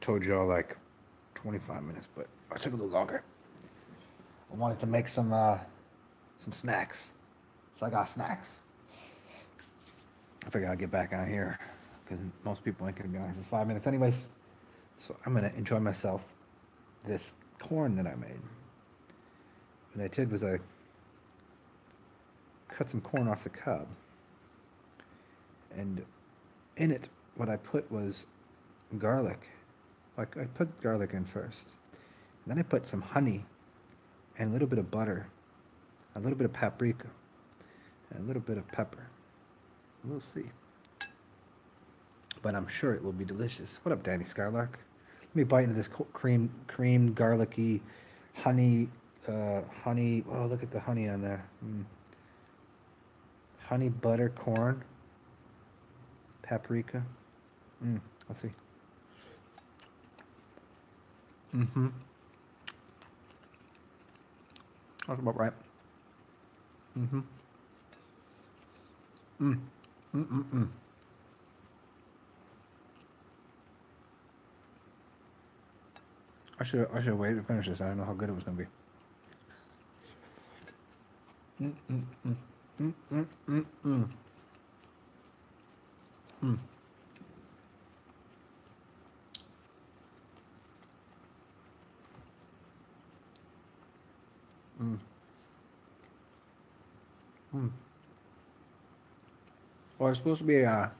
told y'all like 25 minutes, but I took a little longer. I wanted to make some snacks, so I got snacks. I figured I'd get back on here because most people ain't gonna be on here for 5 minutes anyways. So I'm gonna enjoy myself this corn that I made. What I did was I cut some corn off the cob, and in it, what I put was garlic. Like I put garlic in first, and then I put some honey and a little bit of butter, a little bit of paprika, and a little bit of pepper. We'll see. But I'm sure it will be delicious. What up, Danny Skylark? Let me bite into this creamed, garlicky, honey. Oh, look at the honey on there. Honey butter corn, paprika. Let's see. That's about right. I should wait to finish this. I don't know how good it was gonna be. Well, it's supposed to be a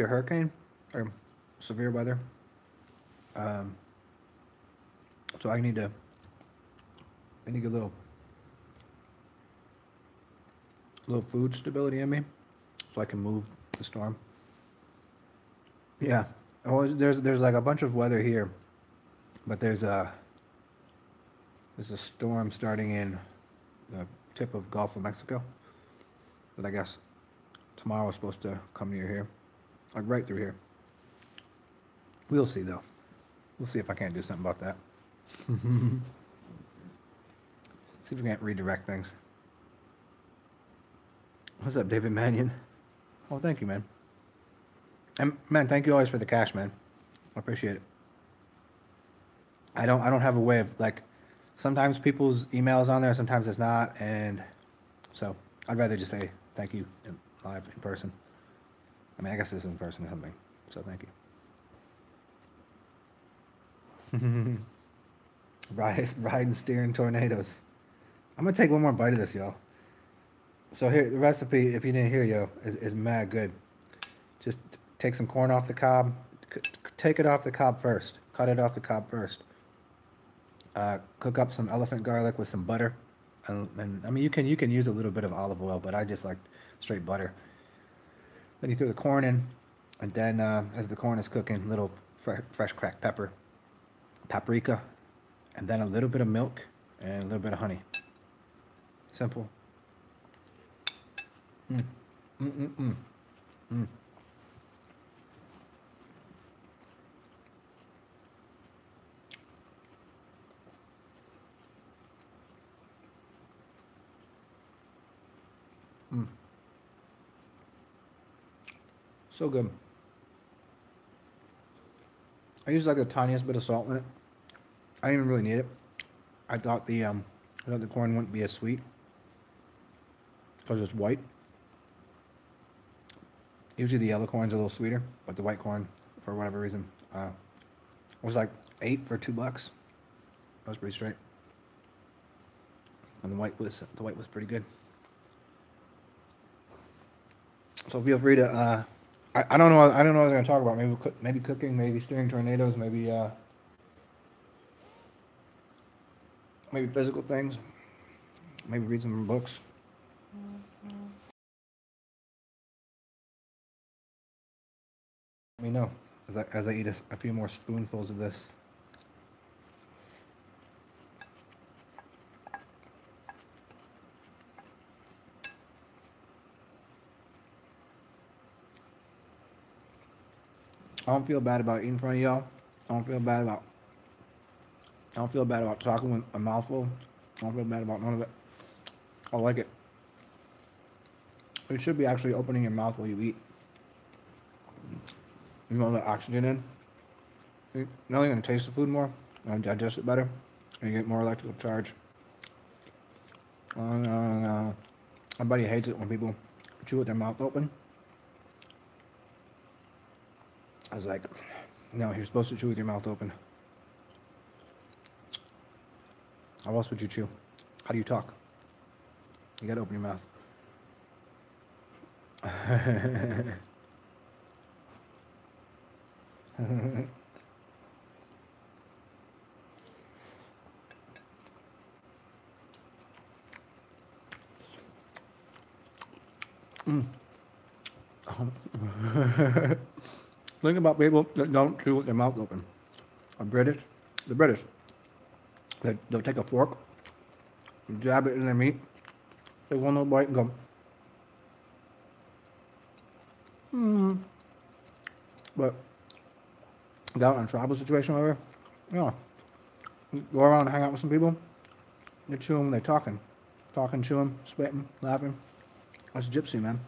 hurricane or severe weather. Um, so I need a little food stability in me, so I can move the storm. Yeah. Oh, there's like a bunch of weather here, but there's a storm starting in the tip of Gulf of Mexico that I guess tomorrow is supposed to come near here, like right through here. We'll see though. We'll see if I can't do something about that. See if we can't redirect things. What's up, David Mannion? Oh, thank you, man. And man, thank you always for the cash, man. I appreciate it. I don't have a way of like. Sometimes people's emails on there, sometimes it's not, and so I'd rather just say thank you live in person. I mean, I guess this is in person or something. So thank you. Riding, steering tornadoes. I'm gonna take one more bite of this, yo. So here, the recipe, if you didn't hear, yo, is mad good. Just take some corn off the cob. Take it off the cob first. Cut it off the cob first. Cook up some elephant garlic with some butter, and I mean you can use a little bit of olive oil, but I just like straight butter. Then you throw the corn in, and then as the corn is cooking, little fresh cracked pepper, paprika, and then a little bit of milk and a little bit of honey. Simple. So good. I use like the tiniest bit of salt in it. I didn't even really need it. I thought the corn wouldn't be as sweet because it's white. Usually the yellow corn's a little sweeter, but the white corn, for whatever reason, was like 8 for $2. That was pretty straight. And the white was pretty good. So feel free to. I don't know. I don't know what I was gonna talk about. Maybe cooking. Maybe steering tornadoes. Maybe physical things. Maybe read some books. Let me know as I eat a few more spoonfuls of this. I don't feel bad about eating in front of y'all. I don't feel bad about. I don't feel bad about talking with a mouthful. I don't feel bad about none of it. I like it. You should be actually opening your mouth while you eat. You want to let oxygen in. You're not only gonna taste the food more, and digest it better, and you get more electrical charge. My buddy hates it when people chew with their mouth open. I was like, no, you're supposed to chew with your mouth open. How else would you chew? How do you talk? You gotta open your mouth. Think about people that don't chew with their mouth open. The British, they'll take a fork, jab it in their meat, take one little bite and go, But got in a tribal situation over, yeah, go around and hang out with some people, they chew them, they talking, chewing, spitting, laughing. That's gypsy, man.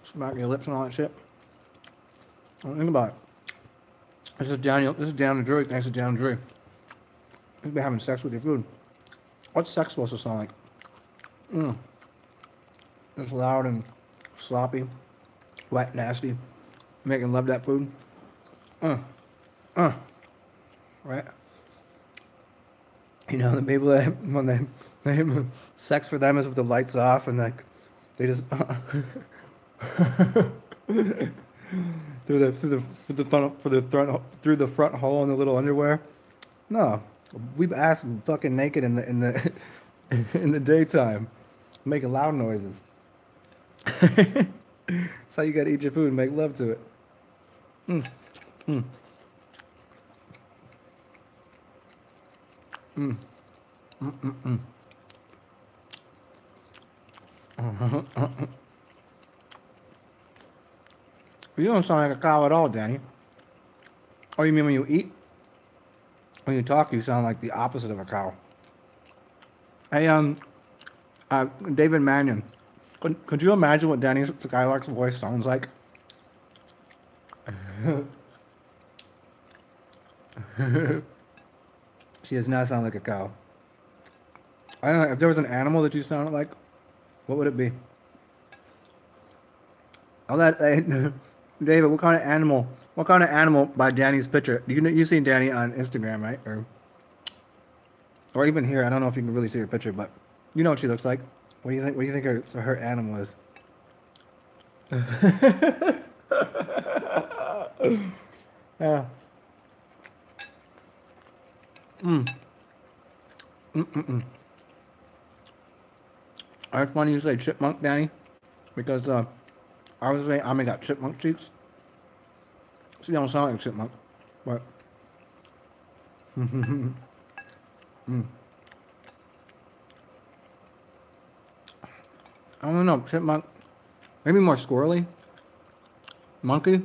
Smack your lips and all that shit. Think about it. This is Daniel. This is Dan and Drury. Thanks to Dan and Drury. You've been having sex with your food. What's sex supposed to sound like? It's loud and sloppy, wet, nasty. Making love that food. Right? You know, the people that when they sex for them is with the lights off and like they just through the front hole in the little underwear. No, we've ass fucking naked in the in the daytime, making loud noises. That's how you gotta eat your food and make love to it. You don't sound like a cow at all, Danny. Oh, you mean when you eat? When you talk, you sound like the opposite of a cow. Hey, David Mannion, could you imagine what Danny Skylark's voice sounds like? She does not sound like a cow. I don't know, if there was an animal that you sounded like, what would it be? I'll let, David, what kind of animal by Danny's picture? You seen Danny on Instagram, right? Or even here, I don't know if you can really see her picture, but you know what she looks like. What do you think her animal is? Yeah. It's funny you say chipmunk, Danny, because I was saying I got chipmunk cheeks. She don't sound like a chipmunk, but I don't know, chipmunk, maybe more squirrely, monkey.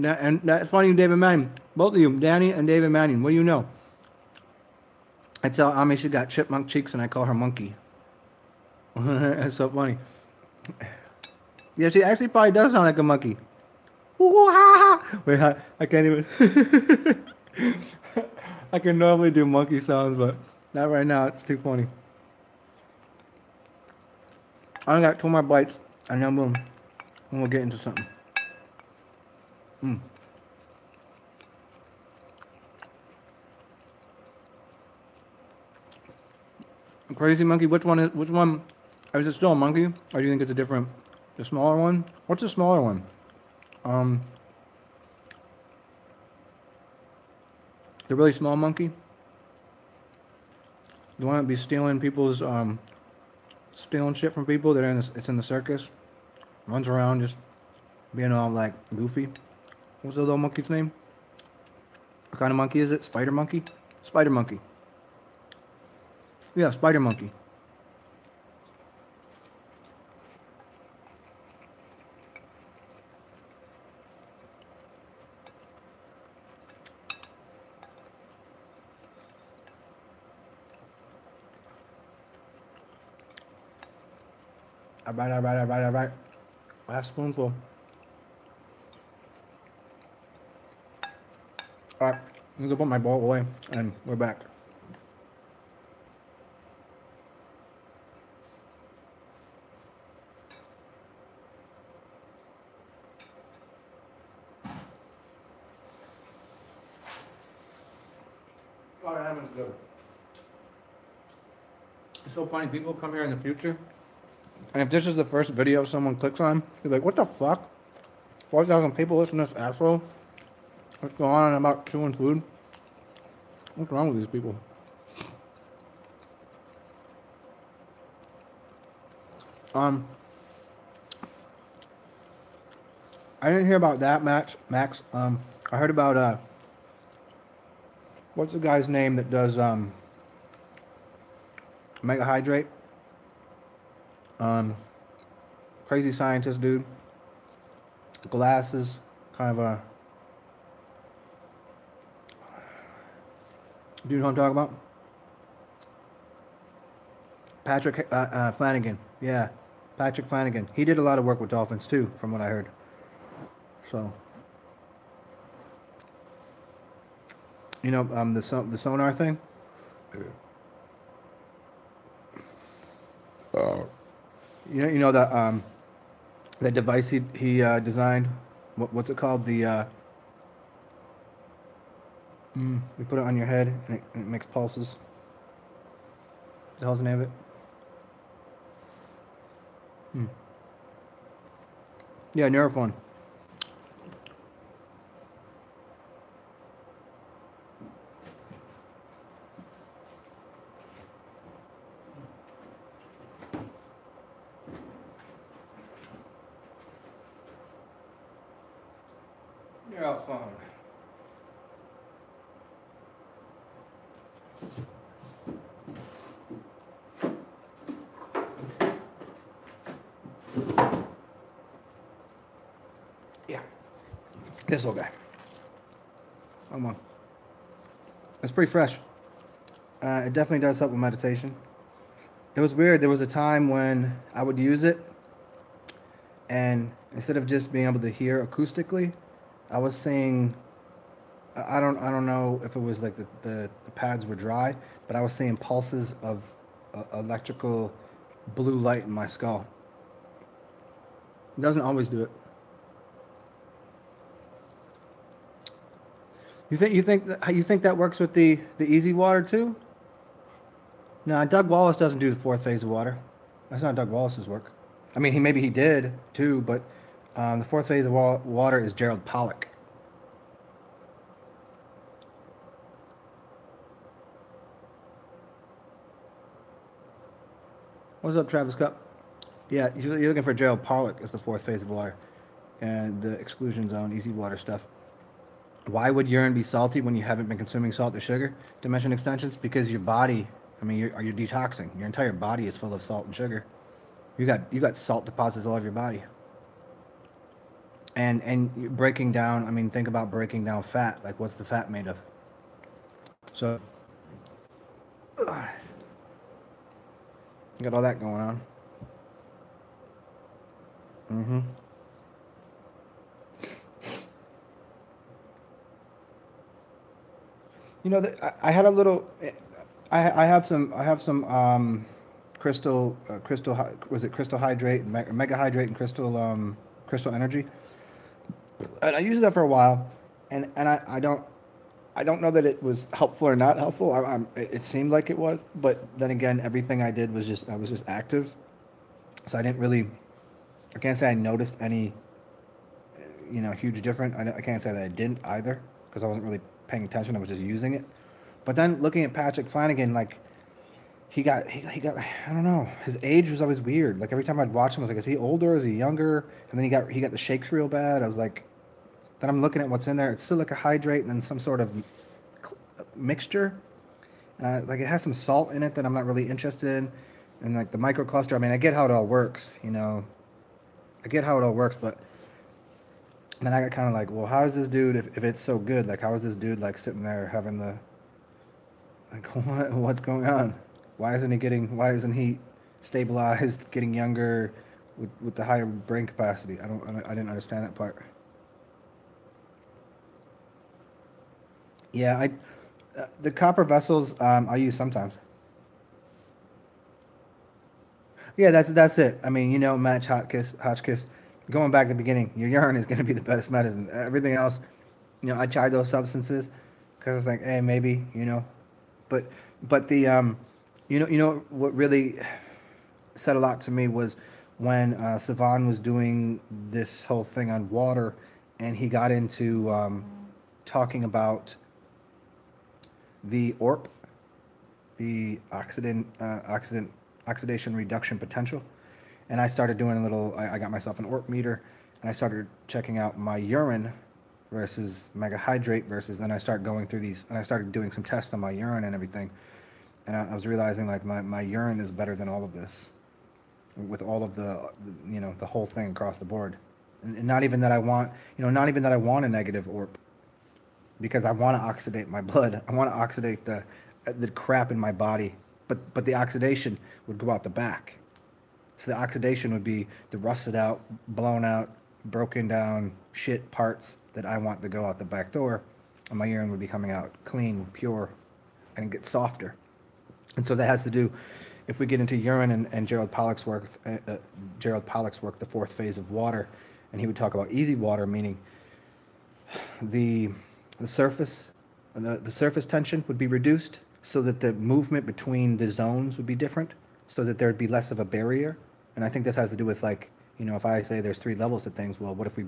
And that's funny, David Manning. Both of you, Danny and David Manning. What do you know? I tell Ami she got chipmunk cheeks, and I call her monkey. That's so funny. Yeah, she actually probably does sound like a monkey. Wait, I can't even. I can normally do monkey sounds, but not right now. It's too funny. I only got 2 more bites, and then we'll get into something. Crazy monkey. Which one? Is it still a monkey, or do you think it's a different, the smaller one? What's the smaller one? The really small monkey. The one that be stealing people's stealing shit from people that are it's in the circus. Runs around just being all like goofy. What's the little monkey's name? What kind of monkey is it? Spider monkey? Spider monkey. Yeah, spider monkey. All right. Last spoonful. All right, I'm gonna put my bowl away, and we're back. Oh, that one's good. It's so funny. People come here in the future, and if this is the first video someone clicks on, they're like, "What the fuck? 4,000 people listen to this asshole. What's going on about chewing food? What's wrong with these people?" Um, I didn't hear about that, Max. I heard about what's the guy's name that does mega hydrate? Um, Crazy scientist dude. Glasses, kind of a. Do you know what I'm talking about? Patrick Flanagan. Yeah, Patrick Flanagan. He did a lot of work with dolphins too, from what I heard. So, you know, the sonar thing. You know that device he designed. What's it called? You put it on your head and it makes pulses. The hell's the name of it? Yeah, Neurophone. Neurophone. Yeah. This little guy. Come on. It's pretty fresh. It definitely does help with meditation. It was weird. There was a time when I would use it, and instead of just being able to hear acoustically, I was seeing. I don't know if it was like the pads were dry, but I was seeing pulses of electrical blue light in my skull. It doesn't always do it. You think that works with the easy water too? No, Doug Wallace doesn't do the fourth phase of water. That's not Doug Wallace's work. I mean, maybe he did too, but the fourth phase of water is Gerald Pollack. What's up, Travis Cup? Yeah, you're looking for Gerald Pollack as the fourth phase of water, and the exclusion zone, easy water stuff. Why would urine be salty when you haven't been consuming salt or sugar? Dimension extensions, because your body. I mean, you're detoxing. Your entire body is full of salt and sugar. You got salt deposits all over your body. And breaking down. I mean, think about breaking down fat. Like, what's the fat made of? So, you got all that going on. Mm-hmm. You know, I had a little. I have some was it crystal hydrate, mega hydrate, and crystal energy. And I used that for a while, and I don't know that it was helpful or not helpful. It seemed like it was, but then again, everything I did was I was just active, so I didn't really. I can't say I noticed any, huge difference. I can't say that I didn't either because I wasn't really paying attention. I was just using it. But then looking at Patrick Flanagan, like he got I don't know. His age was always weird. Like every time I'd watch him, I was like, is he older? Is he younger? And then he got the shakes real bad. I was like, then I'm looking at what's in there. It's silica hydrate and then some sort of mixture. Like it has some salt in it that I'm not really interested in. And like the microcluster, I mean, I get how it all works, I get how it all works, but then I got kind of like, well, how is this dude, if it's so good, like, how is this dude, like, sitting there having like, what's going on? Why isn't he stabilized, getting younger? with the higher brain capacity. I didn't understand that part. Yeah, the copper vessels I use sometimes. Yeah, that's it. I mean, match Hotchkiss. Going back to the beginning, your urine is going to be the best medicine. Everything else, I tried those substances because it's like, hey, maybe, but but the what really said a lot to me was when Savan was doing this whole thing on water, and he got into talking about the ORP, the oxidation reduction potential. And I started doing a little. I got myself an ORP meter, and I started checking out my urine versus megahydrate versus. Then I started going through these, and I started doing some tests on my urine and everything. And I was realizing like my urine is better than all of this, with all of the whole thing across the board. And not even that I want, not even that I want a negative ORP, because I want to oxidate my blood. I want to oxidate the crap in my body. But the oxidation would go out the back. So the oxidation would be the rusted out, blown out, broken down shit parts that I want to go out the back door, and my urine would be coming out clean, pure, and get softer. And so that has to do, if we get into urine and Gerald Pollack's work, The Fourth Phase of Water, and he would talk about easy water, meaning the the surface the surface tension would be reduced so that the movement between the zones would be different, so that there'd be less of a barrier. And I think this has to do with, like, if I say there's three levels to things, well, what if we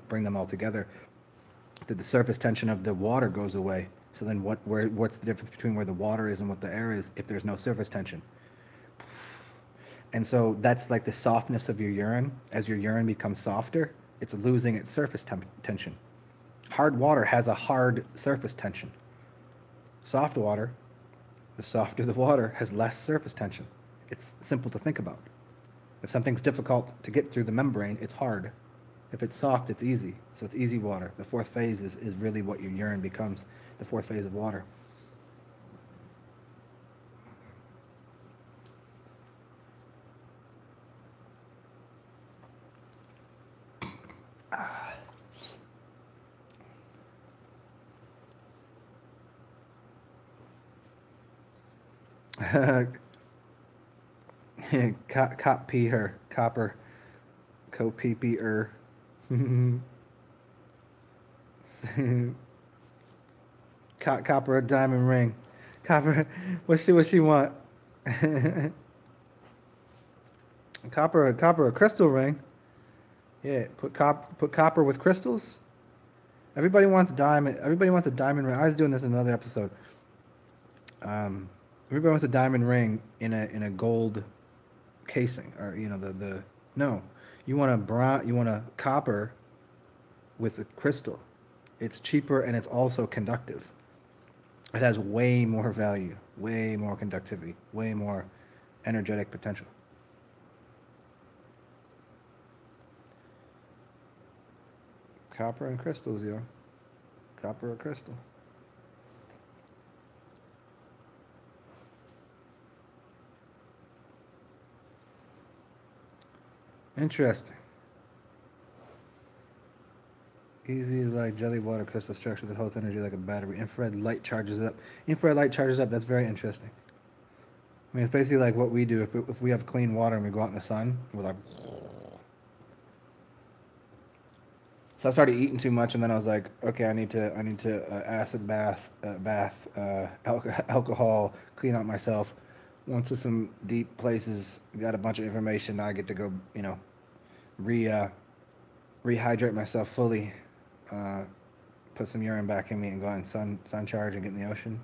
bring them all together? That the surface tension of the water goes away. So then what's the difference between where the water is and what the air is if there's no surface tension? And so that's like the softness of your urine. As your urine becomes softer, it's losing its surface tension. Hard water has a hard surface tension. Soft water, the softer the water, has less surface tension. It's simple to think about. If something's difficult to get through the membrane, it's hard. If it's soft, it's easy. So it's easy water. The fourth phase is really what your urine becomes, the fourth phase of water. Cop pee her. Copper. Co pee pee er. Copper a diamond ring. Copper, what she want? Copper a crystal ring. Yeah, put copper with crystals. Everybody wants diamond. Everybody wants a diamond ring. I was doing this in another episode. Um, Everybody wants a diamond ring in a gold casing, or the no. You want a copper with a crystal. It's cheaper and it's also conductive. It has way more value, way more conductivity, way more energetic potential. Copper and crystals, yo. Copper or crystal. Interesting. Easy is like jelly water crystal structure that holds energy like a battery. Infrared light charges up. Infrared light charges up. That's very interesting. I mean, it's basically like what we do if we have clean water and we go out in the sun. We're like. So I started eating too much, and then I was like, okay, I need to acid bath, alcohol, clean out myself. Went to some deep places, got a bunch of information. Now I get to go, re rehydrate myself fully, uh, put some urine back in me, and go out and sun charge and get in the ocean.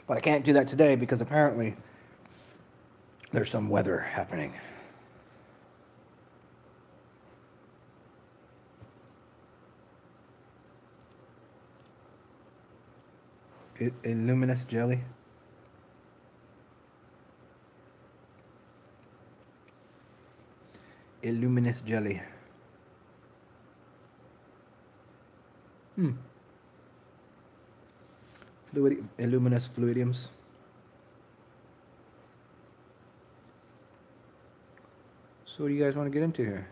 But I can't do that today because apparently there's some weather happening. Illuminous jelly. Illuminous jelly. Illuminous fluidiums. So what do you guys want to get into here?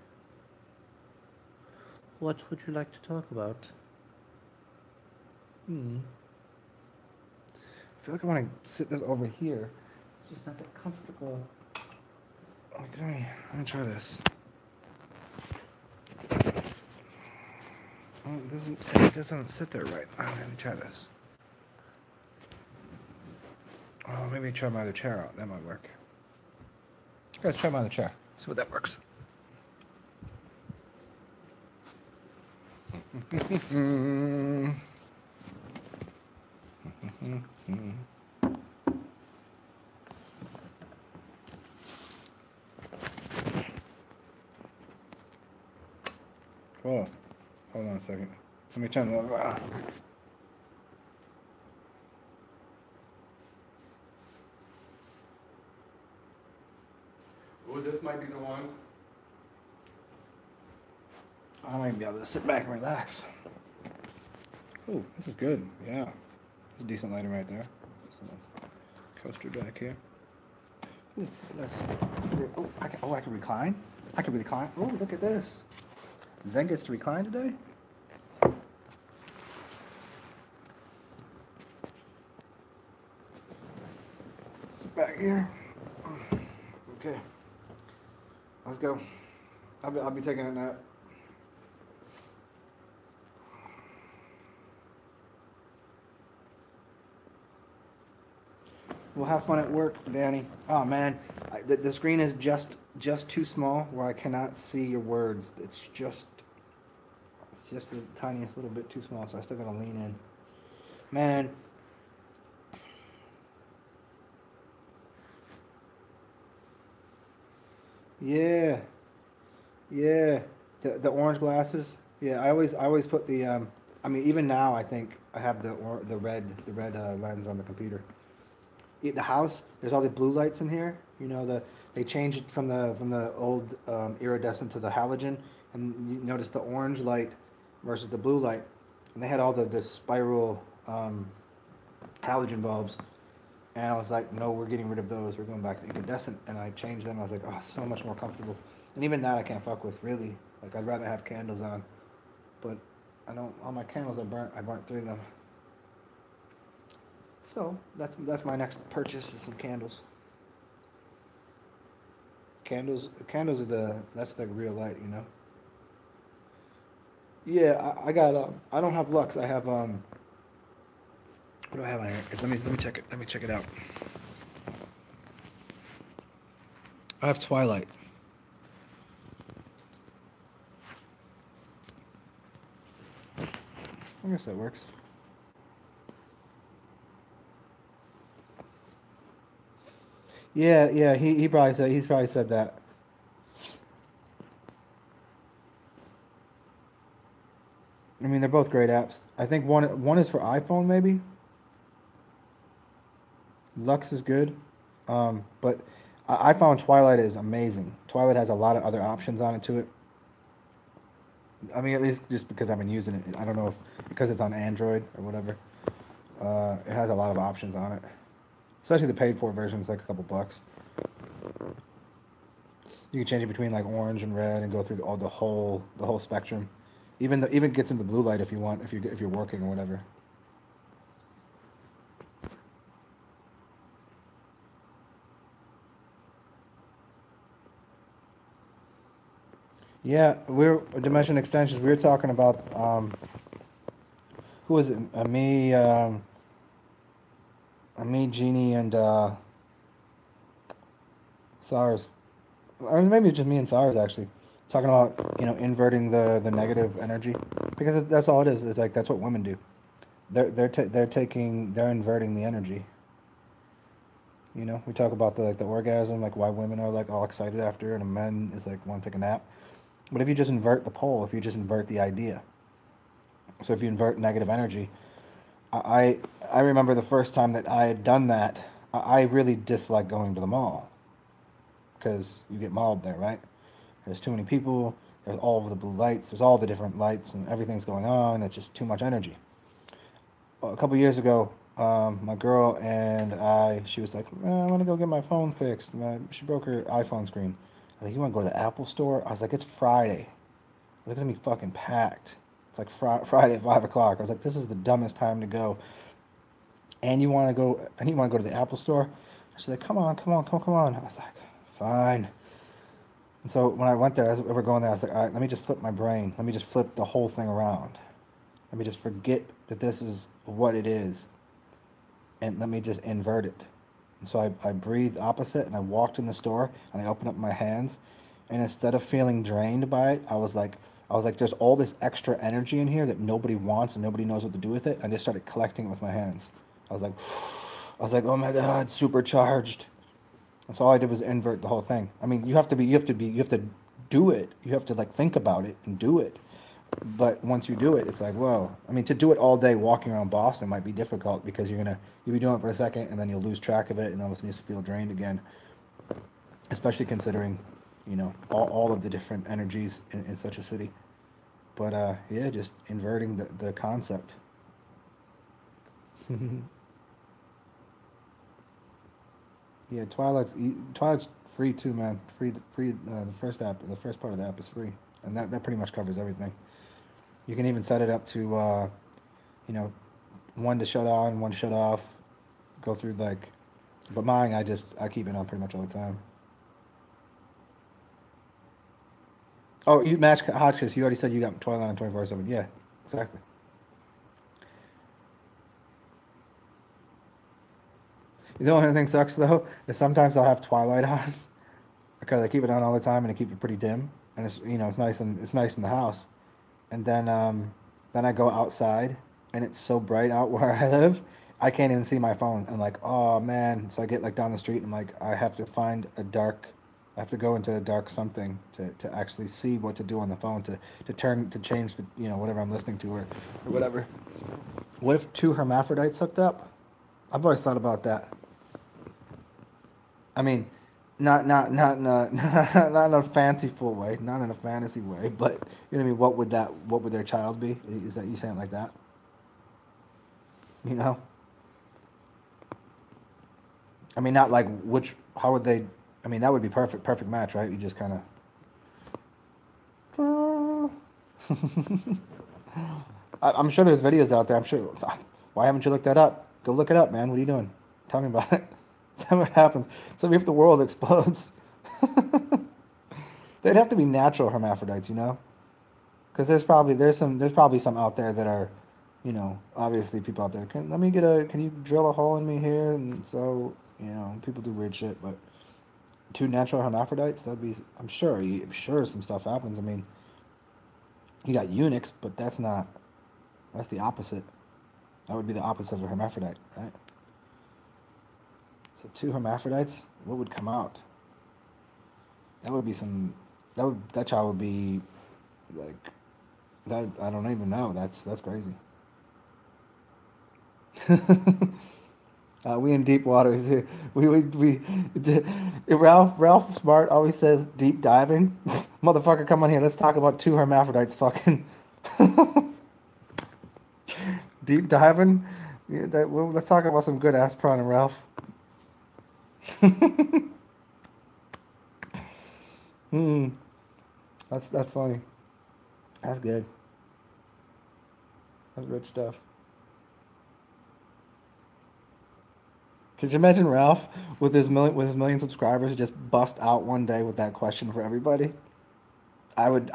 What would you like to talk about? I feel like I want to sit this over here. It's just not that comfortable. Let me try this. Oh, it doesn't sit there right. Let me try this. Oh, maybe try my other chair out. That might work. Let's try my other chair. See what that works. Oh, hold on a second. Let me turn that around. Oh, this might be the one. I might be able to sit back and relax. Oh, this is good. Yeah. It's a decent lighting right there. Coaster back here. Ooh, I can recline. I can recline. Oh, look at this. Zen gets to recline today? Sit back here. Okay. Let's go. I'll be taking a nap. We'll have fun at work, Danny. Oh man, the screen is just too small where I cannot see your words. It's just the tiniest little bit too small, so I still gotta lean in. Man. Yeah. Yeah. The orange glasses. Yeah, I always put the I mean even now I think I have the red lens on the computer. The house, there's all the blue lights in here. You know, they changed it from the old iridescent to the halogen, and you notice the orange light versus the blue light, and they had all the spiral halogen bulbs, and I was like, no, we're getting rid of those. We're going back to incandescent, and I changed them. I was like, oh, so much more comfortable. And even that I can't fuck with really. Like I'd rather have candles on, but I don't. All my candles I burnt through them. So that's my next purchase is some candles. Candles are that's the real light, you know. Yeah, I got I don't have Lux. I have what do I have on here? Let me check it. Let me check it out. I have Twilight. I guess that works. Yeah. He's probably said that. I mean, they're both great apps. I think one is for iPhone maybe. Lux is good, but I found Twilight is amazing. Twilight has a lot of other options on it to it. I mean, at least just because I've been using it. I don't know if because it's on Android or whatever. It has a lot of options on it, especially the paid for version. It's like a couple bucks. You can change it between like orange and red and go through the whole spectrum. Even gets into blue light if you want if you're working or whatever. Yeah, we're Dimension Extensions. We were talking about who was it? Me, Genie, and SARS. Or maybe just me and SARS actually talking about inverting the negative energy because that's all it is. It's like that's what women do. They're inverting the energy. You know, we talk about the orgasm, like why women are like all excited after, and a man is like want to take a nap. But if you just invert the pole, if you just invert the idea, so if you invert negative energy, I remember the first time that I had done that, I really disliked going to the mall because you get mauled there, right? There's too many people. There's all of the blue lights. There's all the different lights and everything's going on. It's just too much energy. A couple years ago, my girl and she was like, I want to go get my phone fixed. She broke her iPhone screen. I was like, you want to go to the Apple store? I was like, it's Friday. I was like, it's gonna be fucking packed. It's like Friday at 5 o'clock. I was like, this is the dumbest time to go. And you want to go? And you want to go to the Apple store? She's like, come on, come on, come on, come on. I was like, fine. And so when I went there, as we were going there, I was like, all right, let me just flip my brain. Let me just flip the whole thing around. Let me just forget that this is what it is. And let me just invert it. And so I breathed opposite and I walked in the store and I opened up my hands. And instead of feeling drained by it, I was like, there's all this extra energy in here that nobody wants and nobody knows what to do with it. I just started collecting it with my hands. I was like, oh my God, supercharged. And so all I did was invert the whole thing. I mean, you have to do it. You have to like think about it and do it. But once you do it, it's like, whoa. I mean, to do it all day walking around Boston might be difficult because you'll be doing it for a second and then you'll lose track of it and all of a sudden you just feel drained again. Especially considering, all of the different energies in such a city. But yeah, just inverting the concept. Yeah, Twilight's free too, man. Free. The first part of the app is free, and that pretty much covers everything. You can even set it up to, you know, one to shut on, one to shut off. Go through like, but mine I keep it on pretty much all the time. Oh, you match Hotchkiss. You already said you got Twilight on 24/7. Yeah, exactly. The only thing sucks though is sometimes I'll have Twilight on because I keep it on all the time and I keep it pretty dim, and it's nice in the house. And then I go outside and it's so bright out where I live, I can't even see my phone. I'm like, oh man. So I get like down the street and I'm like, I have to go into a dark something to actually see what to do on the phone to change the whatever I'm listening to or whatever. What if two hermaphrodites hooked up? I've always thought about that. I mean, not in a not in a fanciful way, not in a fantasy way, but you know what I mean. What would their child be? Is that you saying it like that? You know, I mean, not like which. How would they? I mean, that would be perfect match, right? You just kind of. I'm sure there's videos out there. I'm sure. Why haven't you looked that up? Go look it up, man. What are you doing? Tell me about it. Tell me what happens. Tell me if the world explodes. They'd have to be natural hermaphrodites, because there's probably some out there that are, obviously people out there. Can you drill a hole in me here? And so people do weird shit, but two natural hermaphrodites, I'm sure some stuff happens. I mean, you got eunuchs, but that's the opposite. That would be the opposite of a hermaphrodite, right? So two hermaphrodites, what would come out? That would be some. That child would be like that. I don't even know. That's crazy. We in deep waters here. We Ralph Smart always says deep diving. Motherfucker, come on here. Let's talk about two hermaphrodites fucking deep diving. Yeah, let's talk about some good ass prawn and Ralph. Hmm. That's funny. That's good. That's rich stuff. Could you imagine Ralph with his million subscribers just bust out one day with that question for everybody? I would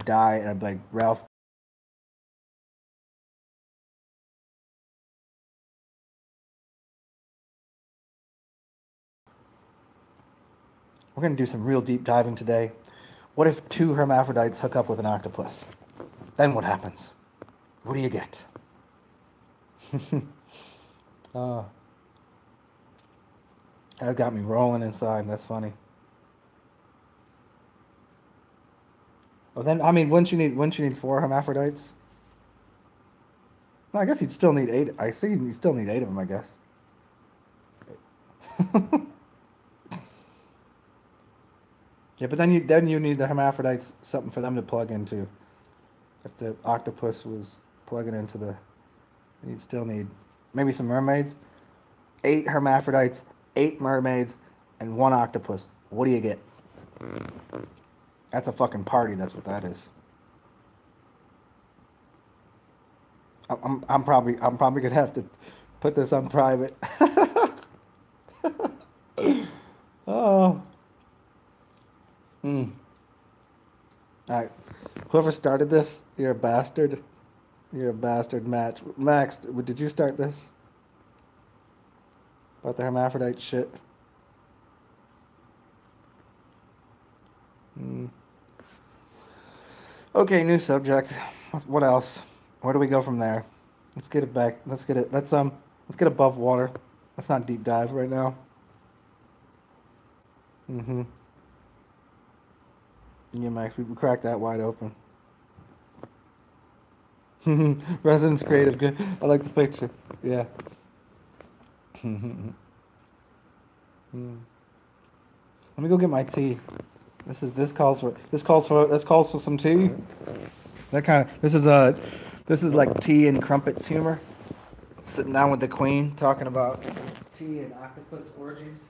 die and I'd be like, Ralph, we're gonna do some real deep diving today. What if two hermaphrodites hook up with an octopus? Then what happens? What do you get? Oh, that got me rolling inside. That's funny. Well, then I mean, wouldn't you need four hermaphrodites? No, I guess you'd still need eight. I see you still need eight of them. I guess. Yeah, but then you need the hermaphrodites something for them to plug into. If the octopus was plugging into the, then you'd still need. maybe some mermaids. 8 hermaphrodites, 8 mermaids, and 1 octopus. What do you get? That's a fucking party. That's what that is. I'm probably gonna have to put this on private. Oh. Mm. All right. Whoever started this, you're a bastard. You're a bastard, Max, did you start this about the hermaphrodite shit? Mm. Okay, new subject. What else? Where do we go from there? Let's get it back. Let's get it. Let's get above water. Let's not deep dive right now. Mm-hmm. Yeah, Max, we cracked that wide open. Residence creative, good. I like the picture. Yeah. Let me go get my tea. This calls for some tea. That kind of this is like tea and crumpets humor. Sitting down with the queen talking about tea and octopus orgies.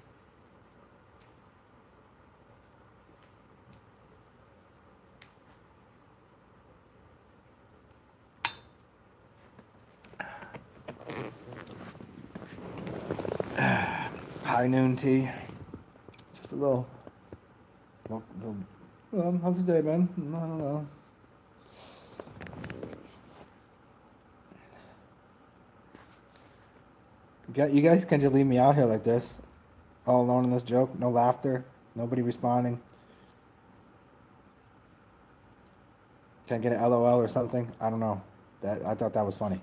High noon tea. Just a little, how's the day, man? I don't know. You guys can't just leave me out here like this, all alone in this joke. No laughter. Nobody responding. Can't get an LOL or something. I don't know. That I thought that was funny.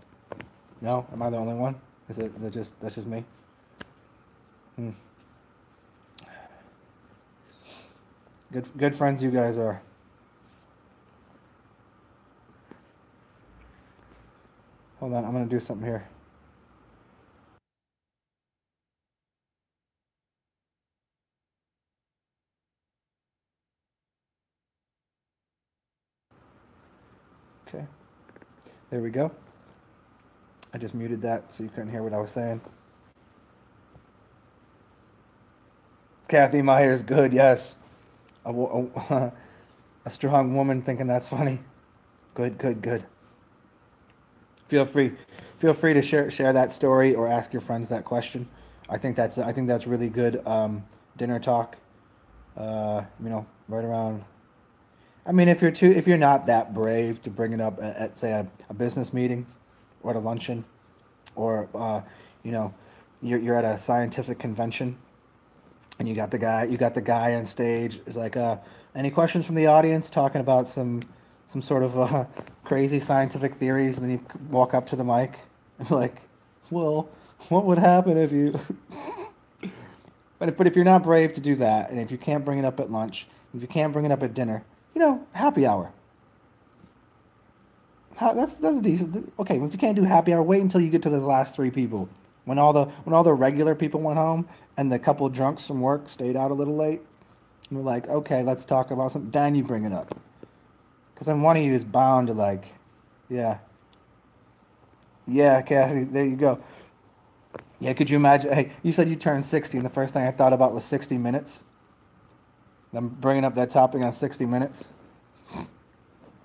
No, am I the only one? Is it just that's just me? Hmm. Good friends you guys are. Hold on, I'm gonna do something here. Okay, there we go. I just muted that so you couldn't hear what I was saying. Kathy Myers, good, yes. A, a strong woman thinking that's funny. Good, good, good. Feel free, feel free to share that story or ask your friends that question. I think that's really good dinner talk. Right around. I mean, if you're not that brave to bring it up at say a business meeting, or at a luncheon, or you know, you're at a scientific convention and you got the guy on stage is like any questions from the audience talking about some sort of crazy scientific theories, and then you walk up to the mic and be like, well, what would happen if you but if you're not brave to do that, and if you can't bring it up at lunch, if you can't bring it up at dinner, happy hour. That's decent. Okay, if you can't do happy hour, wait until you get to the last 3 people. When all the regular people went home and the couple of drunks from work stayed out a little late, and we're like, okay, let's talk about something. Then you bring it up, because then one of you is bound to like, yeah, yeah, Kathy, there you go. Yeah, could you imagine? Hey, you said you turned 60, and the first thing I thought about was 60 Minutes. I'm bringing up that topic on 60 Minutes.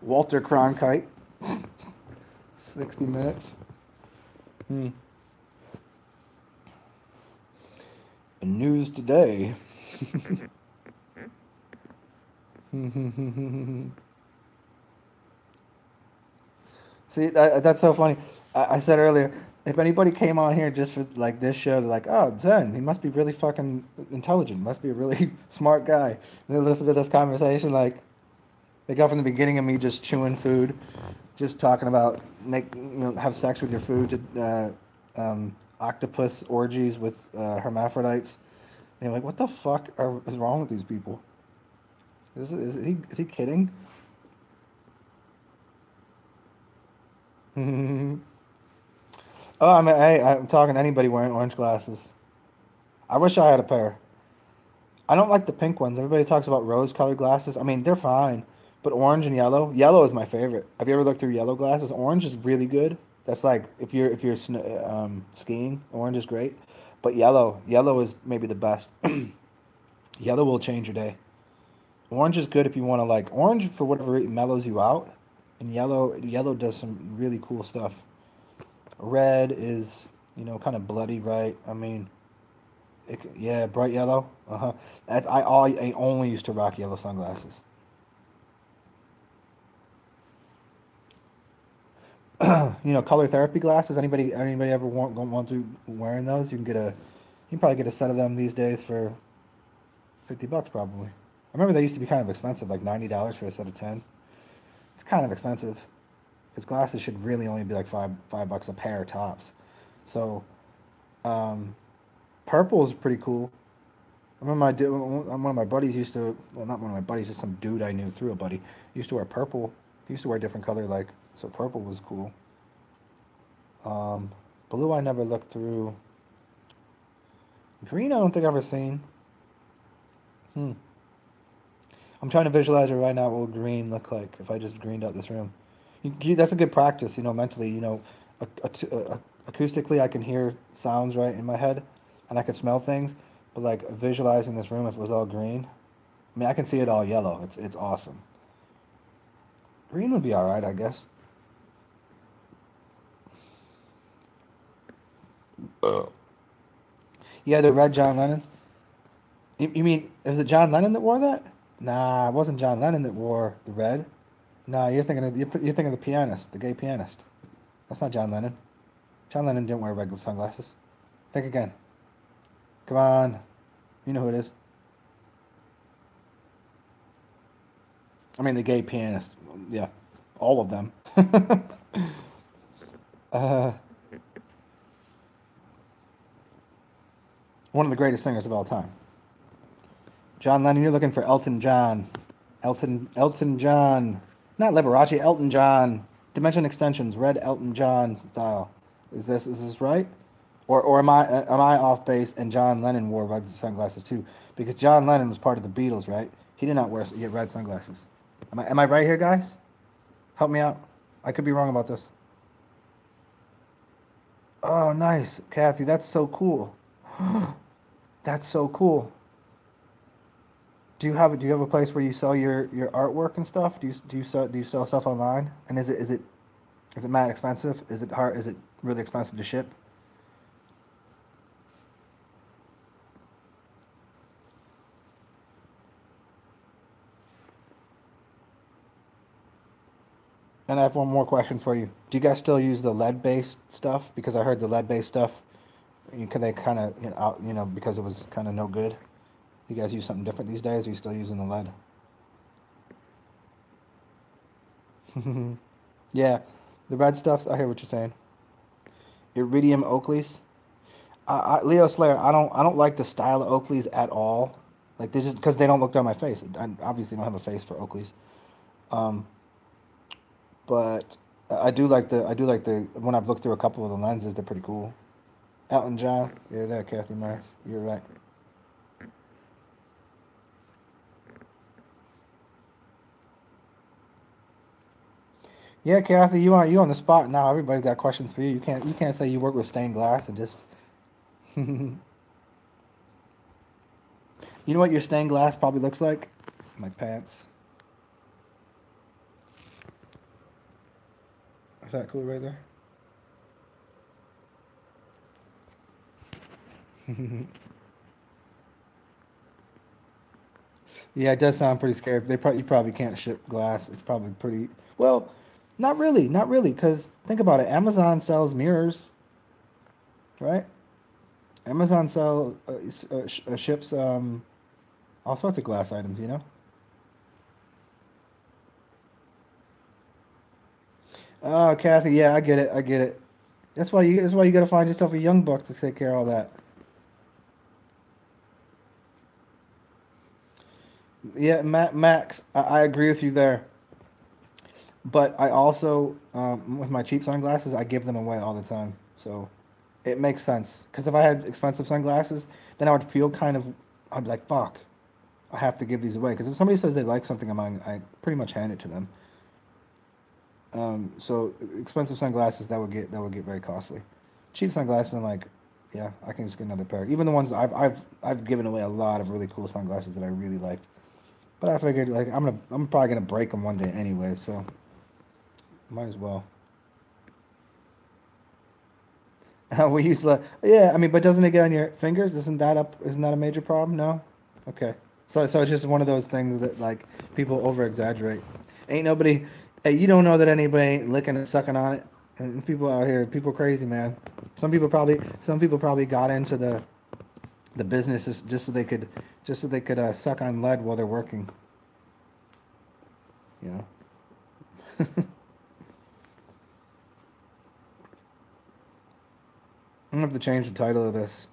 Walter Cronkite, 60 Minutes. Hmm. News today. See, that's so funny. I said earlier, if anybody came on here just for like this show, they're like, "Oh, Zen, he must be really fucking intelligent. Must be a really smart guy." And they listen to this conversation, like they go from the beginning of me just chewing food, just talking about have sex with your food, to octopus orgies with hermaphrodites. And you're like, what the fuck is wrong with these people? Is he kidding? Oh, I'm talking to anybody wearing orange glasses. I wish I had a pair. I don't like the pink ones. Everybody talks about rose-colored glasses. I mean, they're fine, but orange and yellow. Yellow is my favorite. Have you ever looked through yellow glasses? Orange is really good. That's like if you're skiing, orange is great, but yellow is maybe the best. Yellow will change your day. Orange is good if you want to like orange for whatever reason mellows you out, and yellow does some really cool stuff. Red is kind of bloody, right? I mean, yeah, bright yellow. Uh-huh. I only used to rock yellow sunglasses. Color therapy glasses. Anybody ever want to wearing those? You can probably get a set of them these days for $50 probably. I remember they used to be kind of expensive, like $90 for a set of 10. It's kind of expensive. Because glasses should really only be like $5 a pair tops. So um, purple is pretty cool. I remember one of my buddies used to, well, not one of my buddies, just some dude I knew through a buddy, used to wear purple. He used to wear different color, like, so purple was cool. Um, Blue I never looked through. Green I don't think I've ever seen. Hmm. I'm trying to visualize it right now. What would green look like if I just greened out this room? That's a good practice, mentally. Acoustically, I can hear sounds right in my head, and I can smell things. But like visualizing this room, if it was all green, I mean, I can see it all yellow. It's awesome. Green would be all right, I guess. Yeah, the red John Lennons. You mean is it John Lennon that wore that? Nah, it wasn't John Lennon that wore the red. Nah, you're thinking of the pianist, the gay pianist. That's not John Lennon. John Lennon didn't wear regular sunglasses. Think again. Come on. You know who it is. I mean, the gay pianist. Yeah, all of them. uh, One of the greatest singers of all time. John Lennon, you're looking for Elton John. Elton John. Not Liberace, Elton John. Dimension extensions, red Elton John style. Is this right? Or am I off base and John Lennon wore red sunglasses too? Because John Lennon was part of the Beatles, right? He did not wear red sunglasses. Am I right here, guys? Help me out. I could be wrong about this. Oh, nice, Kathy. That's so cool. That's so cool. Do you have a place where you sell your artwork and stuff? Do you sell stuff online? And is it mad expensive? Is it hard? Is it really expensive to ship? And I have one more question for you. Do you guys still use the lead based stuff? Because I heard the lead based stuff, can they kind of because it was kind of no good. You guys use something different these days? Or are you still using the lead? Yeah, the red stuffs. I hear what you're saying. Iridium Oakleys. Leo Slayer. I don't like the style of Oakleys at all. Like they just because they don't look good on my face. I obviously don't have a face for Oakleys. Um, but I do like the when I've looked through a couple of the lenses, they're pretty cool. Elton John. Yeah, there, Kathy Myers. You're right. Yeah, Kathy, you on the spot now. Everybody's got questions for you. You can't say you work with stained glass and just you know what your stained glass probably looks like? My pants. Is that cool right there? Yeah, it does sound pretty scary. You probably can't ship glass. It's probably pretty well. Not really, because think about it. Amazon sells mirrors, right? Amazon ships all sorts of glass items. Oh, Kathy, yeah, I get it. I get it. That's why you got to find yourself a young buck to take care of all that. Yeah, Max, I agree with you there. But I also, with my cheap sunglasses, I give them away all the time. So it makes sense. Because if I had expensive sunglasses, then I would feel I'd be like, fuck, I have to give these away. Because if somebody says they like something of mine, I pretty much hand it to them. So expensive sunglasses that would get very costly. Cheap sunglasses, I'm like, yeah, I can just get another pair. Even the ones I've given away a lot of really cool sunglasses that I really liked. But I figured like I'm probably gonna break them one day anyway, so might as well. We use yeah, I mean, but doesn't it get on your fingers? Isn't that a major problem? No? Okay. So it's just one of those things that like people over exaggerate. Ain't nobody hey, you don't know that anybody ain't licking and sucking on it. And people out here, people crazy, man. Some people probably got into the business just so they could suck on lead while they're working, you know. I'm gonna have to change the title of this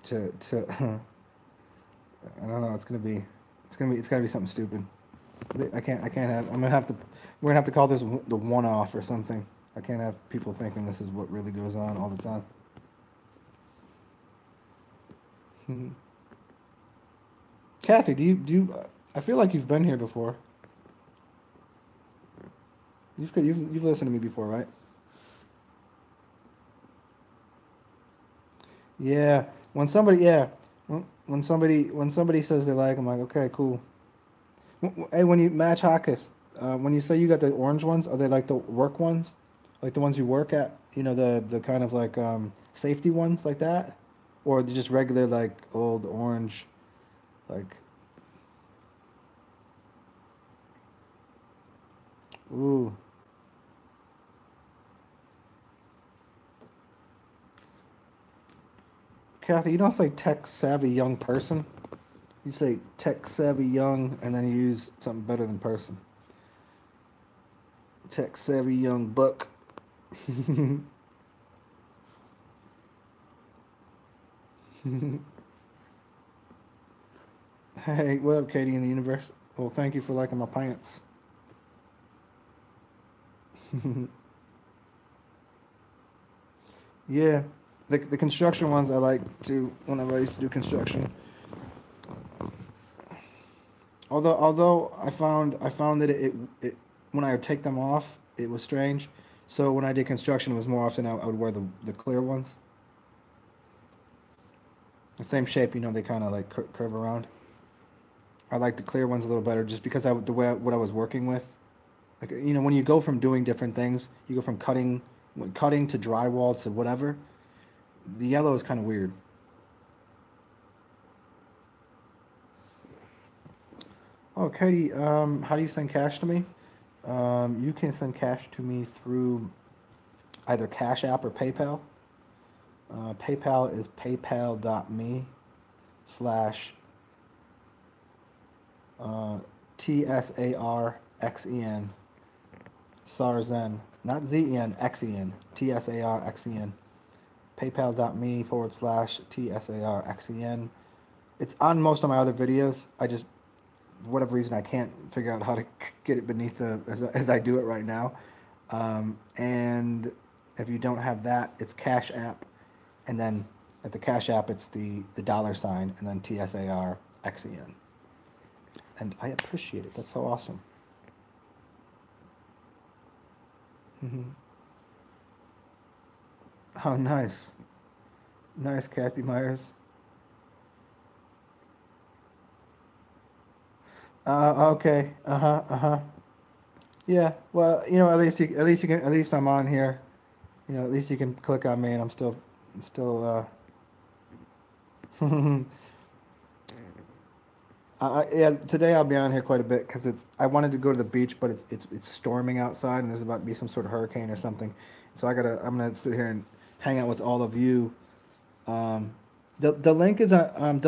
to I don't know, it's gonna be something stupid. I can't have. We're gonna have to call this the one off or something. I can't have people thinking this is what really goes on all the time. Kathy, I feel like you've been here before. You've listened to me before, right? Yeah. When somebody yeah, when somebody says they like, I'm like, okay, cool. Hey, when you match Hawkes, when you say you got the orange ones, are they like the work ones, like the ones you work at? You know, the kind of like safety ones like that, or they're just regular like old orange, like ooh, Kathy, you don't say tech savvy young person. You say tech savvy young, and then you use something better than person. Tech savvy young buck. Hey, what up, Katie in the universe? Well, thank you for liking my pants. Yeah, the construction ones I like to whenever I used to do construction. Although I found that it when I would take them off, it was strange. So when I did construction, it was more often I would wear the clear ones, the same shape. You know, they kind of like curve around. I like the clear ones a little better, just because the way what I was working with. Like you know, when you go from doing different things, you go from cutting to drywall to whatever. The yellow is kind of weird. Oh, Katie, how do you send cash to me? You can send cash to me through either Cash App or PayPal. PayPal is paypal.me/, uh, TsarXen. TsarXen. Not ZEN, XEN. TsarXen. PayPal.me/TsarXen. It's on most of my other videos. I just, for whatever reason, I can't figure out how to get it beneath as I do it right now. And if you don't have that, it's Cash App, and then at the Cash App, it's the dollar sign, and then TsarXen. And I appreciate it. That's so awesome. Hmm. Oh, nice, nice, Kathy Myers. Okay. Uh huh. Uh huh. Yeah. Well, you know, at least I'm on here. You know, at least you can click on me, and I'm still. Yeah, today I'll be on here quite a bit because I wanted to go to the beach, but it's storming outside, and there's about to be some sort of hurricane or something. So I'm gonna sit here and hang out with all of you. Um, the link is on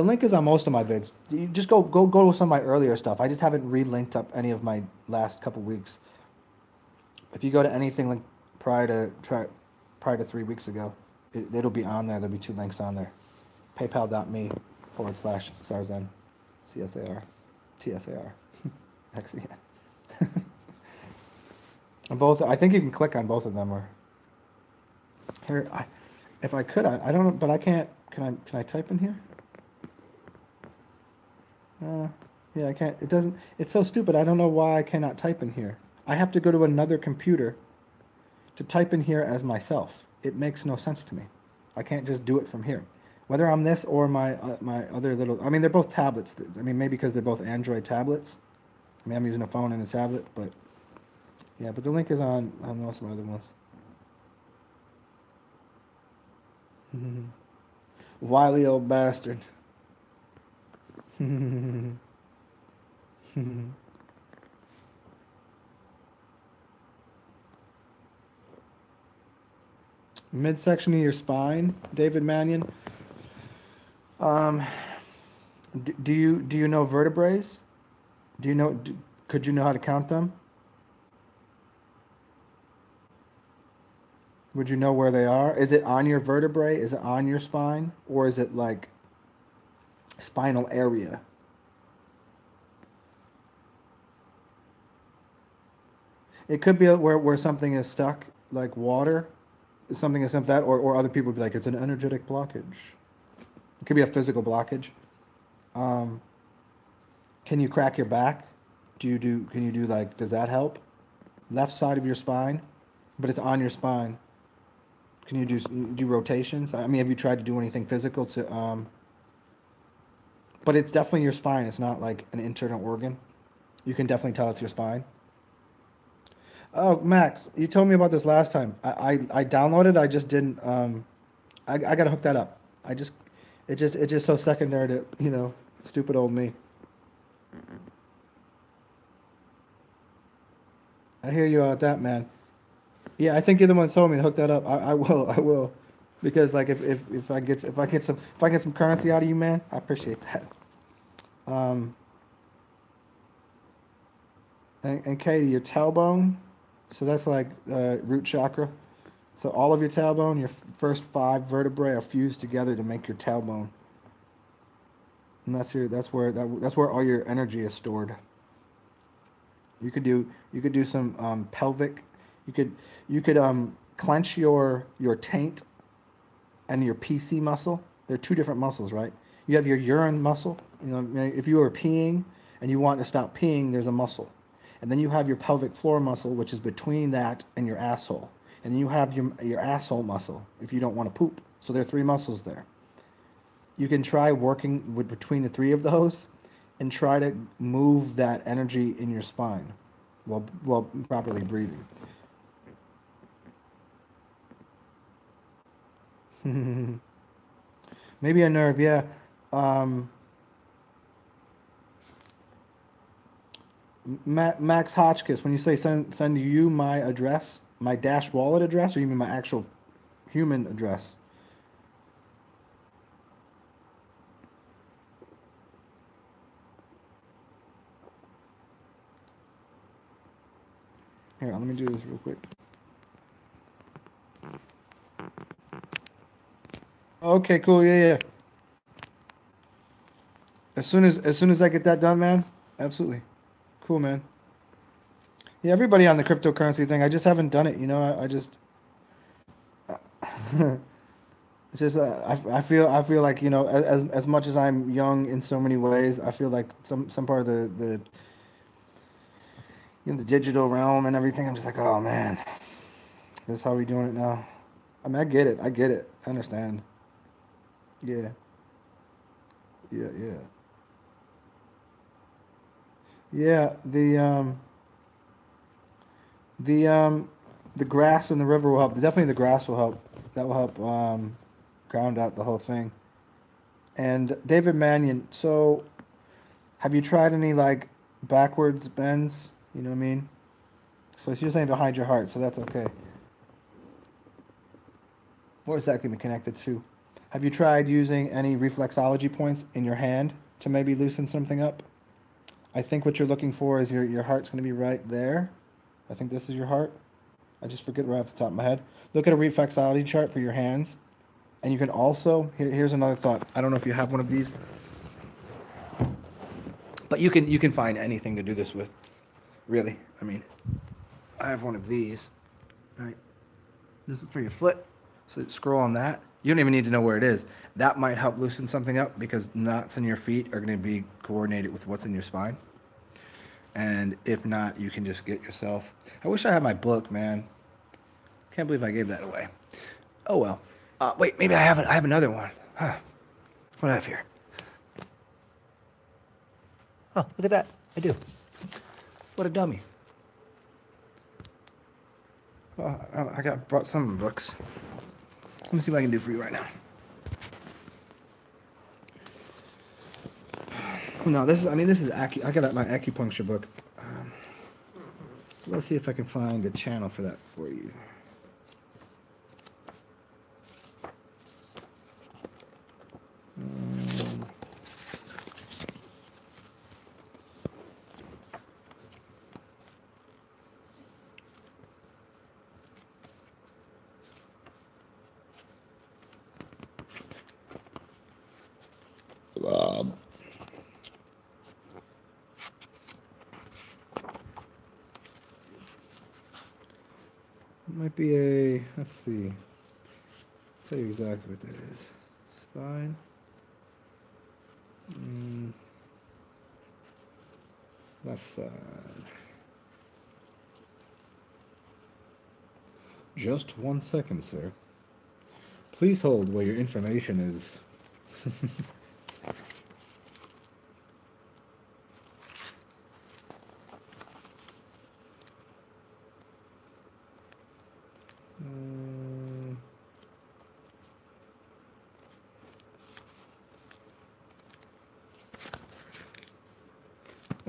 most of my vids. You just go with some of my earlier stuff. I just haven't re-linked up any of my last couple weeks. If you go to anything like prior to try prior to 3 weeks ago, it'll be on there. There'll be two links on there. PayPal.me/Sarzen. CSAR. TSAR. XEN. And both, I think you can click on both of them. Or here, if I could, I don't know, but I can't. Can I type in here? Uh, Yeah, I can't. It doesn't. It's so stupid. I don't know why I cannot type in here. I have to go to another computer to type in here as myself. It makes no sense to me. I can't just do it from here. Whether I'm this or my other little. I mean, they're both tablets. I mean, maybe because they're both Android tablets. I mean, I'm using a phone and a tablet, but yeah. But the link is on most of my other ones. Wily old bastard. Midsection of your spine, David Mannion. Um, do you know vertebrae? Do you know? Could you know how to count them? Would you know where they are? Is it on your vertebrae? Is it on your spine, or is it like spinal area? It could be where something is stuck, like water, something as simple that, or other people would be like it's an energetic blockage. It could be a physical blockage. Um, can you crack your back? Can you do like, does that help? Left side of your spine, but it's on your spine. Can you do rotations? I mean, have you tried to do anything physical to, but it's definitely your spine. It's not like an internal organ. You can definitely tell it's your spine. Oh, Max, you told me about this last time. I downloaded. I just didn't. I gotta hook that up. It's just so secondary to stupid old me. I hear you out that, man. Yeah, I think you're the one who told me to hook that up. I will. I will, because like if I get some currency out of you, man, I appreciate that. Um, and Katie, your tailbone. So that's like root chakra. So all of your tailbone, your first five vertebrae are fused together to make your tailbone, and that's where all your energy is stored. You could do some pelvic. You could clench your taint and your PC muscle. They're two different muscles, right? You have your urine muscle. If you are peeing and you want to stop peeing, there's a muscle. And then you have your pelvic floor muscle, which is between that and your asshole. And then you have your asshole muscle if you don't want to poop. So there are three muscles there. You can try working with between the three of those and try to move that energy in your spine while properly breathing. Maybe a nerve, yeah. Um, Max Hotchkiss, when you say send you my address, my Dash wallet address, or you mean my actual human address? Here, let me do this real quick. Okay, cool. Yeah, yeah. As soon as I get that done, man. Absolutely. Cool, man. Yeah, everybody on the cryptocurrency thing. I just haven't done it. I just it's just I feel like as much as I'm young in so many ways, I feel like some part of the digital realm and everything. I'm just like, oh man, this is how we doing it now. I mean, I get it. I get it. I understand. Yeah, yeah, yeah, yeah. The grass in the river will help. Definitely, the grass will help. That will help ground out the whole thing. And David Mannion. So, have you tried any like backwards bends? You know what I mean? So you're saying behind your heart, so that's okay. What is that going to be connected to? Have you tried using any reflexology points in your hand to maybe loosen something up? I think what you're looking for is your heart's going to be right there. I think this is your heart. I just forget right off the top of my head. Look at a reflexology chart for your hands. And you can also, here's another thought. I don't know if you have one of these, but you can find anything to do this with. Really. I mean, I have one of these. Right. This is for your foot. So scroll on that. You don't even need to know where it is. That might help loosen something up because knots in your feet are going to be coordinated with what's in your spine. And if not, you can just get yourself. I wish I had my book, man. Can't believe I gave that away. Oh well. Wait, maybe I have it. I have another one. Huh. What do I have here? Oh, look at that. I do. What a dummy. Well, I brought some books. Let me see what I can do for you right now. No, this is I got my acupuncture book. Let's see if I can find a channel for that for you. It might be a, let's see. I'll tell you exactly what that is. Spine. Left side. Just 1 second, sir. Please hold while your information is...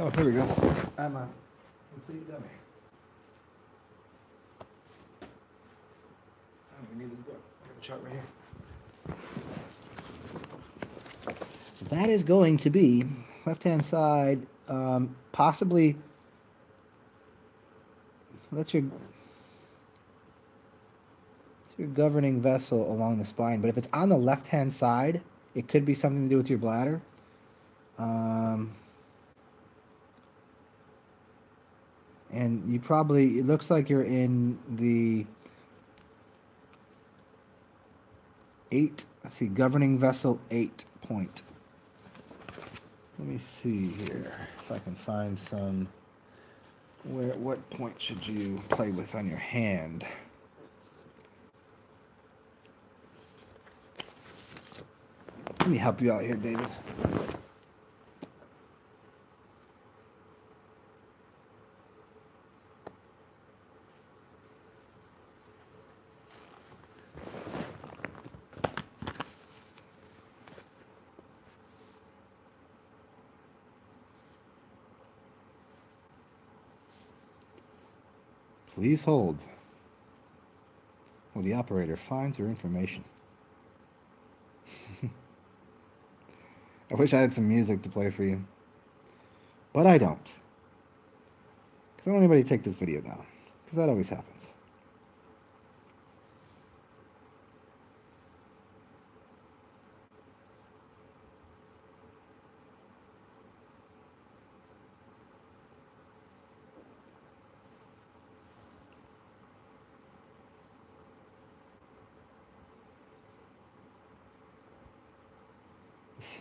Oh, here we go. I'm a complete dummy. I don't even need this book. I got the chart right here. That is going to be left-hand side, possibly. That's your governing vessel along the spine. But if it's on the left-hand side, it could be something to do with your bladder. And you probably, it looks like you're in the 8, let's see, governing vessel 8 point. Let me see here if I can find some, what point should you play with on your hand? Let me help you out here, David. Please hold while the operator finds your information. I wish I had some music to play for you, but I don't. Because I don't want anybody to take this video down, because that always happens.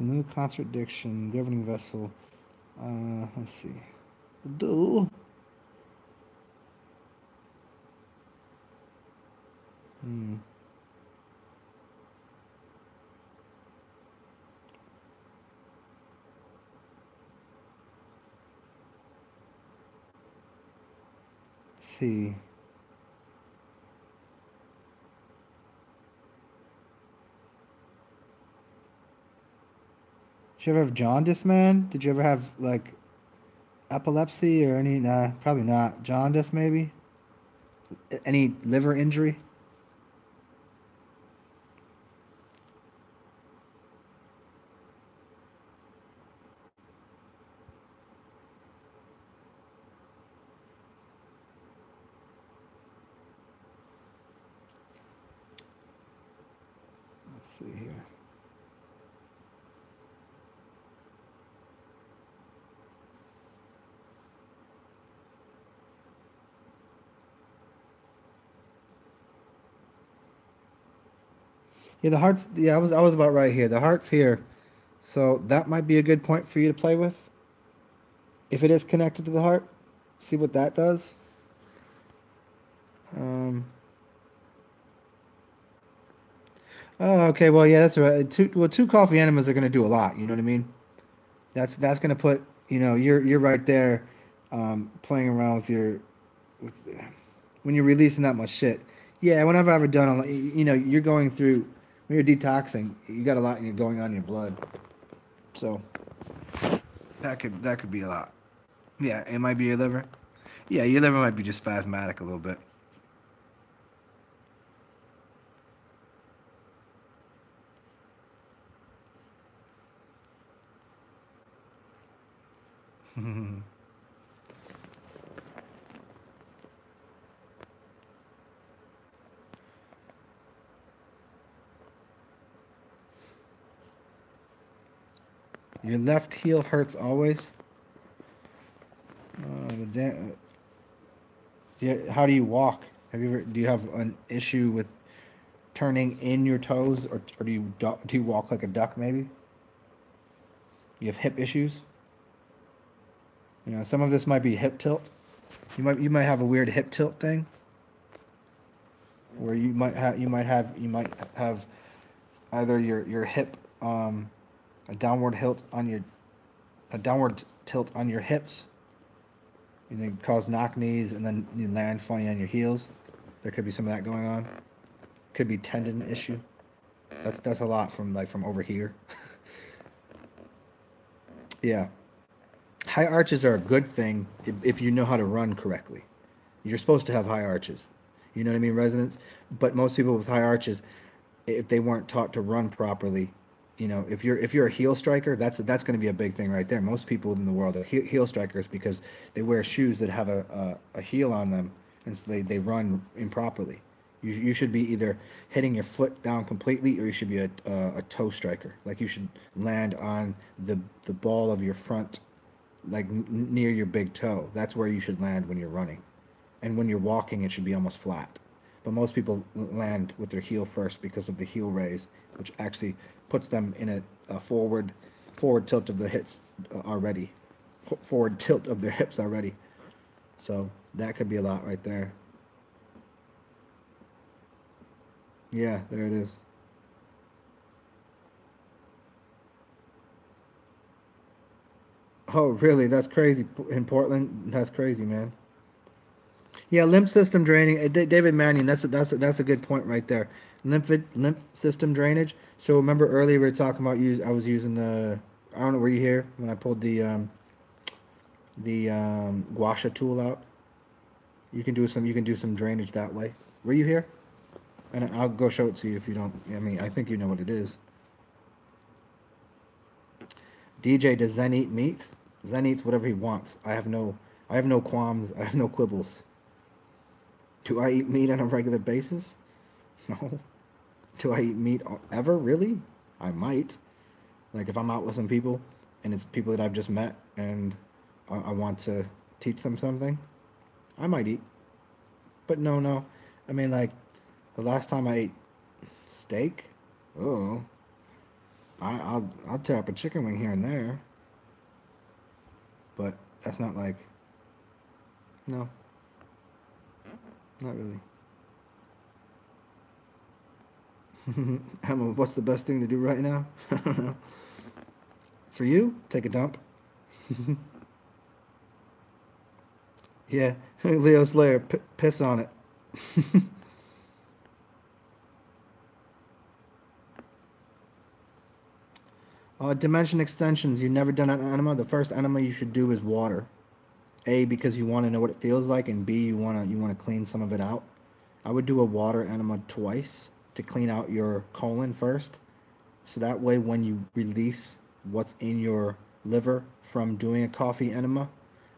New contradiction, governing vessel. Let's see. The do. Let's see. Did you ever have jaundice, man? Did you ever have, like, epilepsy or any... Nah, probably not. Jaundice, maybe? Any liver injury? Let's see here. Yeah, the heart's. Yeah, I was about right here. The heart's here, so that might be a good point for you to play with. If it is connected to the heart, see what that does. Um, oh, okay. Well, yeah, that's right. Two coffee enemas are gonna do a lot. You know what I mean? That's gonna put. You're right there, playing around with when you're releasing that much shit. Yeah, whenever I've ever done, you're going through when you're detoxing. You got a lot going on in your blood, so that could be a lot. Yeah, it might be your liver. Yeah, your liver might be just spasmodic a little bit. Your left heel hurts always. The how do you walk? Do you have an issue with turning in your toes, or do you walk like a duck? Maybe you have hip issues. Some of this might be hip tilt. You might have a weird hip tilt thing where you might have either your hip a downward tilt on your a downward tilt on your hips. You know, cause knock knees and then you land funny on your heels. There could be some of that going on. Could be tendon issue. That's a lot from over here. Yeah, high arches are a good thing if you know how to run correctly. You're supposed to have high arches. You know what I mean, residents? But most people with high arches, if they weren't taught to run properly, if you're a heel striker, that's going to be a big thing right there. Most people in the world are heel strikers because they wear shoes that have a heel on them, and so they run improperly. You should be either hitting your foot down completely, or you should be a toe striker. Like you should land on the ball of your front, like near your big toe. That's where you should land when you're running, and when you're walking, it should be almost flat. But most people land with their heel first because of the heel raise, which actually puts them in a forward tilt of the hips already, forward tilt of their hips already. So that could be a lot right there. Yeah, there it is. Oh, really? That's crazy. In Portland, that's crazy, man. Yeah, lymph system draining. David Mannion. That's a good point right there. Lymph system drainage. So remember earlier we were talking about use. I was using the. I don't know. Were you here when I pulled the gua sha tool out? You can do some drainage that way. Were you here? And I'll go show it to you if you don't. I mean, I think you know what it is. DJ, does Zen eat meat? Zen eats whatever he wants. I have no qualms. I have no quibbles. Do I eat meat on a regular basis? No. Do I eat meat ever? Really? I might. Like if I'm out with some people and it's people that I've just met and I want to teach them something, I might eat. But no, no. I mean, like the last time I ate steak, oh, I'll tear up a chicken wing here and there, but that's not like no, not really. Emma, what's the best thing to do right now? I don't know. For you, take a dump. Yeah, Leo Slayer, piss on it. Dimension extensions. You've never done an enema. The first enema you should do is water. A, because you want to know what it feels like, and B, you want to clean some of it out. I would do a water enema twice to clean out your colon first, so that way when you release what's in your liver from doing a coffee enema,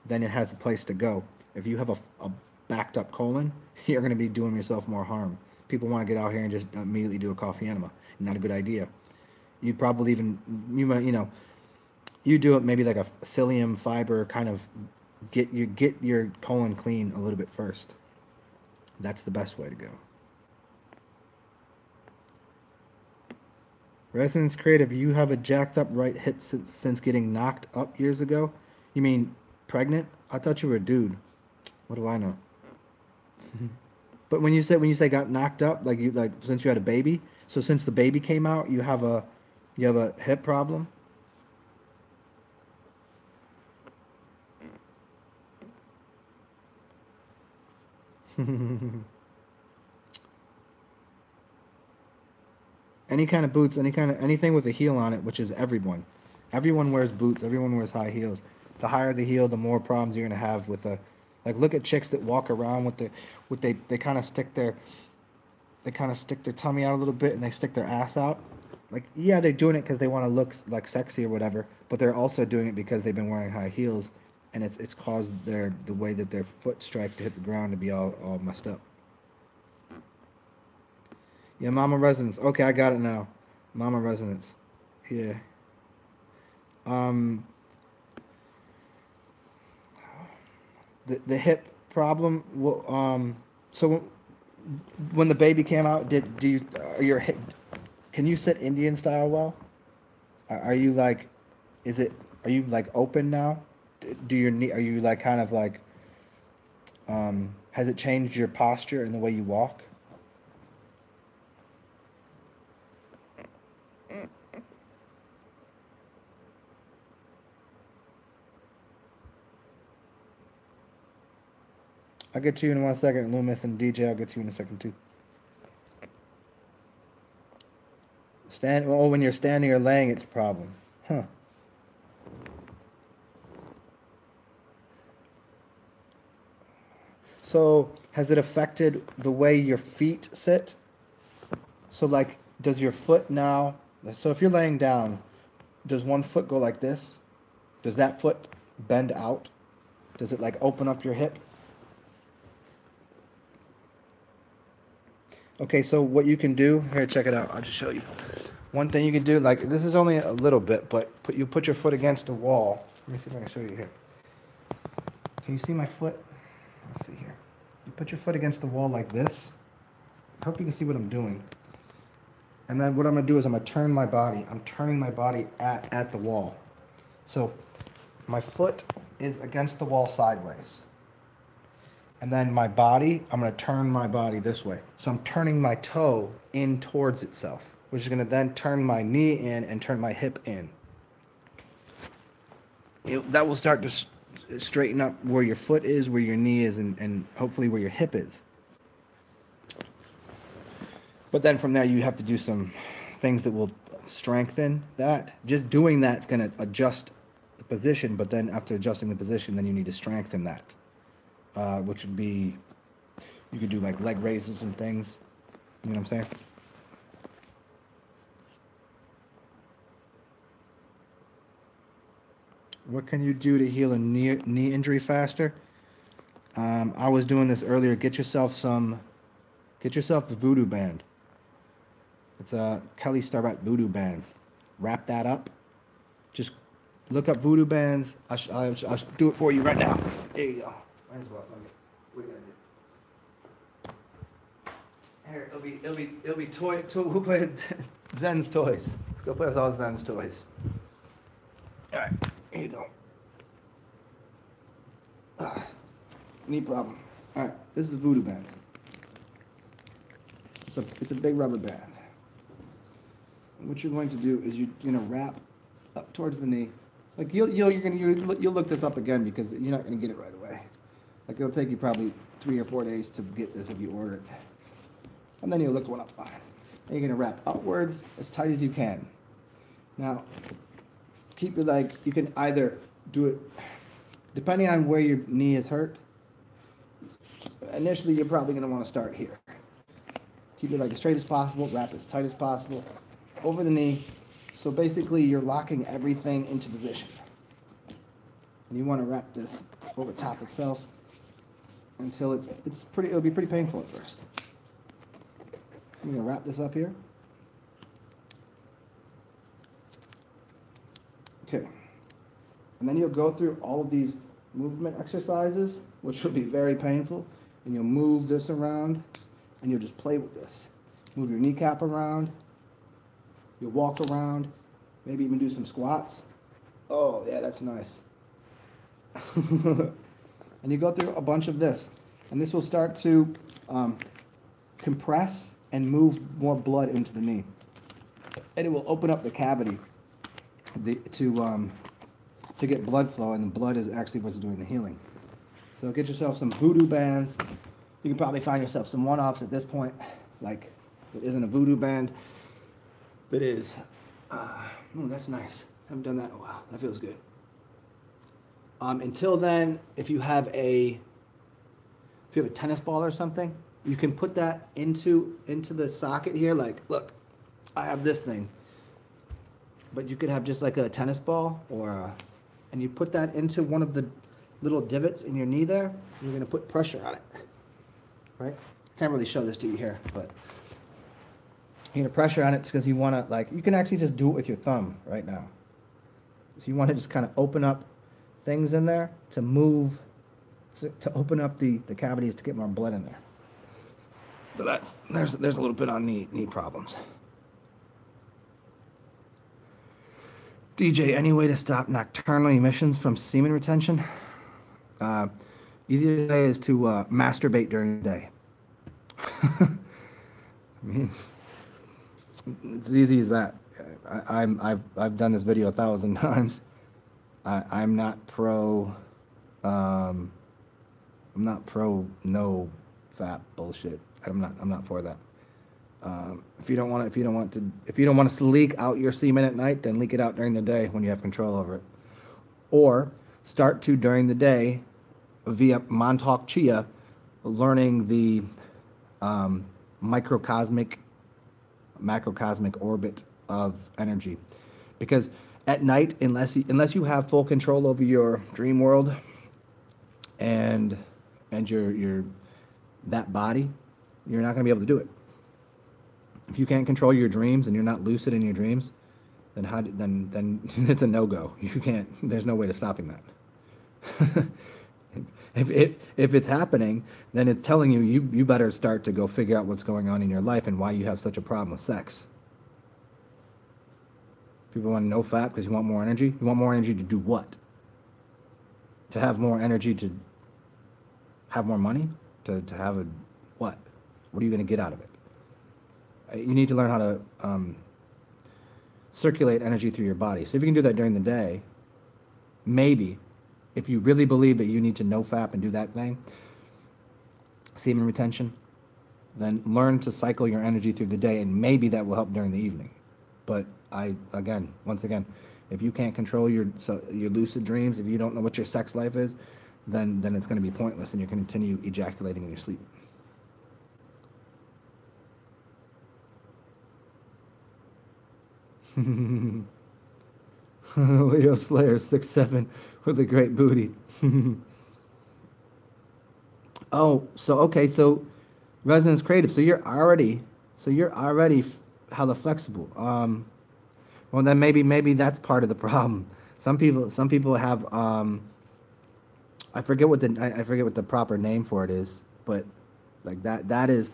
then it has a place to go. If you have a backed up colon, you're going to be doing yourself more harm. People want to get out here and just immediately do a coffee enema. Not a good idea. You probably even you might you do it maybe like a psyllium fiber kind of get your colon clean a little bit first. That's the best way to go. Resonance Creative, you have a jacked up right hip since getting knocked up years ago? You mean pregnant? I thought you were a dude. What do I know? But when you say got knocked up, like since you had a baby, so since the baby came out, you have a hip problem? Any kind of boots, anything with a heel on it, which is everyone. Everyone wears boots. Everyone wears high heels. The higher the heel, the more problems you're gonna have with a. Like, look at chicks that walk around with they kind of stick their tummy out a little bit and they stick their ass out. Like, yeah, they're doing it because they want to look like sexy or whatever, but they're also doing it because they've been wearing high heels, and it's caused the way that their foot strike to hit the ground to be all messed up. Yeah, Mama Resonance. Okay, I got it now. Mama Resonance. Yeah. Um, the hip problem. So when the baby came out, did do you your hip? Can you sit Indian style well? Are you like, is it? Are you like open now? Do your knee? Are you like kind of like? Has it changed your posture and the way you walk? I'll get to you in 1 second, Loomis and DJ. I'll get to you in a second too. When you're standing or laying, it's a problem. Huh. So has it affected the way your feet sit? So like, does your foot now? So if you're laying down, does one foot go like this? Does that foot bend out? Does it like open up your hip? Okay, so what you can do here, check it out. I'll just show you. One thing you can do, like this is only a little bit, but you put your foot against the wall. Let me see if I can show you here. Can you see my foot? Let's see here. You put your foot against the wall like this. I hope you can see what I'm doing. And then what I'm gonna do is I'm gonna turn my body. I'm turning my body at the wall. So my foot is against the wall sideways. And then my body, I'm gonna turn my body this way. So I'm turning my toe in towards itself, which is gonna then turn my knee in and turn my hip in. That will start to straighten up where your foot is, where your knee is, and hopefully where your hip is. But then from there, you have to do some things that will strengthen that. Just doing that's going to adjust the position, but then after adjusting the position, then you need to strengthen that, which would be, you could do like leg raises and things. You know what I'm saying? What can you do to heal a knee injury faster? I was doing this earlier. Get yourself the voodoo band. It's Kelly Starrett voodoo bands. Wrap that up. Just look up voodoo bands. I'll do it for you right now. There you go. Might as well. We're gonna do. Here, it'll be toy. Who played Zen's toys? Let's go play with all Zen's toys. All right, here you go. Knee problem. All right, this is a voodoo band. It's a big rubber band. And what you're going to do is you're gonna wrap up towards the knee. Like you'll look this up again because you're not gonna get it right away. Like it'll take you probably 3 or 4 days to get this if you order it. And then you'll look one up on it. And you're gonna wrap upwards as tight as you can. Now, keep it like you can either do it depending on where your knee is hurt. Initially, you're probably gonna want to start here. Keep it like as straight as possible, wrap as tight as possible, over the knee. So basically, you're locking everything into position. And you want to wrap this over top itself until it'll be pretty painful at first. I'm gonna wrap this up here. Okay. And then you'll go through all of these movement exercises, which will be very painful. And you'll move this around, and you'll just play with this. Move your kneecap around, You'll walk around, maybe even do some squats. Oh, yeah, that's nice. And you go through a bunch of this. And this will start to compress and move more blood into the knee. And it will open up the cavity to get blood flow, and the blood is actually what's doing the healing. So get yourself some voodoo bands. You can probably find yourself some one-offs at this point, like it isn't a voodoo band. That is, oh, that's nice. Haven't done that in a while. That feels good. Until then, if you have a tennis ball or something, you can put that into the socket here. Like, look, I have this thing, but you could have just like a tennis ball, and you put that into one of the little divots in your knee there. And you're gonna put pressure on it, right? Can't really show this to you here, but you're gonna pressure on it because you wanna, like, you can actually just do it with your thumb right now. So you wanna just kind of open up things in there to move, to open up the cavities to get more blood in there. So there's a little bit on knee problems. DJ, any way to stop nocturnal emissions from semen retention? Easiest way is to masturbate during the day. I mean, it's as easy as that. I've done this video 1,000 times. I'm not pro no fap bullshit. I'm not for that. If you don't want to leak out your semen at night, then leak it out during the day when you have control over it, or start to during the day via Montauk Chia, learning the macrocosmic orbit of energy, because at night, unless you have full control over your dream world and your that body, you're not going to be able to do it. If you can't control your dreams and you're not lucid in your dreams, then it's a no-go. You can't. There's no way to stopping that. If it's happening, then it's telling you better start to go figure out what's going on in your life and why you have such a problem with sex. People want no fap because you want more energy. You want more energy to do what? To have more energy to have more money? To have a what? What are you going to get out of it? You need to learn how to circulate energy through your body. So if you can do that during the day, maybe, if you really believe that you need to no fap and do that thing, semen retention, then learn to cycle your energy through the day, and maybe that will help during the evening. But once again, if you can't control your lucid dreams, if you don't know what your sex life is, then it's going to be pointless, and you're going to continue ejaculating in your sleep. Leo Slayer 6'7" with a great booty. Oh, so Resonance Creative. So you're already hella flexible. Well, then maybe that's part of the problem. Some people have I forget what the proper name for it is, but like that's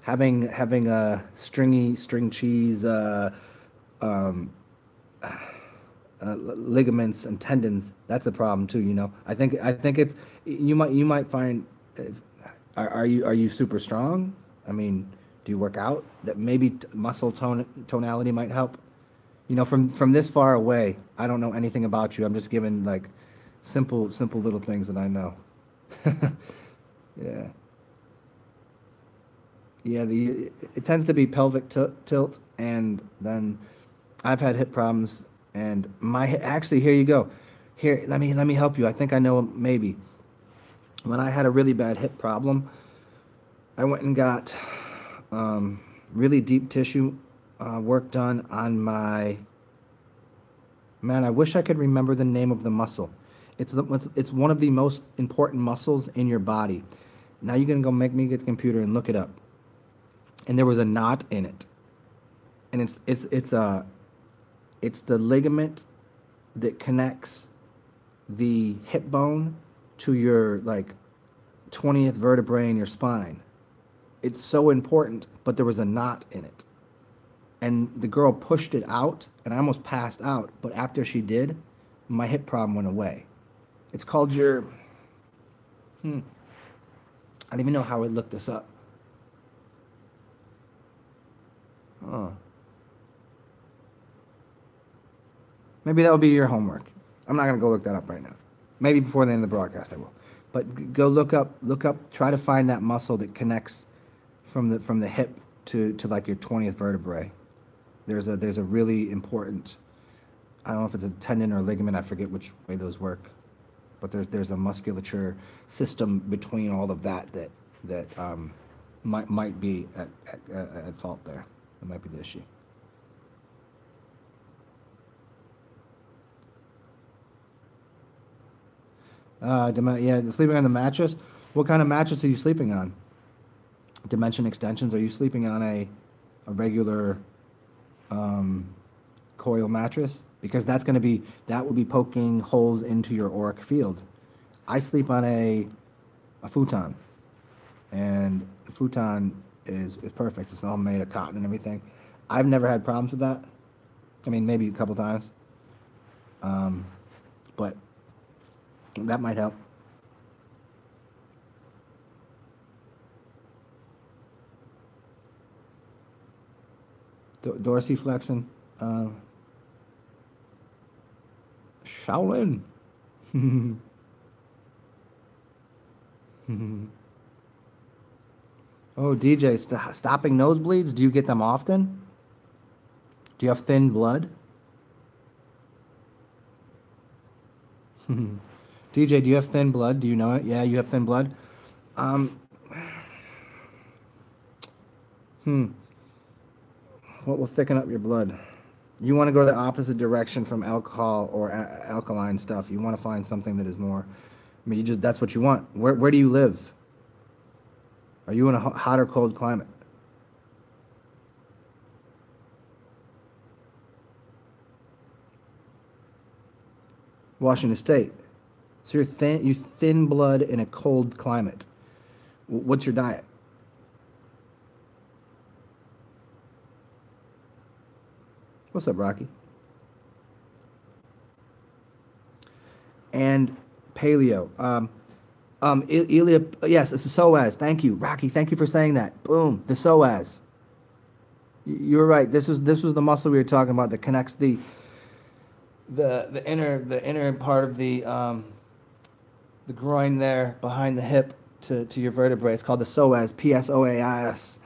having a string cheese ligaments and tendons. That's a problem too. I think it's you might find. Are you super strong? I mean, do you work out? That maybe muscle tonality might help. From this far away, I don't know anything about you. I'm just giving like simple little things that I know. Yeah. Yeah, it tends to be pelvic tilt, and then I've had hip problems, and actually, here you go. Here, let me help you. I think I know maybe. When I had a really bad hip problem, I went and got really deep tissue work done on my. Man, I wish I could remember the name of the muscle. It's one of the most important muscles in your body. Now you're gonna go make me get the computer and look it up. And there was a knot in it, and it's the ligament that connects the hip bone to your 20th vertebrae in your spine. It's so important, but there was a knot in it. and the girl pushed it out, and I almost passed out. But after she did, my hip problem went away. It's called your. I don't even know how I looked this up. Oh. Maybe that would be your homework. I'm not gonna go look that up right now. Maybe before the end of the broadcast I will. But go look up, try to find that muscle that connects from the hip to like your 20th vertebrae. There's a really important, I don't know if it's a tendon or a ligament, I forget which way those work, but there's a musculature system between all of that might be at fault there. That might be the issue. Yeah, sleeping on the mattress. What kind of mattress are you sleeping on? Dimension extensions. Are you sleeping on a regular coil mattress? Because that will be poking holes into your auric field. I sleep on a futon, and the futon is perfect. It's all made of cotton and everything. I've never had problems with that. I mean, maybe a couple times, but that might help. Dorsiflexin, Shaolin. Oh, DJ, stopping nosebleeds. Do you get them often? Do you have thin blood? DJ, do you have thin blood? Do you know it? Yeah, you have thin blood. Um, what will thicken up your blood? You want to go the opposite direction from alcohol or alkaline stuff. You want to find something that is more. I mean, that's what you want. Where do you live? Are you in a hot or cold climate? Washington State. So you thin blood in a cold climate. What's your diet? What's up, Rocky? And paleo. Yes, it's the psoas. Thank you, Rocky. Thank you for saying that. Boom, the psoas. You're right. This was the muscle we were talking about that connects the inner part of the groin there behind the hip to your vertebrae. It's called the psoas. Psoas.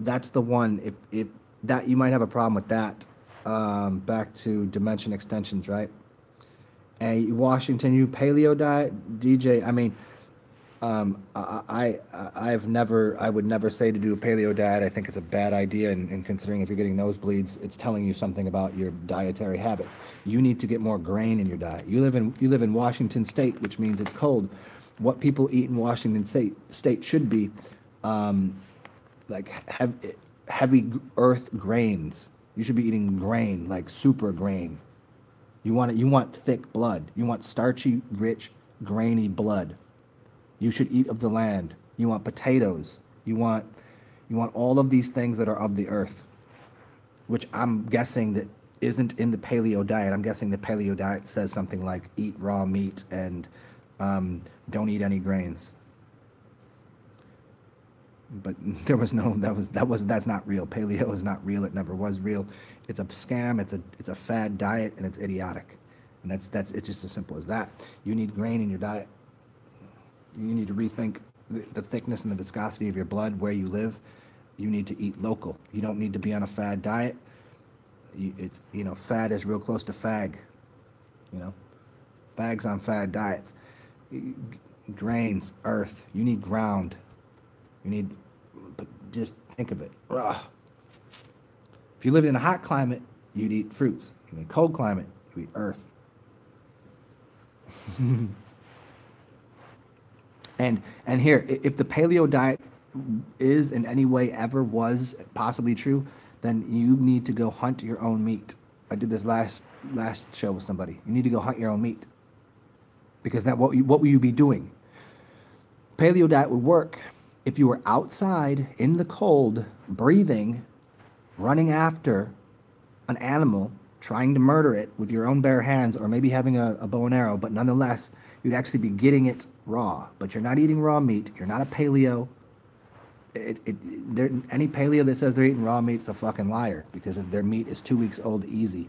That's the one. If that, you might have a problem with that. Back to dimension extensions, right? And Washington, you paleo diet, DJ. I mean, I would never say to do a paleo diet. I think it's a bad idea, and considering if you're getting nosebleeds, it's telling you something about your dietary habits. You need to get more grain in your diet. You live in Washington State, which means it's cold. What people eat in Washington State should be like heavy earth grains. You should be eating grain, like super grain. You want thick blood. You want starchy, rich, grainy blood. You should eat of the land. You want potatoes. You want all of these things that are of the earth, which I'm guessing that isn't in the paleo diet. I'm guessing the paleo diet says something like eat raw meat and don't eat any grains. But there was no that's not real. Paleo is not real. It never was real. It's a scam. It's a fad diet, and it's idiotic. And it's just as simple as that. You need grain in your diet. You need to rethink the thickness and the viscosity of your blood, where you live. You need to eat local. You don't need to be on a fad diet. Fad is real close to fag. Fags on fad diets. Grains, earth. You need ground. But just think of it. Ugh. If you lived in a hot climate, you'd eat fruits. In a cold climate, you eat earth. And here, if the paleo diet is in any way ever was possibly true, then you need to go hunt your own meat. I did this last show with somebody. You need to go hunt your own meat, because what will you be doing? Paleo diet would work if you were outside in the cold, breathing running after an animal, trying to murder it with your own bare hands, or maybe having a bow and arrow, but nonetheless, you'd actually be getting it raw. But you're not eating raw meat. You're not a paleo. Any paleo that says they're eating raw meat is a fucking liar, because their meat is 2 weeks old easy.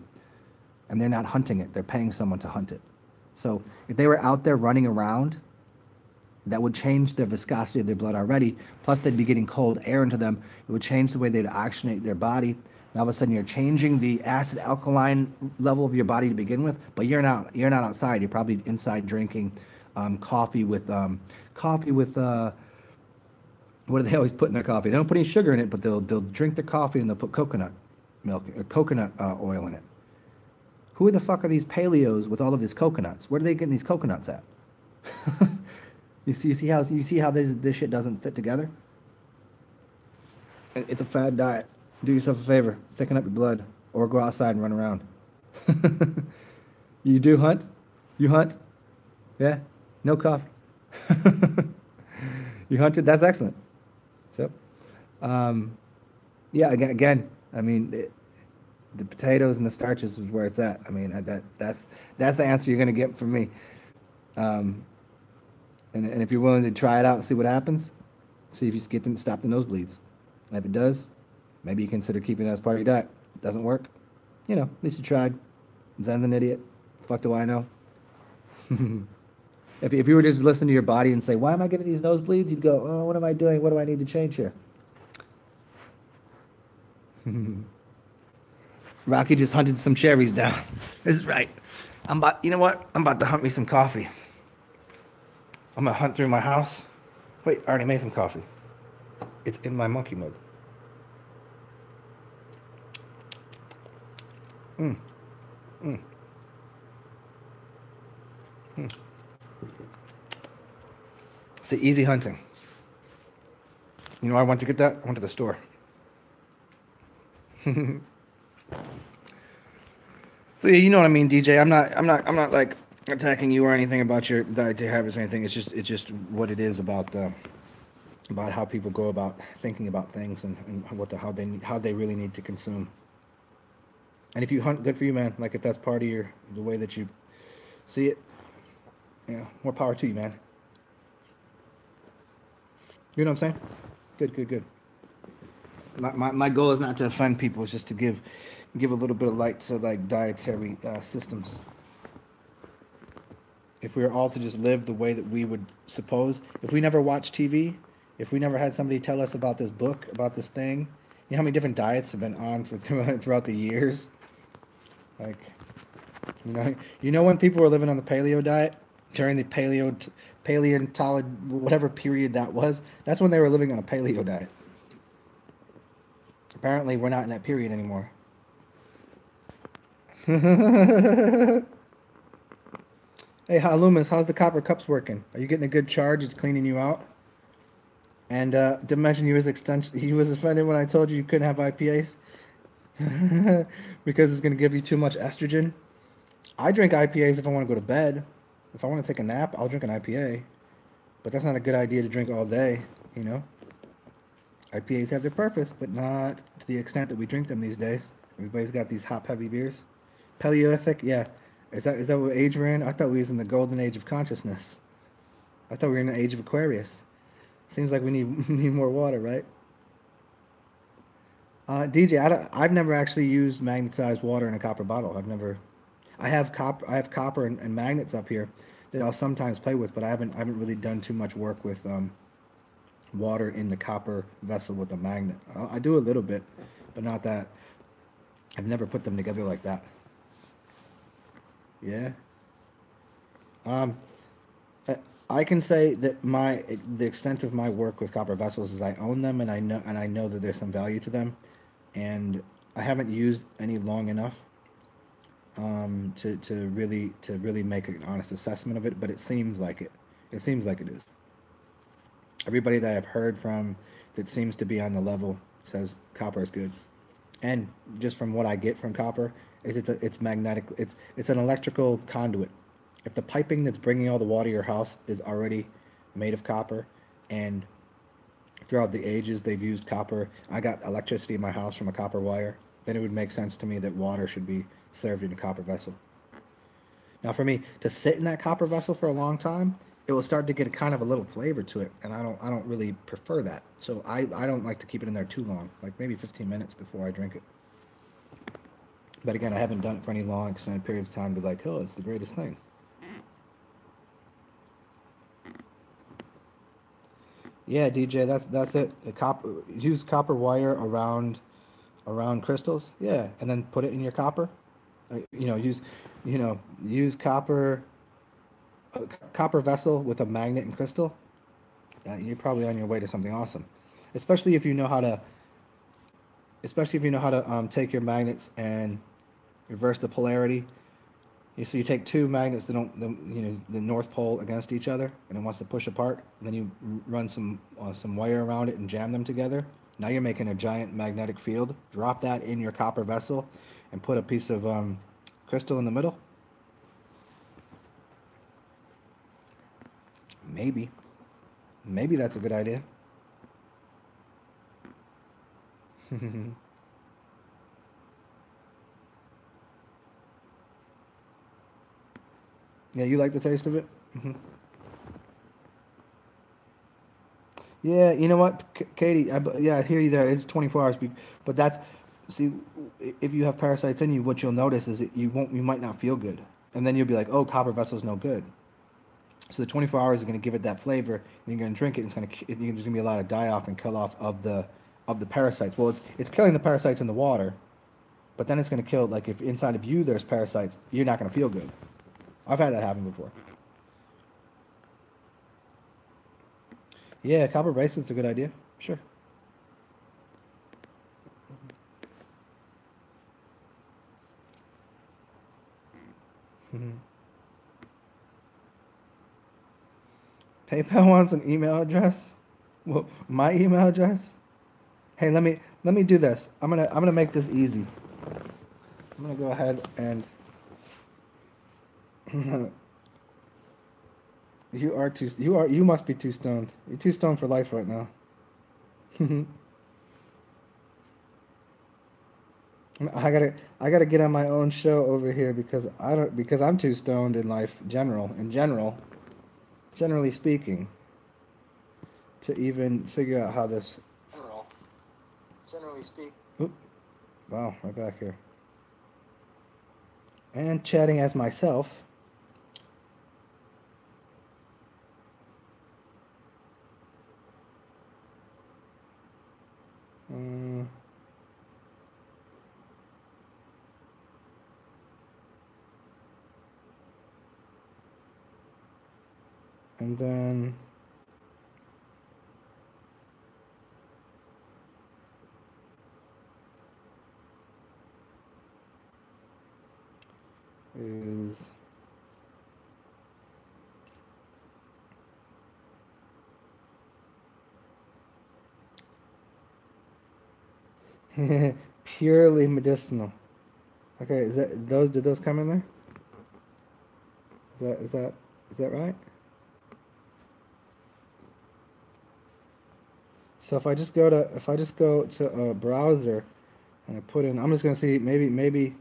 And they're not hunting it. They're paying someone to hunt it. So if they were out there running around, that would change the viscosity of their blood already. Plus, they'd be getting cold air into them. It would change the way they'd oxygenate their body. And all of a sudden, you're changing the acid alkaline level of your body to begin with. But you're not outside. You're probably inside drinking coffee with what do they always put in their coffee? They don't put any sugar in it, but they'll drink their coffee and they'll put coconut milk or coconut oil in it. Who the fuck are these paleos with all of these coconuts? Where are they getting these coconuts at? You see how this shit doesn't fit together? It's a fad diet. Do yourself a favor, thicken up your blood, or go outside and run around. You do hunt? You hunt? Yeah? No coffee. You hunted? That's excellent. So, yeah, again, I mean, the potatoes and the starches is where it's at. I mean, that's the answer you're gonna get from me. And if you're willing to try it out and see what happens, see if you get them to stop the nosebleeds. And if it does, maybe you consider keeping that as part of your diet. It doesn't work, at least you tried. Zen's an idiot. The fuck do I know? If you were just listening to your body and say, why am I getting these nosebleeds? You'd go, oh, what am I doing? What do I need to change here? Rocky just hunted some cherries down. This is right. You know what? I'm about to hunt me some coffee. I'm going to hunt through my house. Wait, I already made some coffee. It's in my monkey mug. It's easy hunting. You know where I went to get that? I went to the store. So yeah, you know what I mean, DJ. I'm not like attacking you or anything about your dietary habits or anything. It's just what it is about how people go about thinking about things and how they really need to consume. And if you hunt, good for you, man. Like if that's part of the way that you see it, yeah, more power to you, man. You know what I'm saying? Good. My goal is not to offend people. It's just to give a little bit of light to like dietary systems. If we were all to just live the way that we would suppose, if we never watched TV, if we never had somebody tell us about this book, about this thing, you know how many different diets have been on throughout the years? Like, you know when people were living on the paleo diet during the paleontology, whatever period that was, that's when they were living on a paleo diet. Apparently, we're not in that period anymore. Hey, Loomis, how's the copper cups working? Are you getting a good charge? It's cleaning you out? And to mention he was offended when I told you couldn't have IPAs because it's going to give you too much estrogen. I drink IPAs if I want to go to bed. If I want to take a nap, I'll drink an IPA. But that's not a good idea to drink all day, IPAs have their purpose, but not to the extent that we drink them these days. Everybody's got these hop-heavy beers. Paleolithic, yeah. Is that what age we're in? I thought we was in the golden age of consciousness. I thought we were in the age of Aquarius. Seems like we need more water, right? DJ, I've never actually used magnetized water in a copper bottle. I have copper and magnets up here that I'll sometimes play with, but I haven't really done too much work with water in the copper vessel with a magnet. I do a little bit, but not that. I've never put them together like that. Yeah. I can say that the extent of my work with copper vessels is I own them and I know that there's some value to them, and I haven't used any long enough to really make an honest assessment of it, but it seems like it. It seems like it is. Everybody that I've heard from that seems to be on the level says copper is good, and just from what I get from copper is it's magnetic. It's an electrical conduit. If the piping that's bringing all the water to your house is already made of copper, and throughout the ages they've used copper. I got electricity in my house from a copper wire. Then it would make sense to me that water should be served in a copper vessel. Now, for me to sit in that copper vessel for a long time, it will start to get a kind of a little flavor to it, and I don't really prefer that. So I don't like to keep it in there too long, like maybe 15 minutes before I drink it. But again, I haven't done it for any long extended periods of time to be like, oh, it's the greatest thing. Yeah, DJ, that's it. The copper, use copper wire around crystals. Yeah, and then put it in your copper. Use copper vessel with a magnet and crystal. You're probably on your way to something awesome. Especially if you know how to, take your magnets and reverse the polarity. So you take two magnets that don't, the North Pole against each other, and it wants to push apart. And then you run some wire around it and jam them together. Now you're making a giant magnetic field. Drop that in your copper vessel, and put a piece of crystal in the middle. Maybe that's a good idea. Yeah, you like the taste of it? Yeah, you know what, Katie? Yeah, I hear you there. It's 24 hours, but that's see, if you have parasites in you, what you'll notice is that you might not feel good, and then you'll be like, oh, copper vessel's no good. So the 24 hours is going to give it that flavor, and you're going to drink it. And there's going to be a lot of die off and kill off of the parasites. Well, it's killing the parasites in the water, but then it's going to kill, like, if inside of you there's parasites, you're not going to feel good. I've had that happen before. Yeah, copper bracelet's a good idea. Sure. PayPal wants an email address. Well, my email address. Hey, let me do this. I'm gonna make this easy. I'm gonna go ahead and you must be too stoned. You're too stoned for life right now. I gotta get on my own show over here because I'm too stoned in life generally speaking, to even figure out how this. Generally speak. Oop, wow, right back here. And chatting as myself. Uh, and then is purely medicinal. Okay, did those come in there? Is that right? So if I just go to a browser and I put in, I'm just gonna see, maybe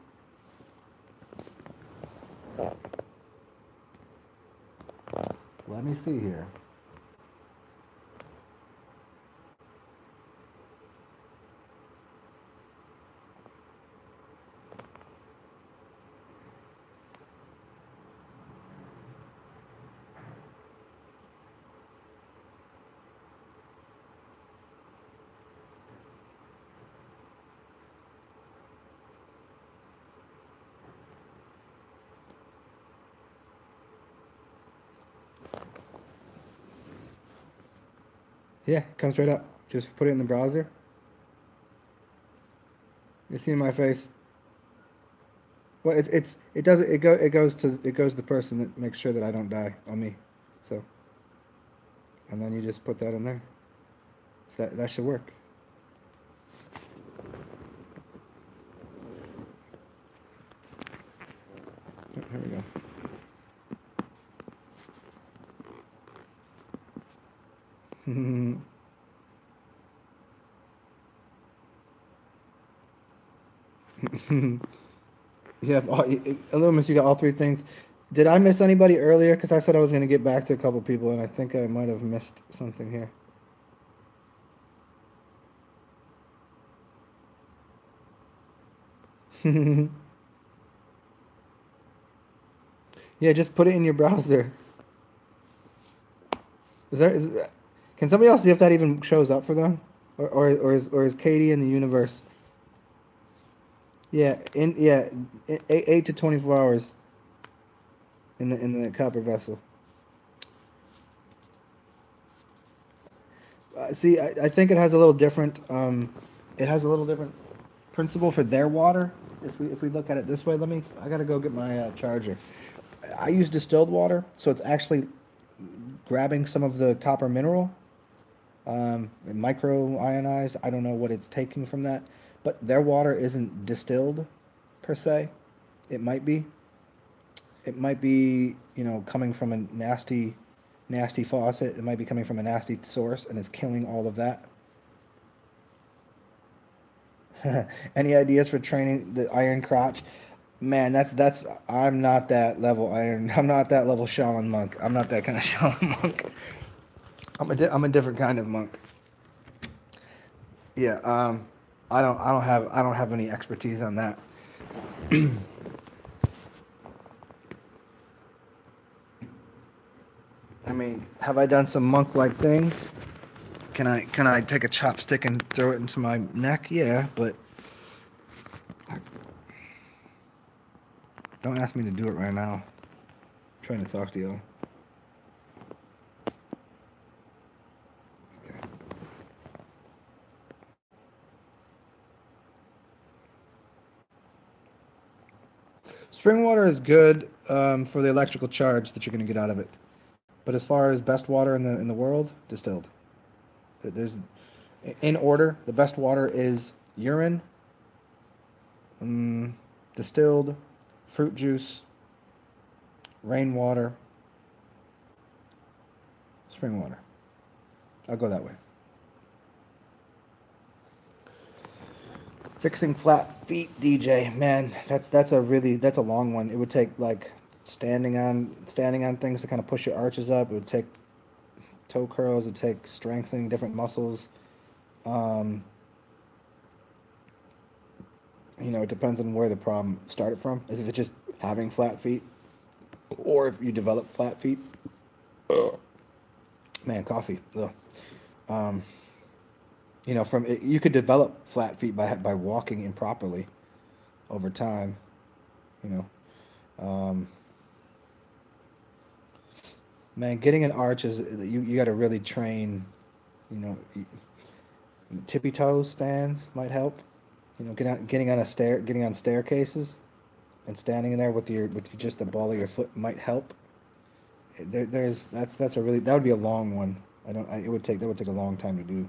let me see here. Yeah, it comes right up. Just put it in the browser. You see my face. Well, it goes to the person that makes sure that I don't die on me. So, and then you just put that in there. So that should work. Oh, here we go. You have all, Illumis, you got all three things. Did I miss anybody earlier? Because I said I was going to get back to a couple people, and I think I might have missed something here. Yeah, just put it in your browser. Is can somebody else see if that even shows up for them, or is Katie in the universe? Yeah, 8 to 24 hours in the copper vessel. See, I think it has a little different. It has a little different principle for their water. If we look at it this way, I gotta go get my charger. I use distilled water, so it's actually grabbing some of the copper mineral, micro ionized. I don't know what it's taking from that, but their water isn't distilled per se. It might be. It might be, coming from a nasty, nasty faucet. It might be coming from a nasty source, and it's killing all of that. Any ideas for training the iron crotch? Man, that's I'm not that level iron. I'm not that level shaman monk. I'm not that kind of shaman monk. I'm a different kind of monk. Yeah. I don't have any expertise on that. I mean, have I done some monk-like things? Can I take a chopstick and throw it into my neck? Yeah, but don't ask me to do it right now. I'm trying to talk to you. Okay. Spring water is good for the electrical charge that you're going to get out of it. But as far as best water in the world, distilled. There's in order. The best water is urine, um, distilled, fruit juice, rainwater, spring water. I'll go that way. Fixing flat feet, DJ. Man, that's a long one. It would take like standing on things to kind of push your arches up. It would take toe curls. It would take strengthening different muscles. Um, it depends on where the problem started from. Is if it's just having flat feet, or if you develop flat feet. Man, coffee. Ugh. Um, from you could develop flat feet by walking improperly over time. You know, um, man, getting an arch is you got to really train. You know, tippy toe stands might help. Getting on staircases and standing in there with just the ball of your foot might help. That's a really that would be a long one. I don't. It would take that would take a long time to do.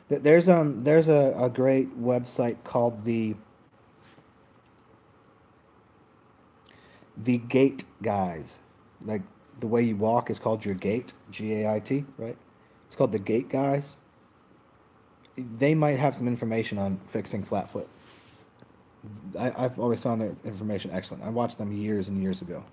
There's a great website called the Gait Guys. Like the way you walk is called your gait, GAIT, right? It's called the Gait Guys. They might have some information on fixing flat foot. I've always found their information excellent. I watched them years and years ago.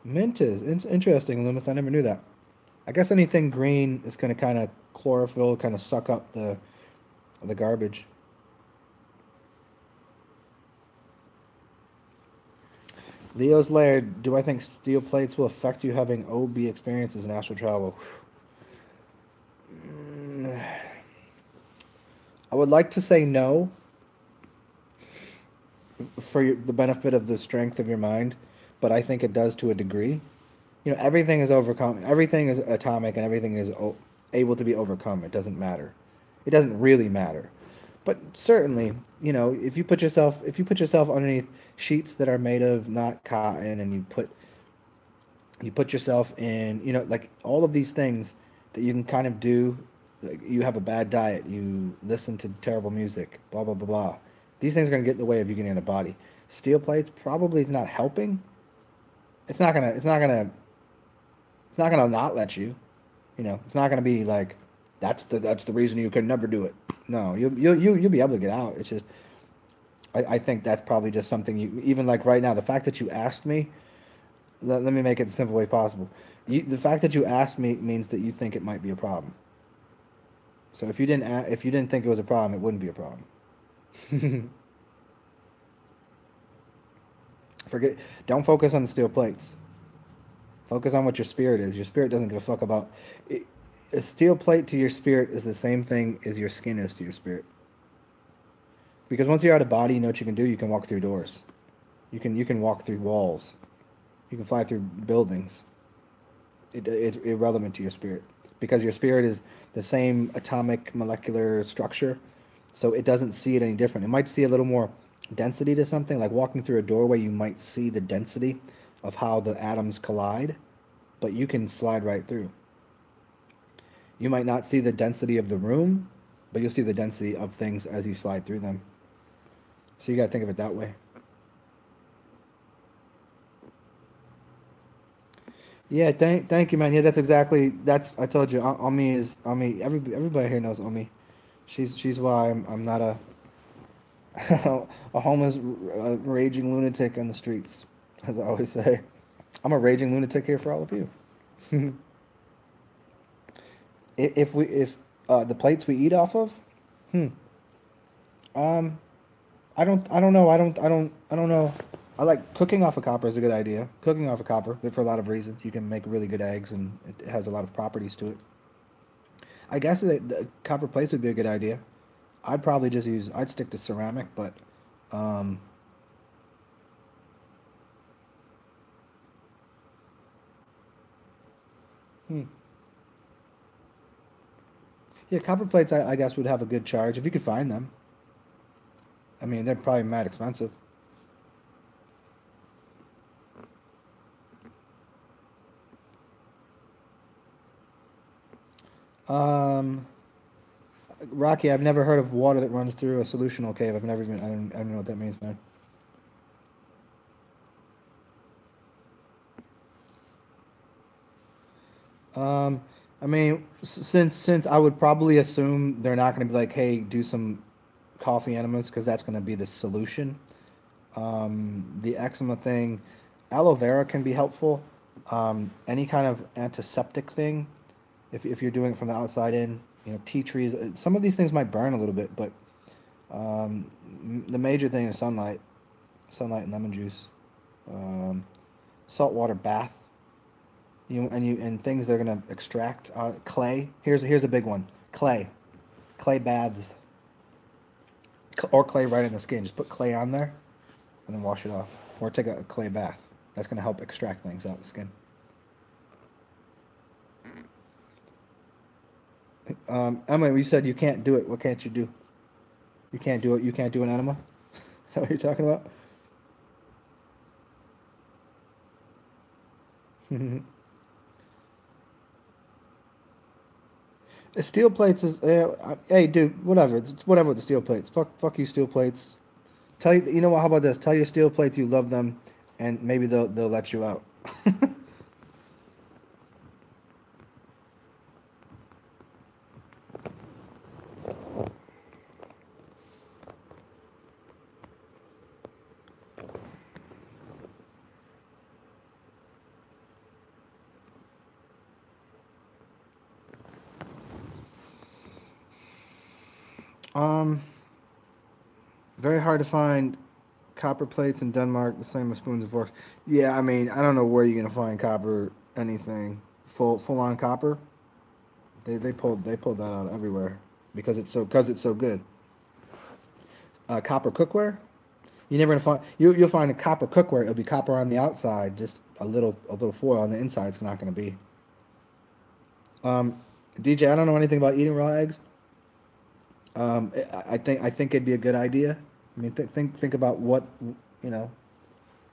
Mint is interesting, Loomis. I never knew that. I guess anything green is going to kind of chlorophyll, kind of suck up the garbage. Leo's Laird, do I think steel plates will affect you having OB experiences in astral travel? I would like to say no for the benefit of the strength of your mind, but I think it does to a degree. Everything is overcome. Everything is atomic, and everything is able to be overcome. It doesn't matter. It doesn't really matter. But certainly, if you put yourself underneath sheets that are made of not cotton, and you put yourself in, like all of these things that you can kind of do, like, you have a bad diet, you listen to terrible music, blah blah blah blah. These things are gonna get in the way of you getting in a body. Steel plates probably is not helping. It's not gonna. It's not gonna. It's not gonna not let you. You know. It's not gonna be like that's the reason you could never do it. No, you'll be able to get out. It's just I think that's probably just something you even like right now. The fact that you asked me, let me make it the simple way possible. The fact that you asked me means that you think it might be a problem. So if you didn't think it was a problem, it wouldn't be a problem. Forget. Don't focus on the steel plates. Focus on what your spirit is. Your spirit doesn't give a fuck about. It, a steel plate to your spirit is the same thing as your skin is to your spirit. Because once you're out of body, you know what you can do. You can walk through doors. You can walk through walls. You can fly through buildings. It's irrelevant to your spirit because your spirit is the same atomic molecular structure, so it doesn't see it any different. It might see a little more density to something, like walking through a doorway. You might see the density of how the atoms collide, but you can slide right through. You might not see the density of the room, but you'll see the density of things as you slide through them. So you got to think of it that way. Yeah, thank you, man. Yeah, that's I told you. Ami is Ami. Everybody here knows Ami. She's why I'm not a a homeless raging lunatic on the streets, as I always say. I'm a raging lunatic here for all of you. If the plates we eat off of, hmm, um, I don't know. I don't know. I like cooking off of copper is a good idea. Cooking off of copper for a lot of reasons. You can make really good eggs and it has a lot of properties to it. I guess that the copper plates would be a good idea. I'd stick to ceramic, but um, hmm. Yeah, copper plates I guess would have a good charge if you could find them. I mean, they're probably mad expensive. Um, Rocky, I've never heard of water that runs through a solutional cave. I don't know what that means, man. Um, I mean, since I would probably assume they're not going to be like, hey, do some coffee enemas because that's going to be the solution. The eczema thing, aloe vera can be helpful. Any kind of antiseptic thing, if you're doing it from the outside in, tea trees. Some of these things might burn a little bit, but the major thing is sunlight and lemon juice, um, saltwater bath. And things they're gonna extract clay. Here's a big one. Clay baths, or clay right in the skin. Just put clay on there and then wash it off, or take a clay bath. That's gonna help extract things out of the skin. Emily, you said you can't do it. What can't you do? You can't do it. You can't do an enema. Is that what you're talking about? Steel plates is hey dude, whatever. It's whatever with the steel plates. Fuck you, steel plates. Tell you know what? How about this? Tell your steel plates you love them, and maybe they'll let you out. Um, Very hard to find copper plates in Denmark the same as spoons and forks. Yeah, I mean, I don't know where you're gonna find copper anything full on copper. They pulled that out everywhere because it's so good. Copper cookware. You never gonna find you'll find a copper cookware. It'll be copper on the outside, just a little foil on the inside. It's not gonna be. Um, DJ, I don't know anything about eating raw eggs. I think it'd be a good idea. I mean, think about what you know.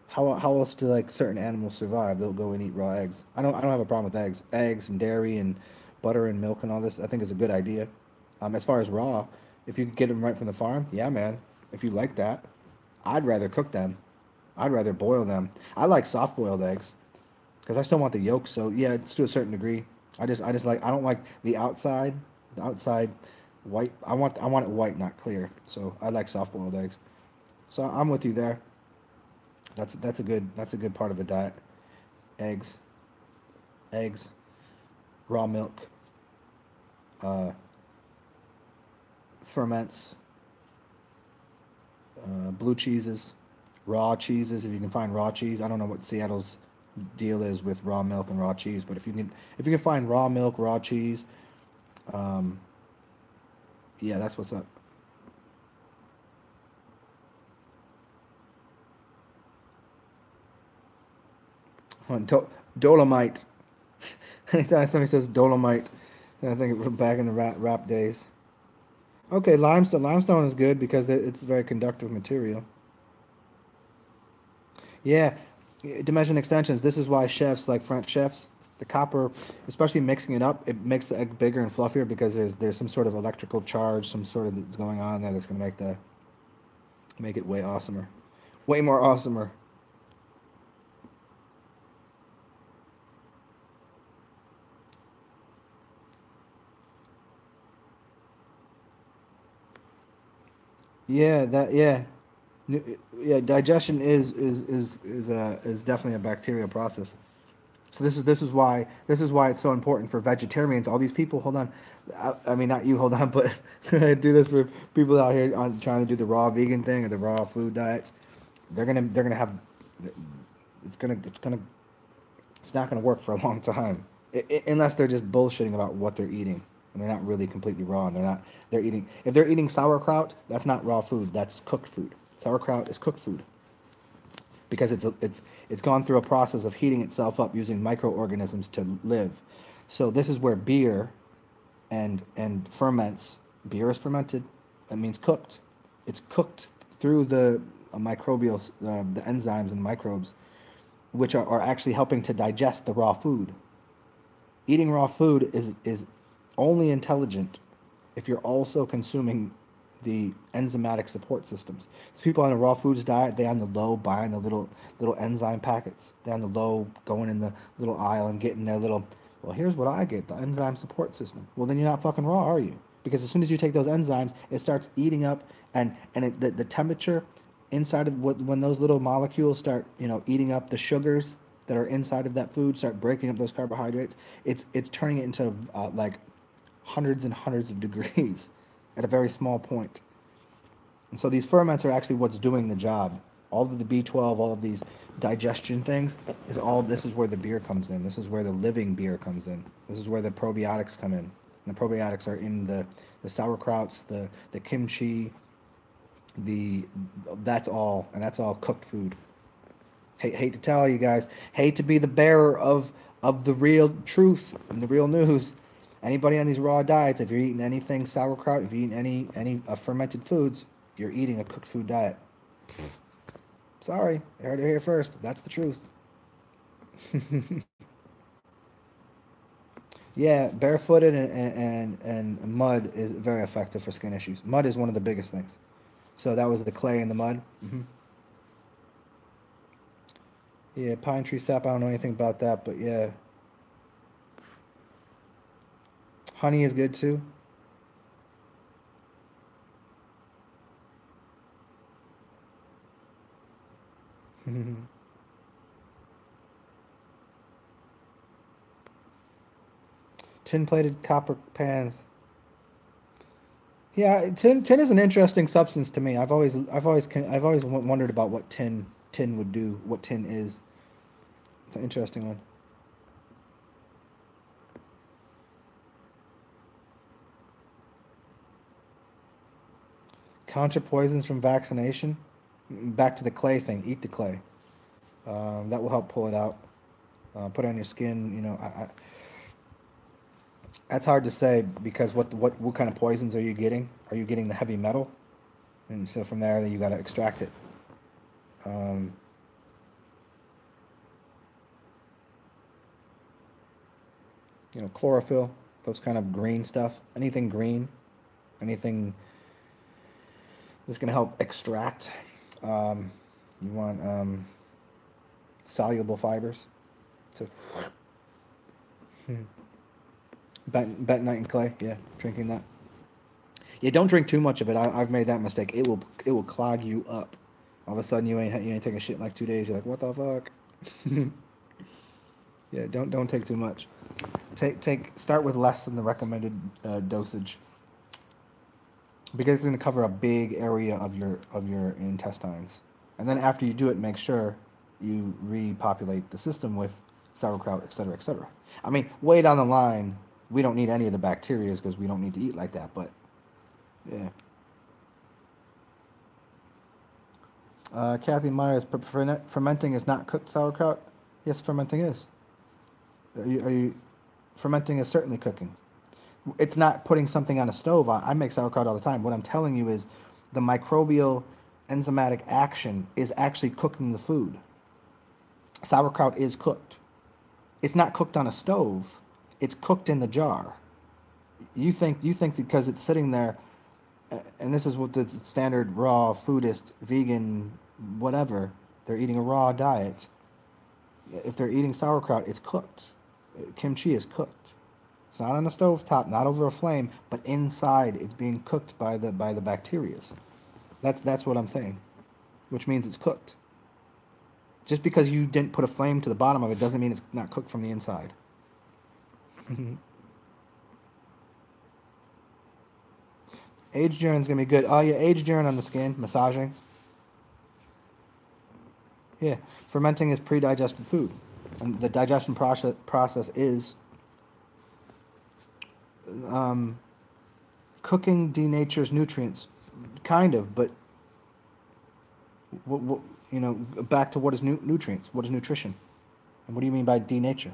How else do like certain animals survive? They'll go and eat raw eggs. I don't have a problem with eggs and dairy and butter and milk and all this, I think is a good idea. As far as raw, if you get them right from the farm, yeah, man. If you like that, I'd rather cook them. I'd rather boil them. I like soft boiled eggs because I still want the yolk. So yeah, it's to a certain degree. I just like I don't like the outside white. I want it white, not clear. So I like soft boiled eggs. So I'm with you there. That's a good part of the diet. Eggs, eggs, raw milk, uh, ferments, blue cheeses, raw cheeses. If you can find raw cheese, I don't know what Seattle's deal is with raw milk and raw cheese, but if you can find raw milk, raw cheese, um, yeah, that's what's up. Dolomite. Anytime somebody says Dolomite, I think of back in the rap days. Okay, limestone. Limestone is good because it's a very conductive material. Yeah, dimension extensions. This is why chefs, like French chefs, the copper, especially mixing it up, it makes the egg bigger and fluffier because there's some sort of electrical charge, some sort of that's going on there that's gonna make it way awesomer, way more awesomer. Yeah, yeah. Digestion is definitely a bacterial process. So this is why it's so important for vegetarians. All these people, hold on, I mean not you, hold on, but I do this for people out here on trying to do the raw vegan thing or the raw food diets. They're gonna have it's gonna it's not gonna work for a long time unless they're just bullshitting about what they're eating and they're not really completely raw and they're eating if they're eating sauerkraut, that's not raw food, that's cooked food. Sauerkraut is cooked food because it's gone through a process of heating itself up using microorganisms to live. So this is where beer and ferments. Beer is fermented. That means cooked. It's cooked through the microbial the enzymes and microbes, which are actually helping to digest the raw food. Eating raw food is only intelligent if you're also consuming the enzymatic support systems. So people on a raw foods diet, they on the low buying the little enzyme packets. They on the low going in the little aisle and getting their little. Well, here's what I get: the enzyme support system. Well, then you're not fucking raw, are you? Because as soon as you take those enzymes, it starts eating up, the temperature inside of when those little molecules start eating up the sugars that are inside of that food, start breaking up those carbohydrates. It's turning it into like hundreds and hundreds of degrees at a very small point. And so these ferments are actually what's doing the job. All of the B12, all of these digestion things this is where the beer comes in. This is where the living beer comes in. This is where the probiotics come in. And the probiotics are in the sauerkrauts, the kimchi, the that's all cooked food. Hate to tell you guys, hate to be the bearer of the real truth and the real news. Anybody on these raw diets, if you're eating anything sauerkraut, if you're eating any fermented foods, you're eating a cooked food diet. Sorry, I heard it here first. That's the truth. Yeah, barefooted and mud is very effective for skin issues. Mud is one of the biggest things. So that was the clay and the mud. Yeah, pine tree sap. I don't know anything about that, but yeah, honey is good too. Tin plated copper pans. Yeah, tin is an interesting substance to me. I've always wondered about what tin would do. What tin is. It's an interesting one. Contra poisons from vaccination. Back to the clay thing. Eat the clay. That will help pull it out. Put it on your skin. That's hard to say because what kind of poisons are you getting? Are you getting the heavy metal? And so from there, then you got to extract it. Um, Chlorophyll. those kind of green stuff. Anything green, anything that's going to help extract. You want soluble fibers. So, bentonite and clay. Yeah, drinking that. Yeah, don't drink too much of it. I've made that mistake. It will clog you up. All of a sudden, you ain't taking shit in like 2 days. You're like, what the fuck? Yeah, don't take too much. Start with less than the recommended dosage, because it's going to cover a big area of your intestines. And then after you do it, make sure you repopulate the system with sauerkraut, etc., etc. I mean, way down the line, we don't need any of the bacteria because we don't need to eat like that. But yeah. Kathy Myers, fermenting is not cooked sauerkraut. Yes, fermenting is. Fermenting is certainly cooking. It's not putting something on a stove. I make sauerkraut all the time. What I'm telling you is the microbial enzymatic action is actually cooking the food. Sauerkraut is cooked. It's not cooked on a stove. It's cooked in the jar. You think because it's sitting there, and this is what the standard raw foodist, vegan, whatever, they're eating a raw diet. If they're eating sauerkraut, it's cooked. Kimchi is cooked. It's not on a stove top, not over a flame, but inside it's being cooked by the bacterias. That's what I'm saying, which means it's cooked. Just because you didn't put a flame to the bottom of it doesn't mean it's not cooked from the inside. Aged urine's gonna be good. Oh yeah, aged urine on the skin, massaging. Yeah, fermenting is pre-digested food, and the digestion process is cooking denatures nutrients, kind of, but what back to what is nutrients? What is nutrition? And what do you mean by denature?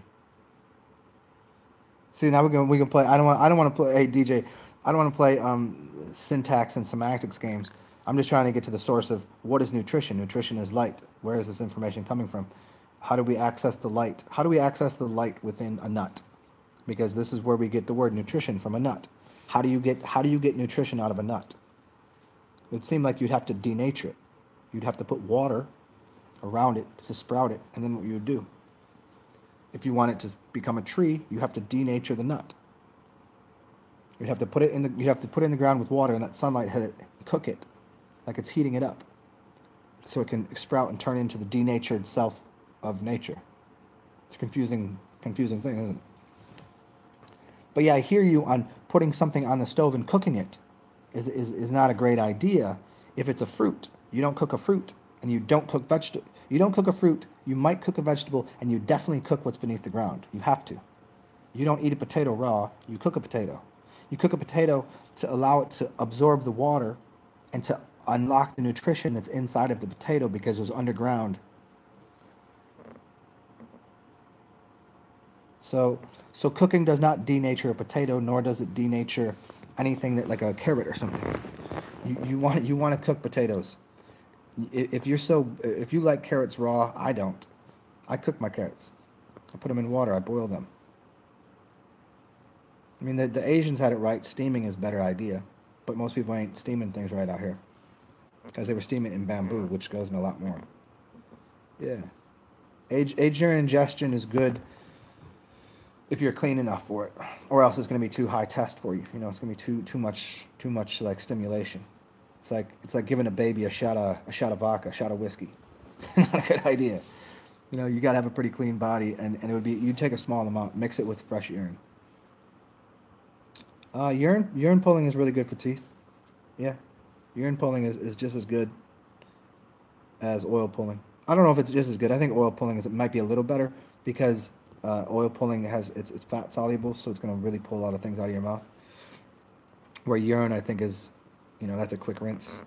See, now we can play. I don't want to play. Hey DJ, I don't want to play syntax and semantics games. I'm just trying to get to the source of what is nutrition. Nutrition is light. Where is this information coming from? How do we access the light? How do we access the light within a nut? Because this is where we get the word nutrition from a nut. How do you get nutrition out of a nut? It seemed like you'd have to denature it. You'd have to put water around it to sprout it, and then what you would do. If you want it to become a tree, you have to denature the nut. You have to put it in the ground with water and let sunlight hit it, cook it, like it's heating it up, so it can sprout and turn into the denatured self of nature. It's a confusing thing, isn't it? But yeah, I hear you on putting something on the stove and cooking it is not a great idea if it's a fruit. You don't cook a fruit, and you don't cook vegetable. You don't cook a fruit. You might cook a vegetable, and you definitely cook what's beneath the ground. You have to. You don't eat a potato raw. You cook a potato. You cook a potato to allow it to absorb the water and to unlock the nutrition that's inside of the potato because it was underground. So cooking does not denature a potato, nor does it denature anything that like a carrot or something. You want to cook potatoes. If you like carrots raw, I don't. I cook my carrots. I put them in water. I boil them. I mean, the Asians had it right. Steaming is a better idea, but most people ain't steaming things right out here because they were steaming in bamboo, which goes in a lot more. Yeah, aged urine ingestion is good if you're clean enough for it, or else it's going to be too high test for you. It's going to be too much like stimulation. It's like giving a baby a shot of vodka, a shot of whiskey. Not a good idea. You got to have a pretty clean body, and it would be you'd take a small amount, mix it with fresh urine. Urine pulling is really good for teeth. Yeah, urine pulling is just as good as oil pulling. I don't know if it's just as good. I think oil pulling might be a little better because oil pulling it's fat soluble, so it's going to really pull a lot of things out of your mouth. Where urine, I think, is, that's a quick rinse.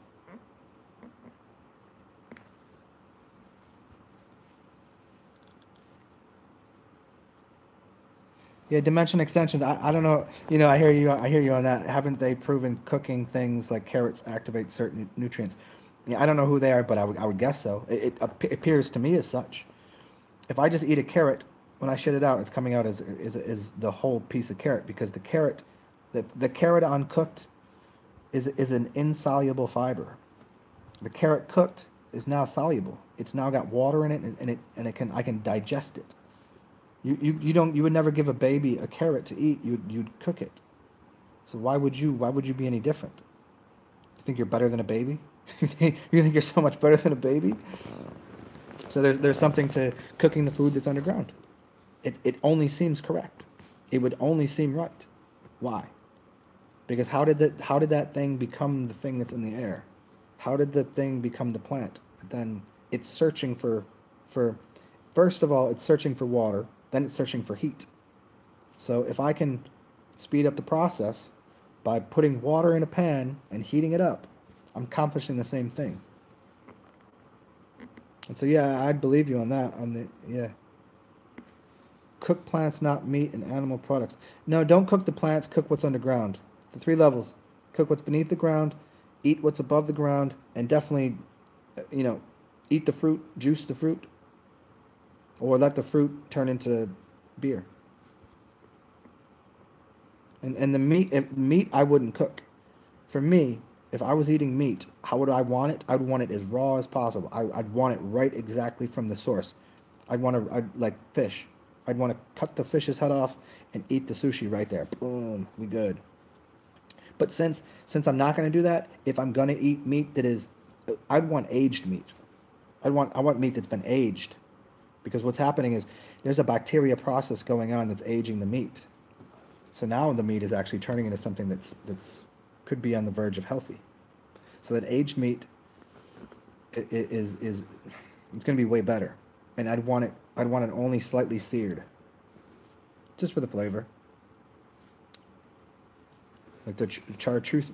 Yeah, dimension extensions. I don't know. I hear you on that. Haven't they proven cooking things like carrots activate certain nutrients? Yeah, I don't know who they are, but I would guess so. It appears to me as such. If I just eat a carrot when I shit it out, it's coming out as the whole piece of carrot, because the carrot uncooked is an insoluble fiber. The carrot cooked is now soluble. It's now got water in it, and I can digest it. You would never give a baby a carrot to eat. You'd cook it. So why would you be any different? You think you're better than a baby? You think you're so much better than a baby? So there's something to cooking the food that's underground. It only seems correct. It would only seem right. Why? Because how did that thing become the thing that's in the air? How did the thing become the plant? Then it's searching for first of all, it's searching for water, then it's searching for heat. So if I can speed up the process by putting water in a pan and heating it up, I'm accomplishing the same thing. And so yeah, I'd believe you on that. Yeah. Cook plants, not meat and animal products. No, don't cook the plants, cook what's underground. The 3 levels. Cook what's beneath the ground, eat what's above the ground, and definitely, you know, eat the fruit, juice the fruit, or let the fruit turn into beer. And the meat I wouldn't cook. For me, if I was eating meat, how would I want it? I would want it as raw as possible. I'd want it right exactly from the source. I'd like fish. I'd want to cut the fish's head off and eat the sushi right there. Boom, we good. But since I'm not going to do that, if I'm going to eat meat that is, I'd want aged meat. I want meat that's been aged, because what's happening is there's a bacteria process going on that's aging the meat. So now the meat is actually turning into something that's could be on the verge of healthy. So that aged meat is it's going to be way better, and I'd want it only slightly seared, just for the flavor. Like the chartreuse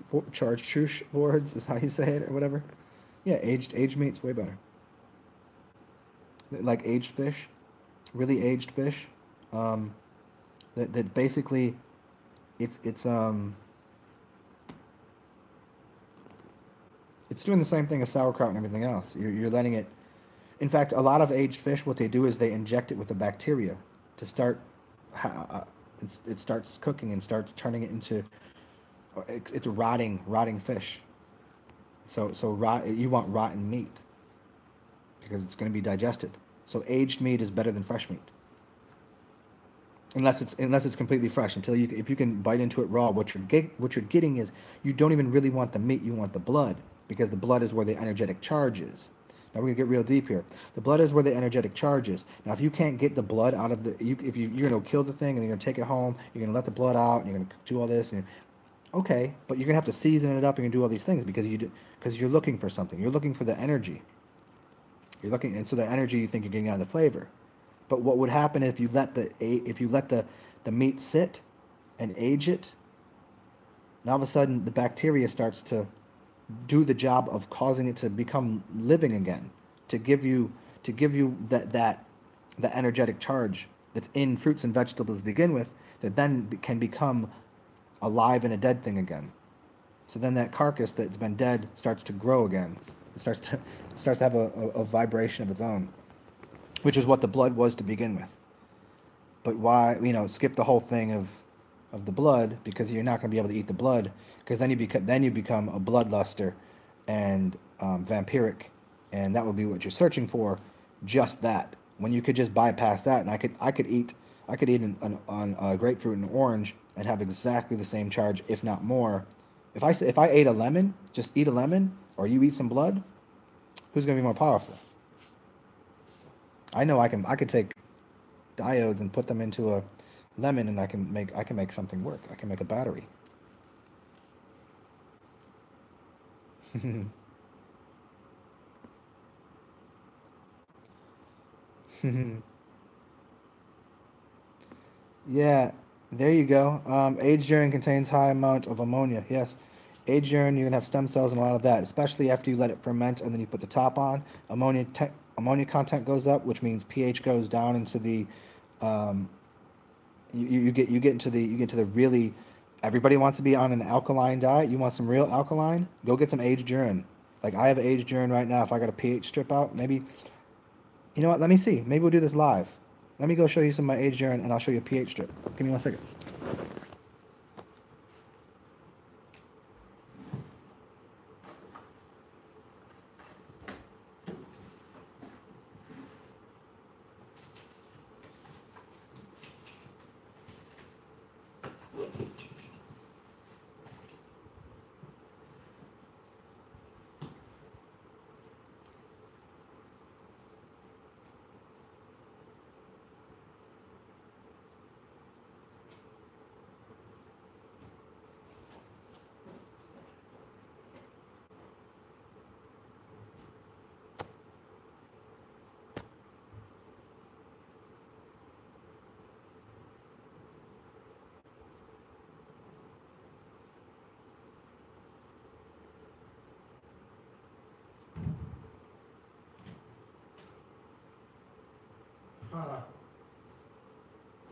boards is how you say it, or whatever. Yeah, aged meat's way better. Like aged fish, really aged fish. That basically, it's doing the same thing as sauerkraut and everything else. You're letting it. In fact, a lot of aged fish, what they do is they inject it with a bacteria to start. It starts cooking and starts turning it into. It's rotting fish. So you want rotten meat, because it's going to be digested. So aged meat is better than fresh meat, unless it's completely fresh. If you can bite into it raw, what you're getting is, you don't even really want the meat. You want the blood, because the blood is where the energetic charge is. Now we're gonna get real deep here. The blood is where the energetic charge is. Now, if you can't get the blood out of you're gonna kill the thing and you're gonna take it home, you're gonna let the blood out, and you're gonna do all this, okay, but you're gonna have to season it up and do all these things, because you're looking for something. You're looking for the energy. And so the energy, you think you're getting out of the flavor. But what would happen if you let the meat sit and age it? Now all of a sudden the bacteria starts to do the job of causing it to become living again, to give you that the energetic charge that's in fruits and vegetables to begin with, that then can become alive and a dead thing again. So then that carcass that's been dead starts to grow again. It starts to have a vibration of its own, which is what the blood was to begin with. But why, skip the whole thing of the blood, because you're not going to be able to eat the blood, because then you become a bloodluster and vampiric, and that would be what you're searching for, just that. When you could just bypass that, and I could eat a grapefruit and orange and have exactly the same charge, if not more. If I ate a lemon, just eat a lemon, or you eat some blood, who's going to be more powerful? I know I could take diodes and put them into a lemon, and I can make something work. I can make a battery. Yeah, there you go. Aged urine contains high amount of ammonia. Yes, aged urine, you're gonna have stem cells and a lot of that, especially after you let it ferment and then you put the top on. Ammonia content goes up, which means pH goes down into the. Um, you get into the really. Everybody wants to be on an alkaline diet. You want some real alkaline? Go get some aged urine. Like I have aged urine right now. If I got a pH strip out, maybe. You know what? Let me see. Maybe we'll do this live. Let me go show you some of my aged urine, and I'll show you a pH strip. Give me 1 second.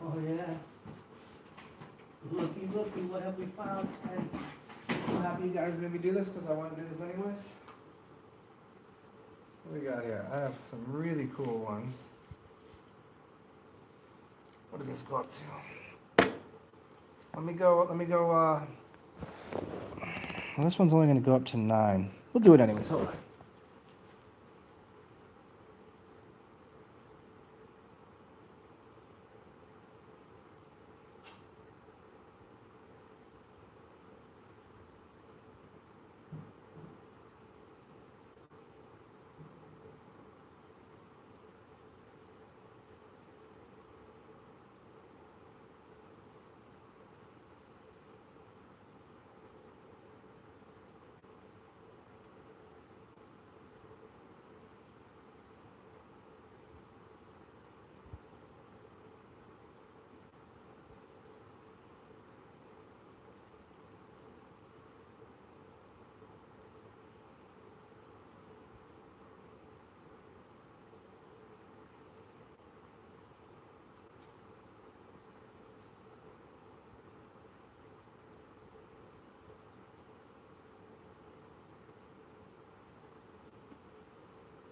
Oh yes. Looky, looky, what have we found? And I'm so happy you guys made me do this because I want to do this anyways. What we got here? I have some really cool ones. What does this go up to? Let me go, well, this one's only going to go up to 9. We'll do it anyways, hold on.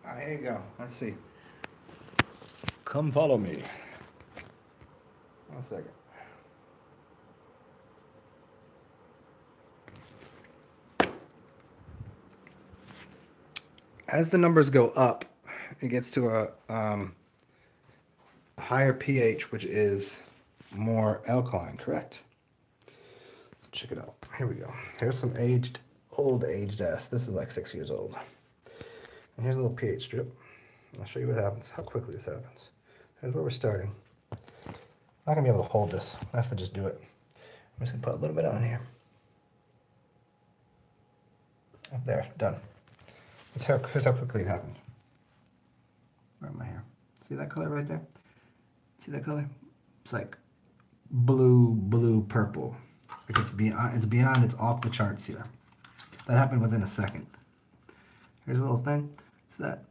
All right, here you go. Let's see. Come follow me. 1 second. As the numbers go up, it gets to a higher pH, which is more alkaline, correct? So check it out. Here we go. Here's some old aged S. This is like 6 years old. And here's a little pH strip. I'll show you what happens, how quickly this happens. Here's where we're starting. I'm not gonna be able to hold this. I have to just do it. I'm just gonna put a little bit on here. Up there, done. Here's how quickly it happened. Where am I here? See that color right there? See that color? It's like blue, purple. Like it's off the charts here. That happened within a second. Here's a little thing. So that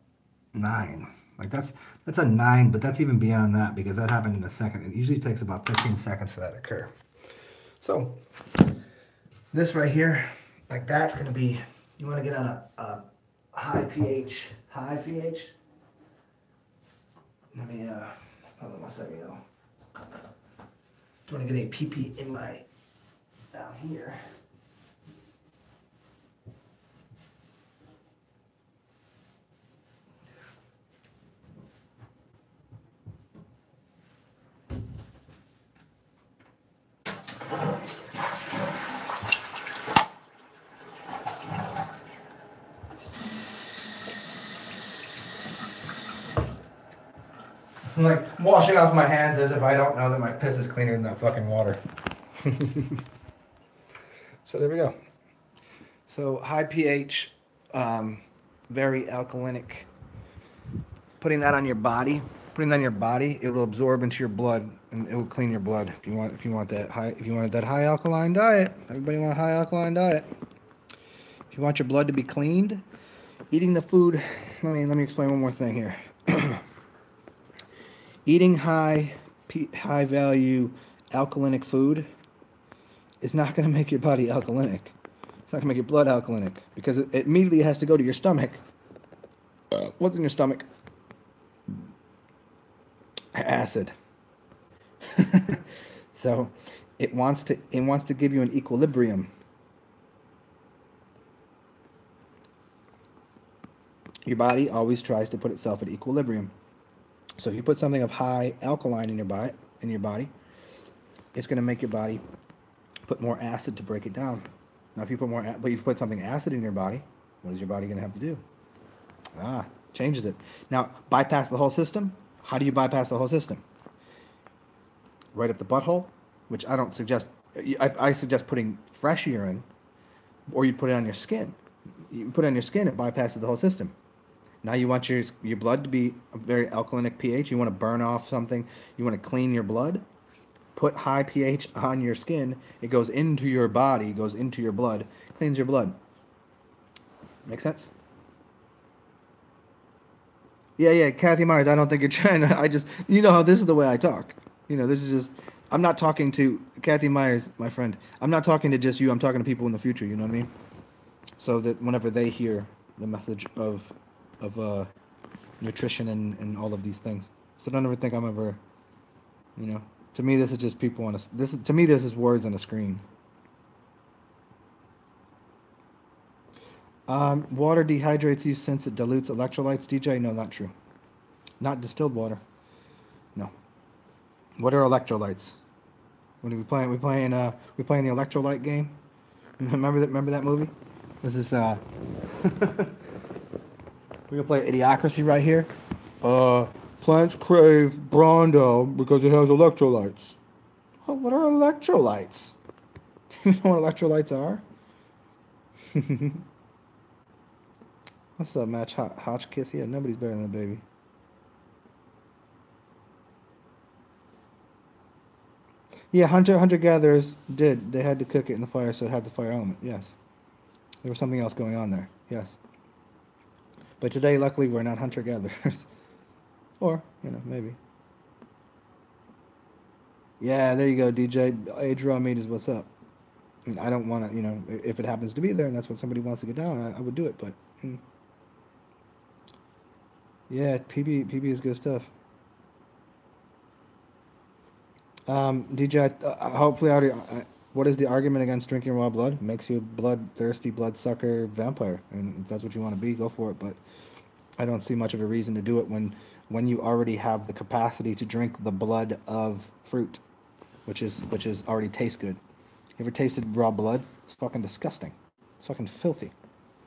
9. Like that's a 9, but that's even beyond that because that happened in a second. It usually takes about 15 seconds for that to occur. So this right here, like that's gonna be, you wanna get on a high pH. Let me hold on 1 second, yo. Do you wanna get a PP in my, down here. I'm like washing off my hands as if I don't know that my piss is cleaner than that fucking water. So there we go. So high pH, very alkalinic. Putting that on your body, it will absorb into your blood and it will clean your blood. If you wanted that high alkaline diet, everybody want a high alkaline diet. If you want your blood to be cleaned, eating the food. Let me explain one more thing here. Eating high value alkalinic food is not going to make your body alkalinic. It's not going to make your blood alkalinic because it immediately has to go to your stomach. What's in your stomach? acid. So it wants to give you an equilibrium. Your body always tries to put itself at equilibrium. So if you put something of high alkaline in your body, it's going to make your body put more acid to break it down. Now, if you put but if you put something acid in your body, what is your body going to have to do? Changes it. Now, bypass the whole system. How do you bypass the whole system? Right up the butthole, which I don't suggest. I suggest putting fresh urine, or you put it on your skin. You put it on your skin, it bypasses the whole system. Now you want your blood to be a very alkalinic pH. You want to burn off something. You want to clean your blood. Put high pH on your skin. It goes into your body, goes into your blood, cleans your blood. Make sense? Yeah, yeah, Kathy Myers, I don't think you're trying to. I just, how this is the way I talk. This is just, I'm not talking to Kathy Myers, my friend. I'm not talking to just you. I'm talking to people in the future. You know what I mean? So that whenever they hear the message of nutrition and all of these things, so don't ever think I'm ever, you know. To me, this is just people on a. To me, this is words on a screen. Water dehydrates you since it dilutes electrolytes. DJ, no, not true. Not distilled water. No. What are electrolytes? When we playing? We playing the electrolyte game. Remember that? Remember that movie? This is we're gonna play Idiocracy right here. Plants crave Brawndo because it has electrolytes. Oh, what are electrolytes? You know what electrolytes are? What's up, Match Hotchkiss? Yeah, nobody's better than the baby. Yeah, hunter gatherers did. They had to cook it in the fire, so it had the fire element. Yes, there was something else going on there. Yes, but today, luckily, we're not hunter gatherers, or maybe. Yeah, there you go, DJ. Age raw meat is what's up. I mean, I don't want to, if it happens to be there and that's what somebody wants to get down, I would do it. But yeah, PB is good stuff. DJ, hopefully, what is the argument against drinking raw blood? It makes you a bloodthirsty, bloodsucker vampire, and if that's what you want to be, go for it. But I don't see much of a reason to do it when you already have the capacity to drink the blood of fruit, which is already tastes good. You ever tasted raw blood? It's fucking disgusting. It's fucking filthy.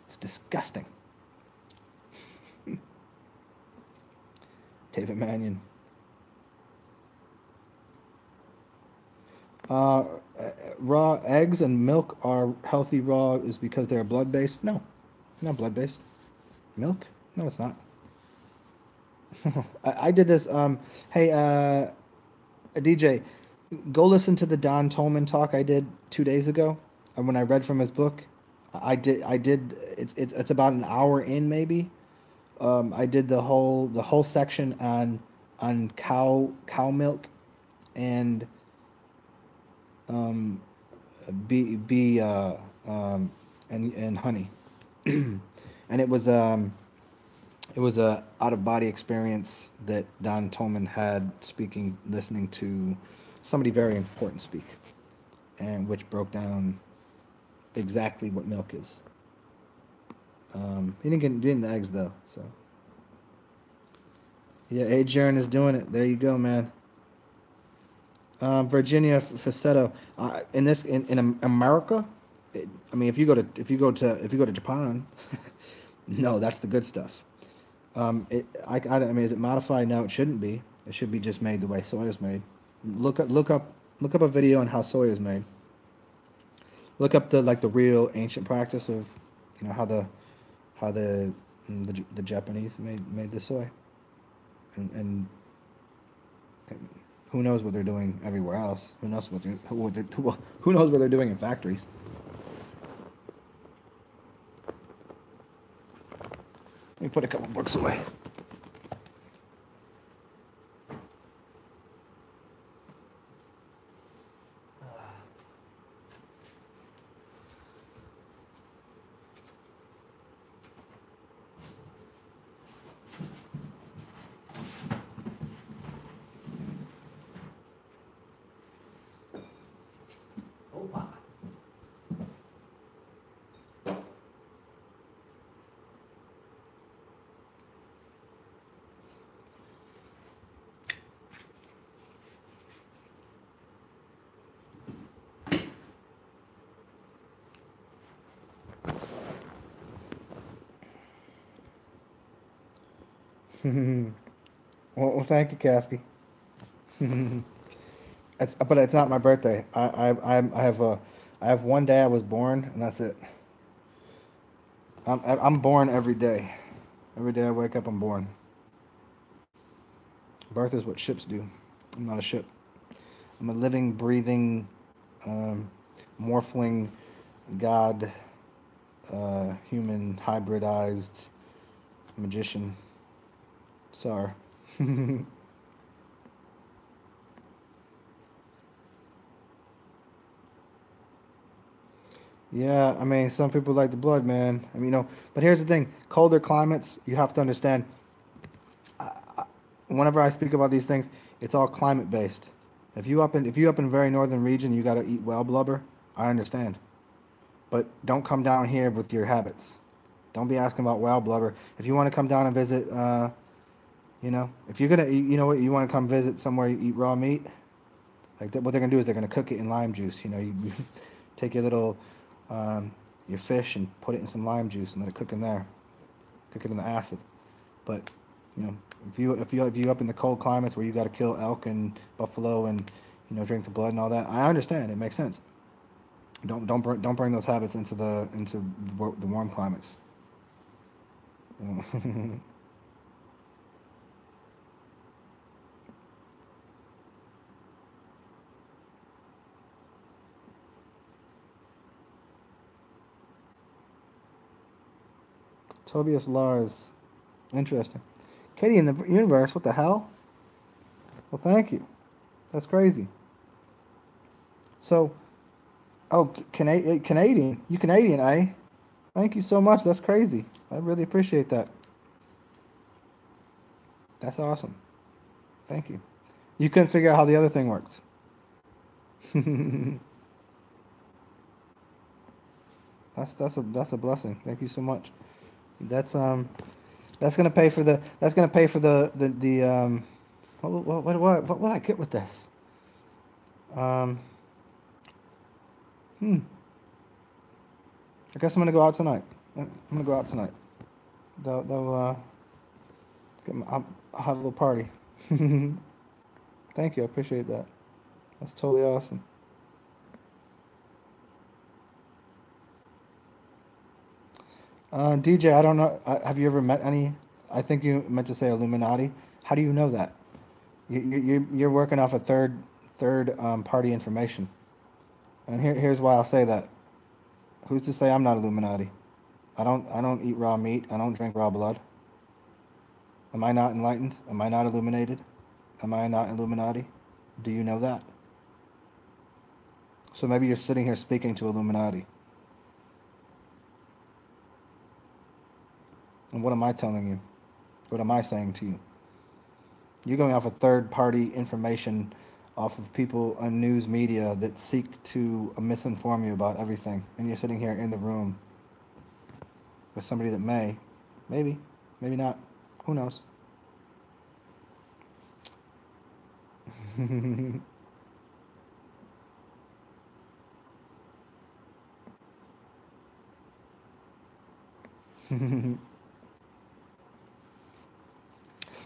It's disgusting. David Mannion. Uh, Raw eggs and milk are healthy raw is because they're blood based? No, not blood based. Milk? No, it's not. I did this. Hey, DJ, go listen to the Don Tolman talk I did 2 days ago. When I read from his book, I did. I did. It's about an hour in maybe. I did the whole section on cow milk and um, bee and honey, and it was a out of body experience that Don Tolman had listening to somebody very important speak, and which broke down exactly what milk is. He didn't get into eggs though, so yeah, Adrian is doing it. There you go, man. Virginia Facetto. In America, I mean, if you go to Japan, no, that's the good stuff. I mean, is it modified? No, it shouldn't be. It should be just made the way soy is made. Look up a video on how soy is made. Look up the real ancient practice of, how the Japanese made the soy, and who knows what they're doing everywhere else? Who knows who knows what they're doing in factories? Let me put a couple books away. Well, thank you, Kathy. But it's not my birthday. I have one day I was born, and that's it. I'm born every day. Every day I wake up, I'm born. Birth is what ships do. I'm not a ship. I'm a living, breathing, um, morphling, god, human, hybridized magician. Tsar. Yeah, I mean, some people like the blood, man. I mean, but here's the thing: colder climates, you have to understand. Whenever I speak about these things, it's all climate based. If you up in very northern region, you got to eat whale blubber. I understand, but don't come down here with your habits. Don't be asking about whale blubber. If you want to come down and visit, if you're gonna, you know what, you want to come visit somewhere you eat raw meat, like what they're gonna do is they're gonna cook it in lime juice. You take your little, your fish and put it in some lime juice and let it cook in there, cook it in the acid. But you know, if you up in the cold climates where you got to kill elk and buffalo and drink the blood and all that, I understand. It makes sense. Don't bring those habits into the warm climates. Tobias Lars, interesting. Katie in the universe. What the hell? Well, thank you. That's crazy. So, oh, Canadian. You Canadian, eh? Thank you so much. That's crazy. I really appreciate that. That's awesome. Thank you. You couldn't figure out how the other thing worked. That's a blessing. Thank you so much. That's that's gonna pay for the what will I get with this? Um, hmm. I guess I'm gonna go out tonight. I'm gonna go out tonight. They'll I'll have a little party. Thank you. I appreciate that. That's totally awesome. DJ, I don't know. Have you ever met any? I think you meant to say Illuminati. How do you know that? You're working off a third party information. And here's why I'll say that. Who's to say I'm not Illuminati? I don't eat raw meat. I don't drink raw blood. Am I not enlightened? Am I not illuminated? Am I not Illuminati? Do you know that? So maybe you're sitting here speaking to Illuminati. And what am I telling you? What am I saying to you? You're going off of third party information off of people on news media that seek to misinform you about everything. And you're sitting here in the room with somebody that maybe, maybe not. Who knows?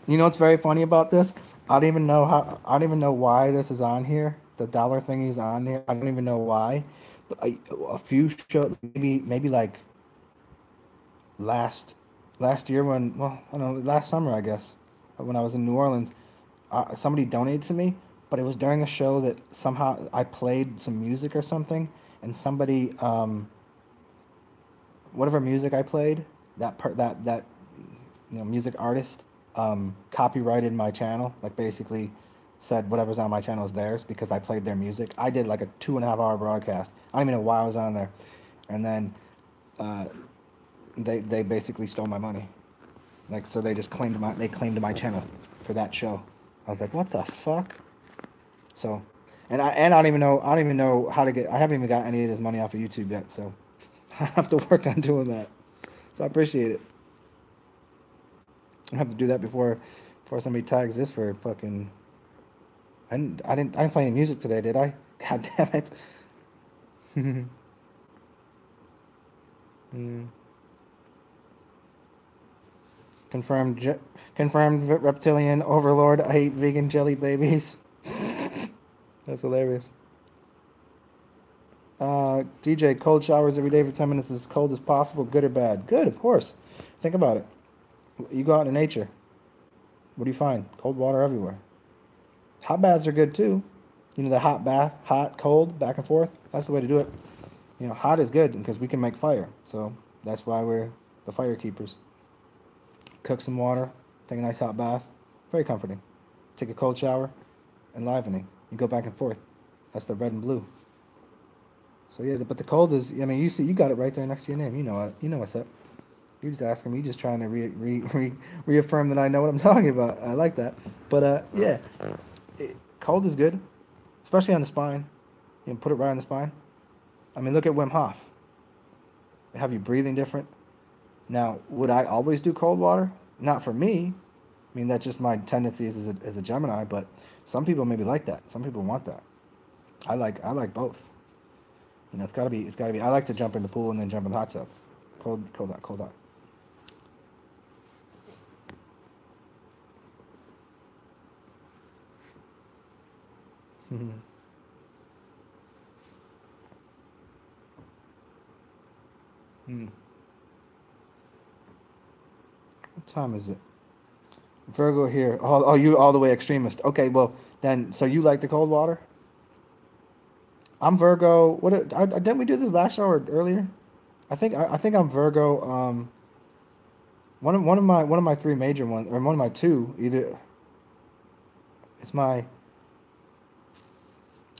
You know what's very funny about this? I don't even know why this is on here. The dollar thingy's on here. I don't even know why. But a few shows, maybe like last last year when, well, I don't know, last summer I guess, when I was in New Orleans, somebody donated to me, but it was during a show that somehow I played some music or something, and somebody, whatever music I played, that music artist, copyrighted my channel, like basically said whatever's on my channel is theirs because I played their music. I did like a 2.5 hour broadcast. I don't even know why I was on there, and then uh, they basically stole my money. Like, so they claimed my channel for that show. I was like, what the fuck? So, I don't even know how to get. I haven't even got any of this money off of YouTube yet. So, I have to work on doing that. So I appreciate it. I have to do that before somebody tags this for fucking. I didn't play any music today, did I? God damn it. Mm. Confirmed. Confirmed reptilian overlord. I hate vegan jelly babies. That's hilarious. DJ, cold showers every day for 10 minutes as cold as possible. Good or bad? Good, of course. Think about it. You go out in nature. What do you find? Cold water everywhere. Hot baths are good too. You know, the hot bath, hot, cold, back and forth. That's the way to do it. You know, hot is good because we can make fire. So that's why we're the fire keepers. Cook some water, take a nice hot bath. Very comforting. Take a cold shower, enlivening. You go back and forth. That's the red and blue. So yeah, but the cold is. I mean, you see, you got it right there next to your name. You know it. You know what's up. You're just asking me. You're just trying to reaffirm that I know what I'm talking about. I like that. But yeah, cold is good, especially on the spine. You can put it right on the spine. I mean, look at Wim Hof. They have you breathing different. Now, would I always do cold water? Not for me. I mean, that's just my tendencies as a Gemini. But some people maybe like that. Some people want that. I like both. You know, it's gotta be. I like to jump in the pool and then jump in the hot tub. Cold, cold hot, cold hot. Hmm. What time is it? Virgo here. Oh, you all the way extremist. Okay, well then, so you like the cold water? I'm Virgo. Didn't we do this last show or earlier? I think I'm Virgo. One of my three major ones, or one of my two. Either it's my.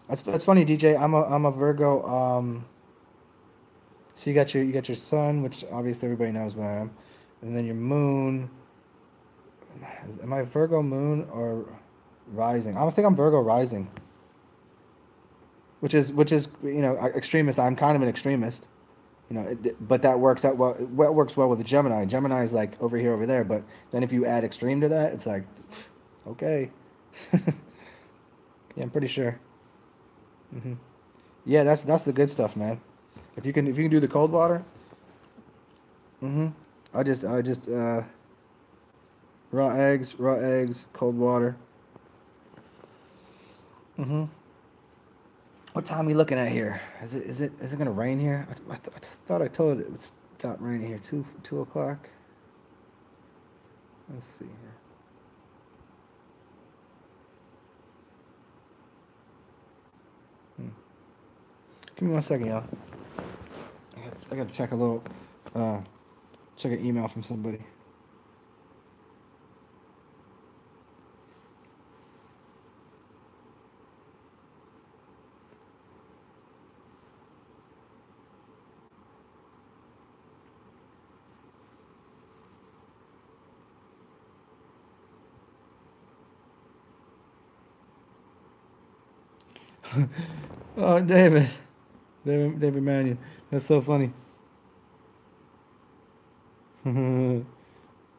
That's funny, DJ. I'm a Virgo. So you got your sun, which obviously everybody knows what I am, and then your moon. Am I Virgo moon or rising? I think I'm Virgo rising, which is extremist. I'm kind of an extremist. But that works out well. What works well with the Gemini. Gemini is like over here, over there. But then if you add extreme to that, it's like, okay, yeah, I'm pretty sure. Hmm. Yeah, that's the good stuff, man. If you can do the cold water, hmm I just raw eggs, cold water. Hmm. What time are we looking at here? Is it gonna rain here? I thought I told it would stop raining here. Two o'clock. Let's see here. Hmm. Give me 1 second, y'all. I got to check a little, uh, check an email from somebody. Oh, David Mannion. That's so funny.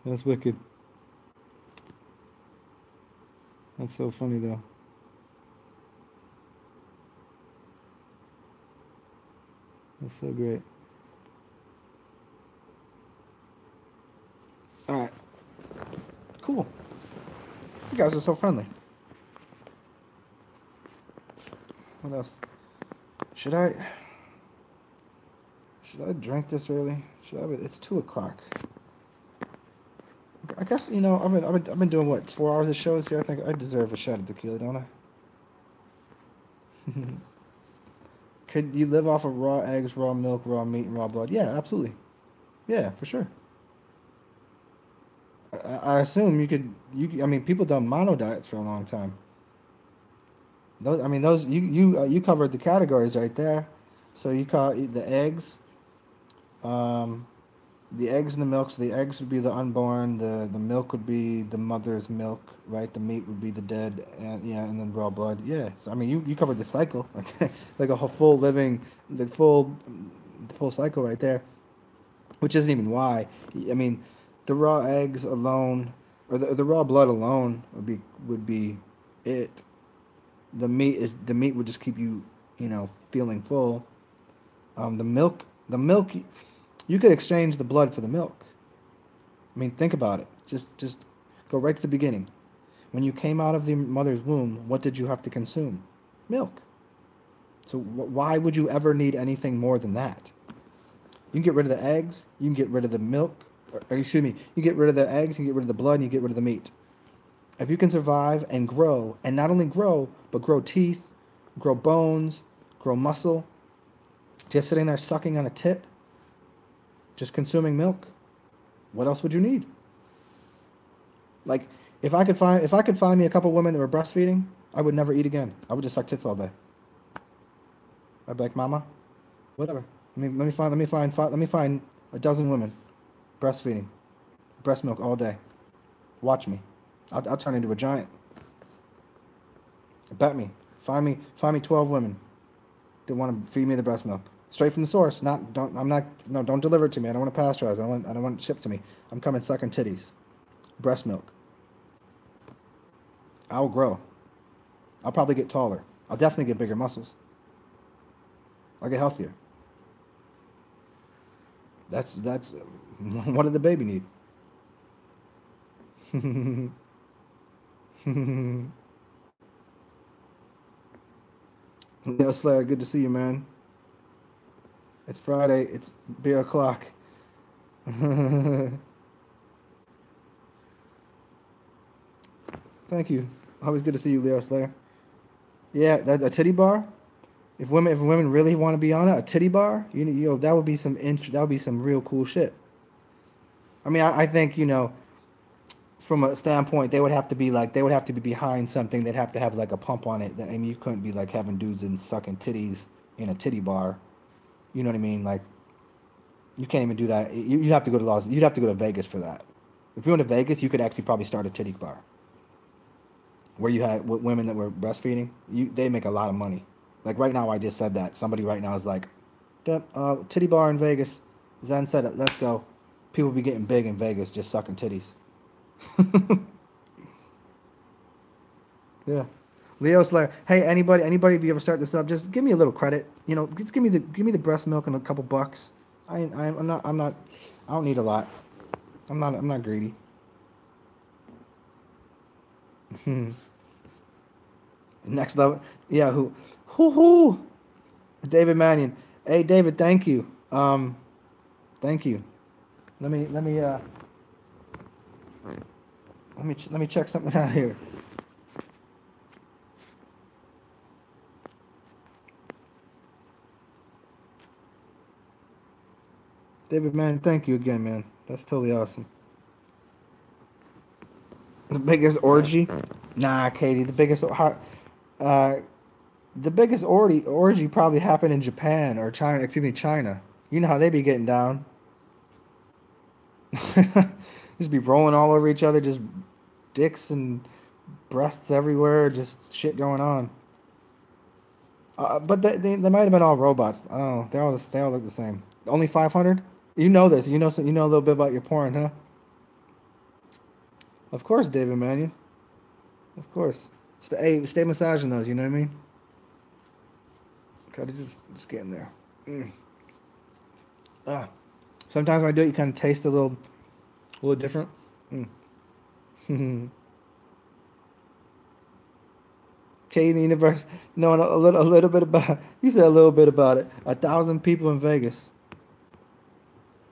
That's wicked. That's so funny though. That's so great. All right, cool. You guys are so friendly. What else? Should I should I drink this early? Should I? It's 2 o'clock. I guess I've been doing what 4 hours of shows here. I think I deserve a shot of tequila, don't I? Could you live off of raw eggs, raw milk, raw meat, and raw blood? Yeah, absolutely. Yeah, for sure. I assume you could. I mean, people done mono diets for a long time. Those you covered the categories right there. So you call the eggs, um, the eggs and the milk. So the eggs would be the unborn. The milk would be the mother's milk, right? The meat would be the dead, and yeah, and then raw blood. Yeah. So I mean, you covered the cycle, like like a whole full living, the full cycle right there. Which isn't even why. I mean, the raw eggs alone, or the raw blood alone would be it. The meat would just keep you, feeling full. The milk, you could exchange the blood for the milk, I mean, think about it. Just go right to the beginning. When you came out of the mother's womb, what did you have to consume? Milk. So why would you ever need anything more than that? You can get rid of the eggs. You can get rid of the milk. Or excuse me. You get rid of the eggs. You get rid of the blood. And you get rid of the meat. If you can survive and grow, and not only grow, but grow teeth, grow bones, grow muscle, just sitting there sucking on a tit, just consuming milk, what else would you need? Like, if I could find me a couple women that were breastfeeding, I would never eat again. I would just suck tits all day. I'd be like, Mama, whatever. Let me find a dozen women breastfeeding, breast milk all day. Watch me. I'll turn into a giant. Bet me. Find me 12 women that want to feed me the breast milk straight from the source. Don't deliver it to me. I don't want to pasteurize. I don't want it shipped to me. I'm coming sucking titties, breast milk. I'll grow. I'll probably get taller. I'll definitely get bigger muscles. I'll get healthier. That's what did the baby need? Yo, Slayer, good to see you, man. It's Friday. It's beer o'clock. Thank you. Always good to see you, Leo Slayer. Yeah, that a titty bar. If women really want to be on it, a titty bar, that would be some real cool shit. I mean, I think from a standpoint, they would have to be behind something. They'd have to have like a pump on it. I mean, you couldn't be like having dudes and sucking titties in a titty bar. You know what I mean? Like, you can't even do that. You'd have to go to You'd have to go to Vegas for that. If you went to Vegas, you could actually probably start a titty bar where you had women that were breastfeeding. They make a lot of money. Like right now, I just said that. Somebody right now is like, titty bar in Vegas. Zen said it. Let's go. People be getting big in Vegas just sucking titties. Yeah. Leo Slayer. Hey, anybody, if you ever start this up, just give me a little credit. Just give me the breast milk and a couple bucks. I don't need a lot. I'm not greedy. Next level. Yeah, who? David Mannion. Hey David, thank you. Thank you. Let me check something out here. David Mannion, thank you again, man. That's totally awesome. The biggest orgy? Nah, Katie. The biggest orgy probably happened in Japan or China. Excuse me, China. You know how they be getting down. Just be rolling all over each other, just dicks and breasts everywhere, just shit going on. But they might have been all robots. I don't know. They all look the same. Only 500. You know this. You know a little bit about your porn, huh? Of course, David Mannion. Of course. Stay massaging those. You know what I mean? Gotta just get in there. Sometimes when I do it, you kind of taste a little different. K in the universe, knowing a little bit about. You said a little bit about it. 1,000 people in Vegas.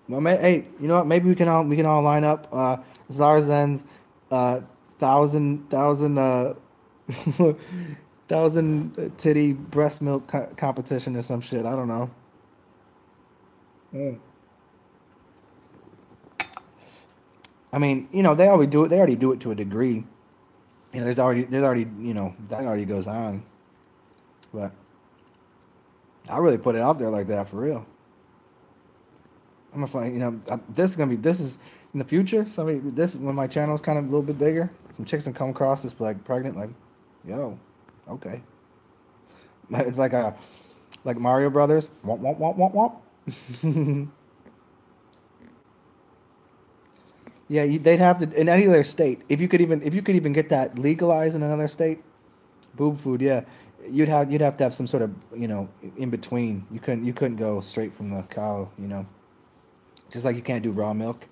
Well, hey, you know what? Maybe we can all line up. TsarXen's 1,000 titty breast milk competition or some shit. I don't know. I mean, they already do it. They already do it to a degree. There's already, that already goes on. But I really put it out there like that for real. I'm gonna find, this is in the future. When my channel's kind of a little bit bigger, some chicks can come across this like pregnant, like, yo, okay. It's like Mario Brothers. Womp womp womp womp womp. Yeah, they'd have to in any other state. If you could even get that legalized in another state, boob food. Yeah, you'd have to have some sort of in between. You couldn't go straight from the cow. Just like you can't do raw milk.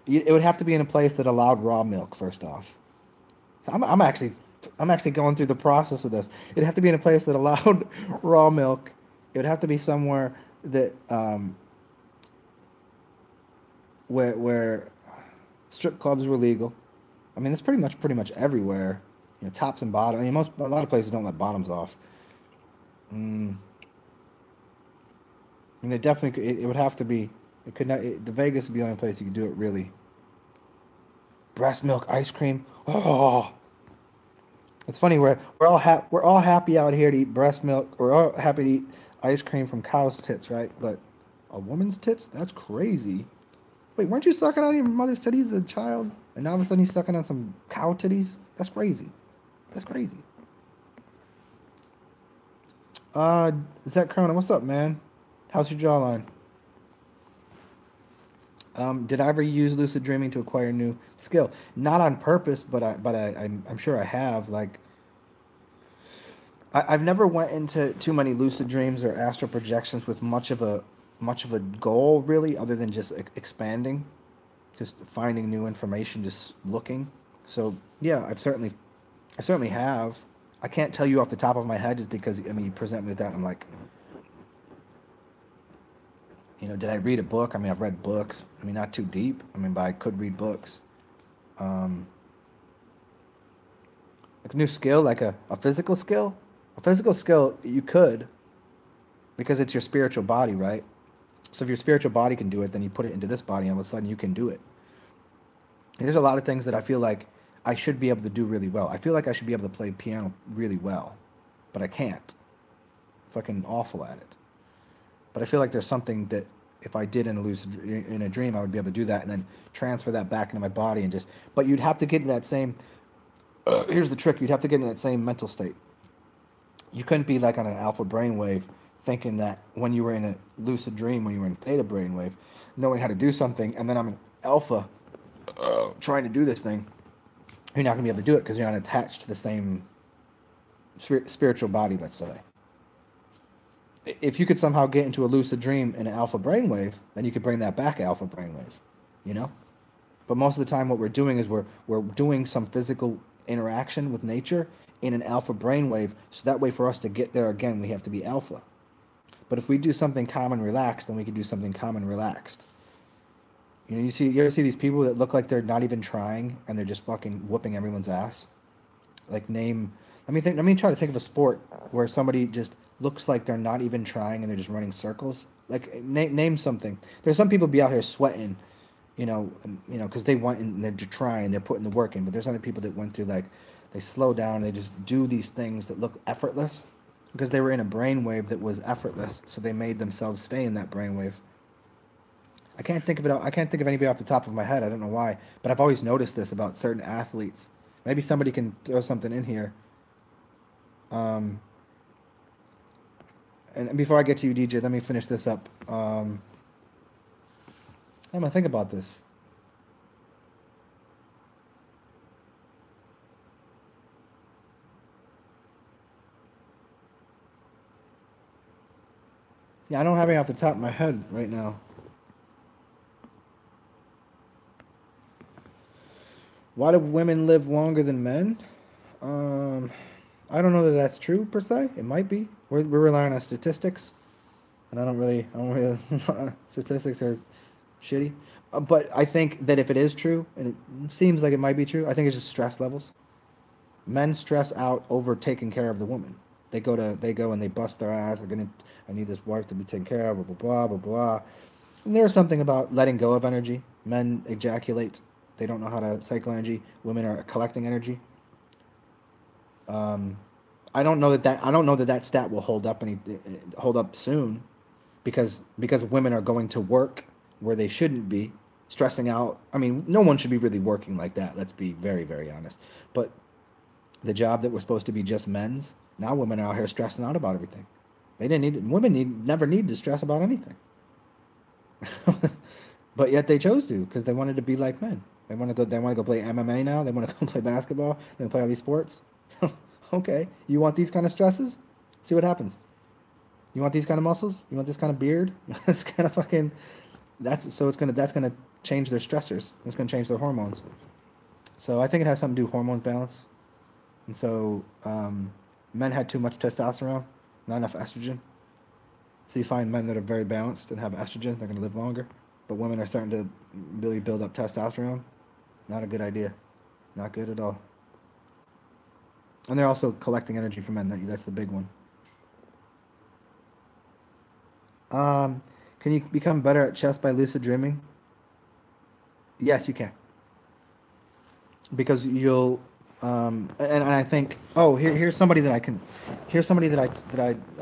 It would have to be in a place that allowed raw milk. First off, so I'm actually going through the process of this. It'd have to be in a place that allowed raw milk. It would have to be somewhere that where strip clubs were legal. I mean, it's pretty much everywhere. You know, tops and bottoms. I mean, a lot of places don't let bottoms off. Mm. And they definitely it would have to be. It could not. The Vegas would be the only place you could do it really. Breast milk ice cream. Oh, it's funny. We're all happy out here to eat breast milk. We're all happy to eat ice cream from cow's tits, right? But a woman's tits? That's crazy. Wait, weren't you sucking on your mother's titties as a child? And now all of a sudden you're sucking on some cow titties? That's crazy. That's crazy. Zach Cronin, what's up, man? How's your jawline? Did I ever use lucid dreaming to acquire a new skill? Not on purpose, but I'm sure I have. Like, I've never went into too many lucid dreams or astral projections with much of a goal really, other than just expanding, just finding new information, just looking. So yeah, I certainly have. I can't tell you off the top of my head just because I mean you present me with that and I'm like, you know, did I read a book? I mean, I've read books. I mean, not too deep. I mean, but I could read books. Um, like a new skill, like a physical skill. A physical skill, you could, because it's your spiritual body, right? So if your spiritual body can do it, then you put it into this body, and all of a sudden you can do it. There's a lot of things that I feel like I should be able to do really well. I feel like I should be able to play piano really well, but I can't. Fucking awful at it. But I feel like there's something that if I did in a dream, I would be able to do that and then transfer that back into my body and just. But you'd have to get into that same. Here's the trick: you'd have to get in that same mental state. You couldn't be like on an alpha brainwave, thinking that when you were in a lucid dream, when you were in theta brainwave, knowing how to do something, and then I'm in alpha, trying to do this thing. You're not gonna be able to do it because you're not attached to the same spiritual body. Let's say. If you could somehow get into a lucid dream in an alpha brainwave, then you could bring that back alpha brainwave, you know? But most of the time what we're doing is we're doing some physical interaction with nature in an alpha brainwave, so that way for us to get there again, we have to be alpha. But if we do something calm and relaxed, then we can do something calm and relaxed. You know, you ever see these people that look like they're not even trying and they're just fucking whooping everyone's ass? Like let me try to think of a sport where somebody just looks like they're not even trying and they're just running circles. Like name something. There's some people be out here sweating, because they want and they're trying, they're putting the work in. But there's other people that went through like they slow down, and they just do these things that look effortless because they were in a brainwave that was effortless, so they made themselves stay in that brainwave. I can't think of it. I can't think of anybody off the top of my head. I don't know why, but I've always noticed this about certain athletes. Maybe somebody can throw something in here. Um, and before I get to you, DJ, let me finish this up. I'm gonna think about this. Yeah, I don't have any off the top of my head right now. Why do women live longer than men? Um, I don't know that that's true per se. It might be. We're relying on statistics, and I don't really. Statistics are shitty. But I think that if it is true, and it seems like it might be true, I think it's just stress levels. Men stress out over taking care of the woman. They go and they bust their ass. I need this wife to be taken care of. Blah blah blah blah blah. And there's something about letting go of energy. Men ejaculate. They don't know how to cycle energy. Women are collecting energy. Um, I don't know that that stat will hold up soon, because women are going to work where they shouldn't be, stressing out. I mean, no one should be really working like that. Let's be very very honest. But the job that was supposed to be just men's, now women are out here stressing out about everything. They didn't need women need never need to stress about anything. But yet they chose to because they wanted to be like men. They want to go play MMA now. They want to go play basketball. They want to play all these sports. Okay, you want these kind of stresses? See what happens. You want these kind of muscles? You want this kind of beard? That's kind of fucking. That's gonna change their stressors. It's going to change their hormones. So I think it has something to do with hormone balance. And so men had too much testosterone, not enough estrogen. So you find men that are very balanced and have estrogen, they're going to live longer. But women are starting to really build up testosterone. Not a good idea. Not good at all. And they're also collecting energy from men. That's the big one. Can you become better at chess by lucid dreaming? Yes, you can. Because you'll, and I think, oh, here's somebody that I can, here's somebody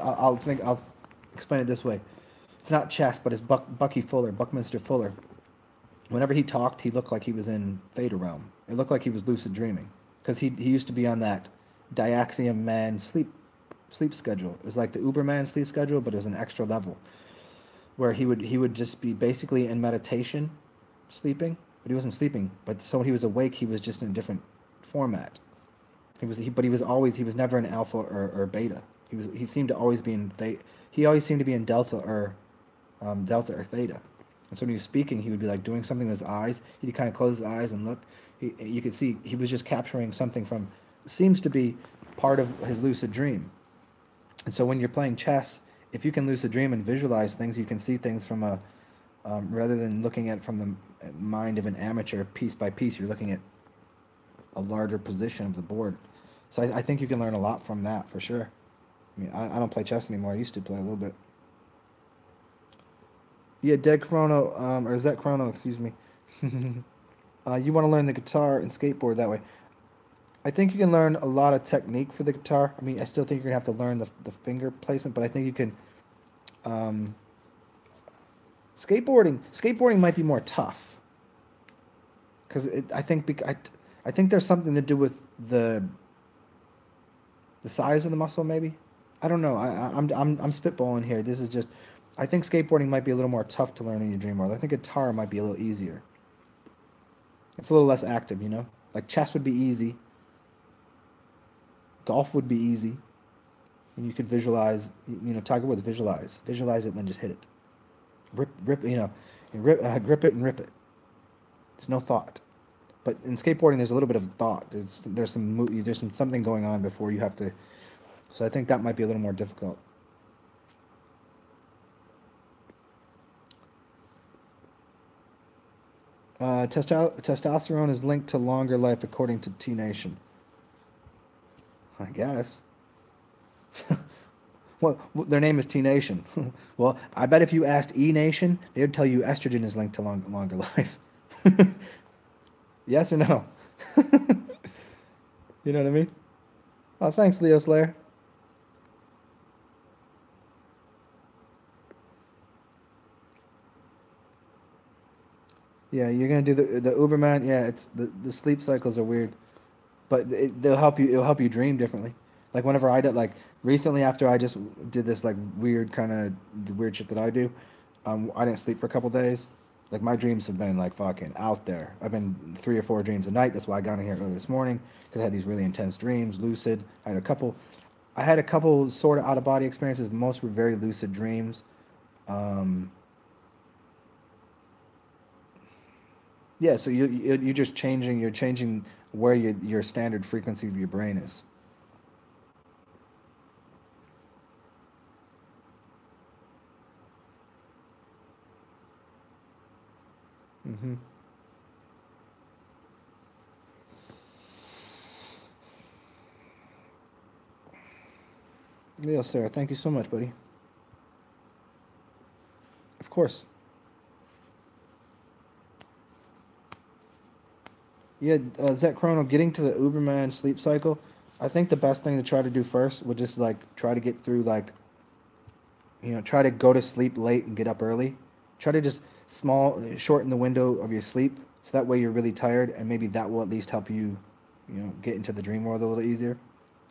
I'll explain it this way. It's not chess, but it's Buckminster Fuller. Whenever he talked, he looked like he was in Theta Realm. It looked like he was lucid dreaming because he used to be on that Diaxiom man sleep schedule. It was like the Uberman sleep schedule, but it was an extra level where he would just be basically in meditation, sleeping, but he wasn't sleeping. But so when he was awake, he was just in a different format. But he was never in alpha or beta. He seemed to always be in theta. He always seemed to be in delta or theta. And so when he was speaking, he would be like doing something with his eyes. He'd kind of close his eyes and look. You could see he was just capturing something from, seems to be part of his lucid dream. And so when you're playing chess, if you can lucid dream and visualize things, you can see things from a, rather than looking at it from the mind of an amateur piece by piece, you're looking at a larger position of the board. So I think you can learn a lot from that for sure. I mean, I don't play chess anymore. I used to play a little bit. Yeah, Dead Chrono, or Zet Chrono, excuse me. You want to learn the guitar and skateboard that way. I think you can learn a lot of technique for the guitar. I mean, I still think you're going to have to learn the finger placement, but I think you can... skateboarding might be more tough. Because I think there's something to do with the size of the muscle, maybe. I don't know. I'm spitballing here. This is just... I think skateboarding might be a little more tough to learn in your dream world. I think guitar might be a little easier. It's a little less active, you know? Like chess would be easy. Golf would be easy. And you could visualize, Tiger Woods, visualize. Visualize it and then just hit it. Grip it and rip it. It's no thought. But in skateboarding, there's a little bit of thought. There's something going on before you have to... So I think that might be a little more difficult. Testosterone is linked to longer life according to T Nation. I guess. Well, their name is T Nation. Well, I bet if you asked E Nation, they would tell you estrogen is linked to longer life. Yes or no? You know what I mean? Oh, thanks, Leo Slayer. Yeah, you're gonna do the Uberman. Yeah, it's the sleep cycles are weird, but they'll help you. It'll help you dream differently. Like whenever I did, like recently after I just did this like weird kind of the weird shit that I do, I didn't sleep for a couple days. Like my dreams have been like fucking out there. I've been 3 or 4 dreams a night. That's why I got in here early this morning because I had these really intense dreams, lucid. I had a couple sort of out of body experiences. Most were very lucid dreams. Yeah, so you're just changing. You're changing where your standard frequency of your brain is. Mm-hmm. Leo, Sarah, thank you so much, buddy. Of course. Yeah, Zet Chrono, getting to the Uberman sleep cycle, I think the best thing to try to do first would just like try to get through like, try to go to sleep late and get up early. Try to just shorten the window of your sleep so that way you're really tired and maybe that will at least help you, get into the dream world a little easier.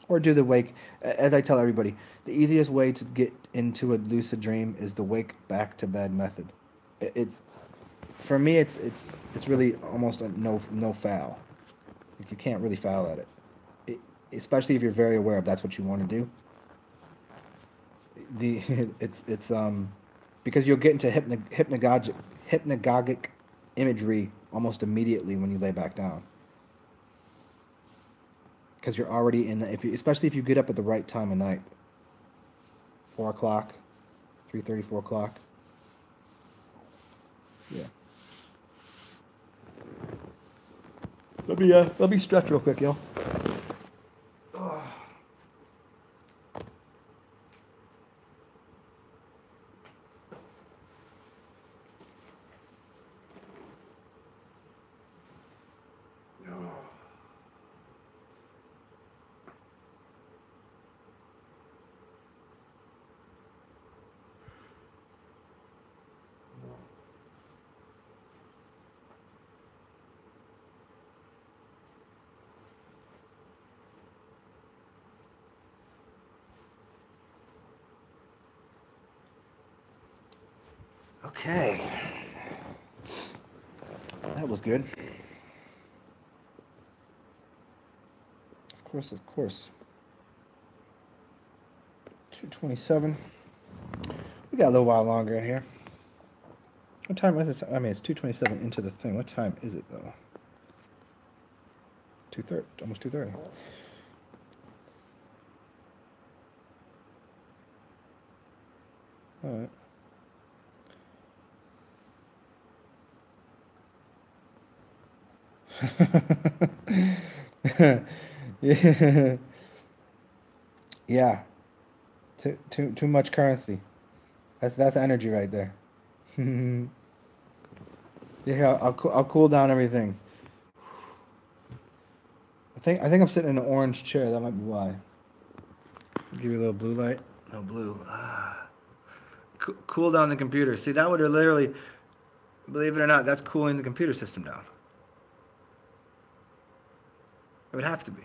Or do the wake. As I tell everybody, the easiest way to get into a lucid dream is the wake back to bed method. It's for me, it's really almost a no foul. Like you can't really foul at especially if you're very aware of that's what you want to do. It's because you'll get into hypnagogic imagery almost immediately when you lay back down. Because you're already in the, especially if you get up at the right time of night. 4 o'clock, 3:30, 4 o'clock. Yeah. Let me stretch real quick, yo. Okay. That was good. Of course, of course. 2:27. We got a little while longer in here. What time is it? I mean, it's 2:27 into the thing. What time is it, though? 2:30. Almost 2:30. All right. Yeah. Yeah. Too much currency. That's energy right there. Yeah, I'll cool down everything. I think I'm sitting in an orange chair. That might be why. Give you a little blue light. No blue. Cool down the computer. See, that would literally, believe it or not, that's cooling the computer system down. It would have to be.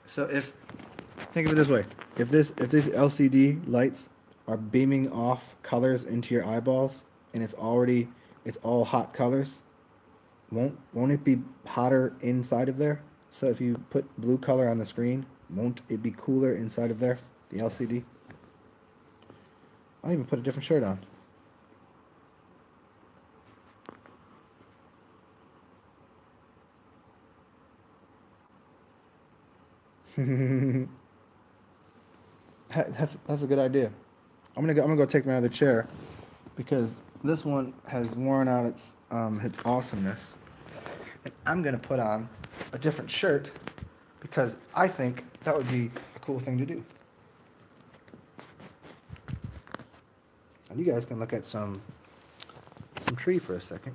So think of it this way: if these LCD lights are beaming off colors into your eyeballs, and it's all hot colors, won't it be hotter inside of there? So if you put blue color on the screen, won't it be cooler inside of there, the LCD? I'll even put a different shirt on. That's a good idea. I'm gonna go take my other chair because this one has worn out its awesomeness, and I'm gonna put on a different shirt because I think that would be a cool thing to do. And you guys can look at some tree for a second.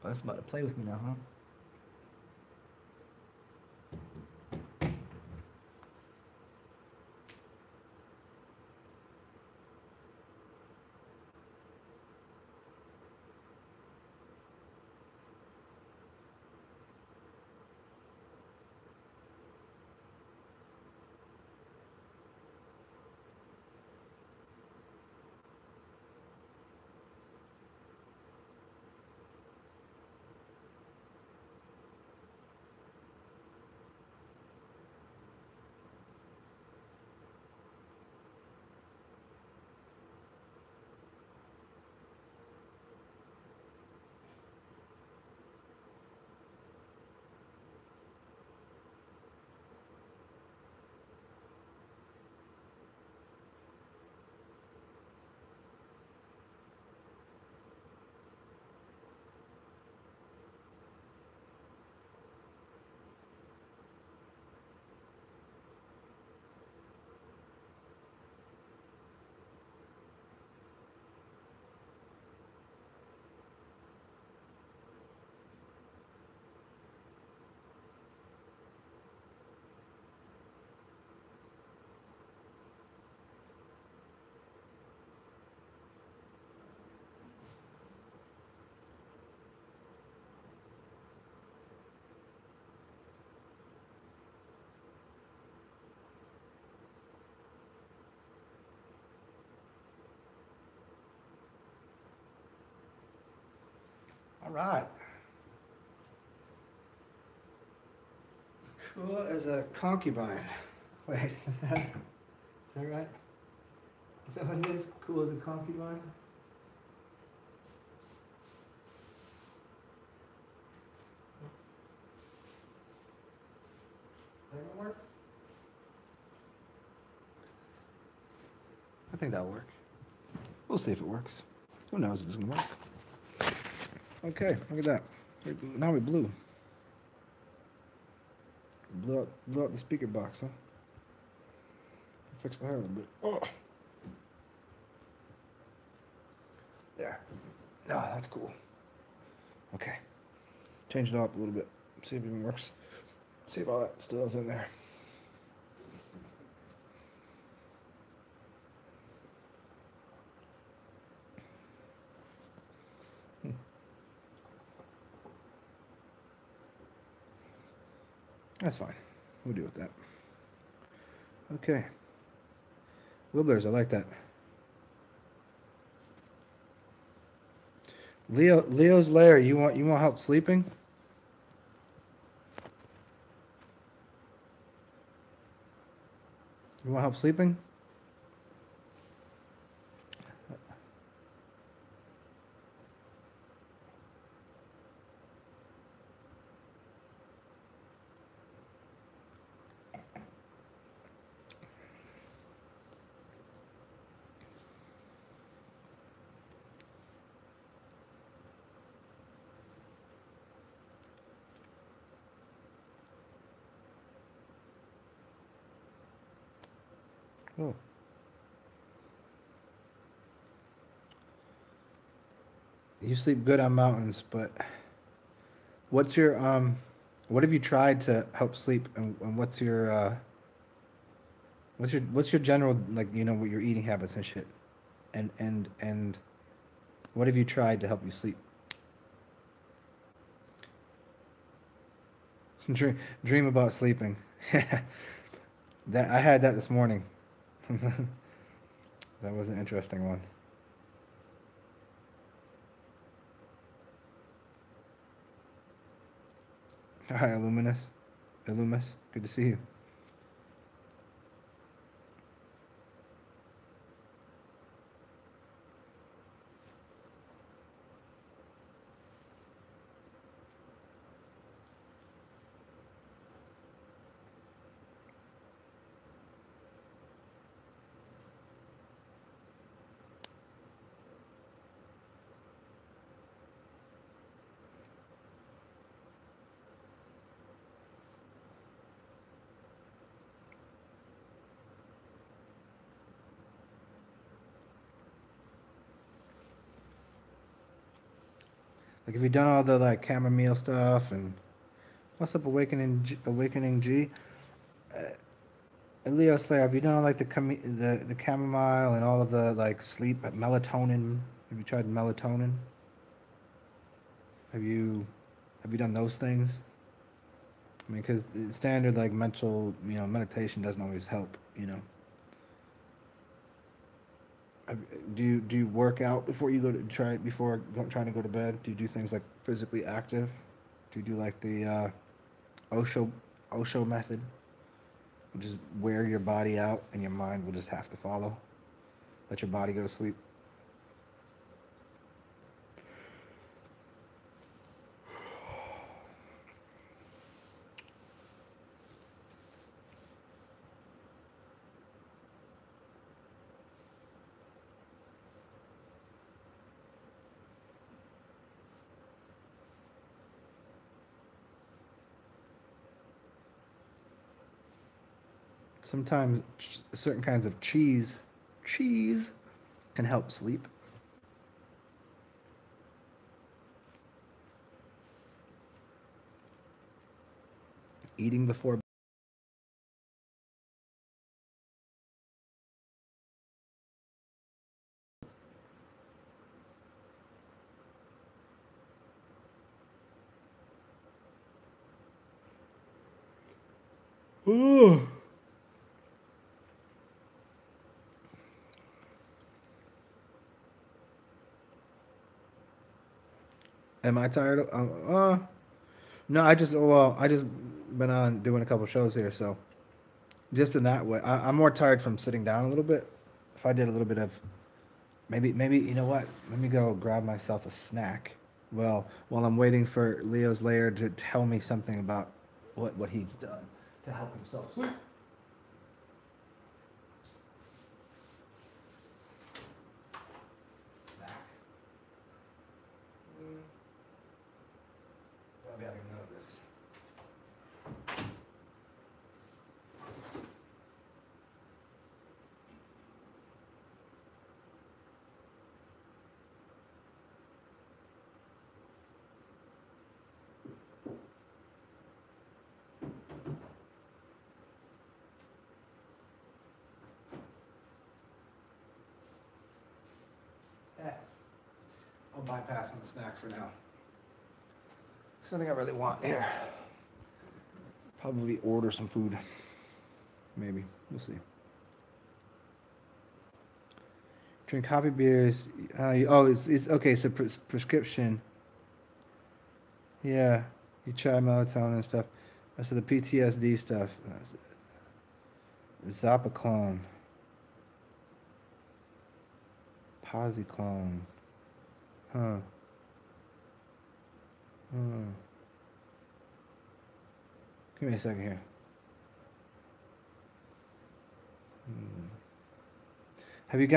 Oh, it's about to play with me now, huh? right. Cool as a concubine. Wait, is that right? Is that what it is? Cool as a concubine? Is that gonna work? I think that'll work. We'll see if it works. Who knows if it's gonna work? Okay, look at that. Now we blew. Blew out the speaker box, huh? Fix the hair a little bit. Oh. There. No, that's cool. Okay. Change it up a little bit. See if it even works. See if all that still is in there. That's fine. We'll deal with that. Okay. Wibblers, I like that. Leo's lair. You want help sleeping? You want help sleeping? Oh. You sleep good on mountains, but what's your what have you tried to help sleep, and what's your general, like, what your eating habits and shit, and what have you tried to help you sleep? Dream about sleeping. That I had that this morning. That was an interesting one. Hi, Illumis, good to see you. Like, have you done all the like chamomile stuff and what's up, Awakening G? Leo Slayer, have you done all like the chamomile and all of the like sleep melatonin? Have you tried melatonin? Have you done those things? I mean, because standard like mental, meditation doesn't always help. Do you work out before you trying to go to bed? Do you do things like physically active? Do you do like the Osho method, which is wear your body out and your mind will just have to follow? Let your body go to sleep. Sometimes certain kinds of cheese can help sleep. Eating before. Ooh. Am I tired? No, I just been on doing a couple shows here, so just in that way, I'm more tired from sitting down a little bit. If I did a little bit of maybe you know what? Let me go grab myself a snack. Well, while I'm waiting for Leo's lair to tell me something about what he's done to help himself sleep. Snack. I'll be having none of this. I'll bypass on the snack for now. Something I really want here. Probably order some food. Maybe. We'll see. Drink coffee beers. It's okay. So prescription. Yeah, you try melatonin and stuff. So the PTSD stuff. Zapaclone. Posiclone. Huh. Hmm. Give me a second here. Have you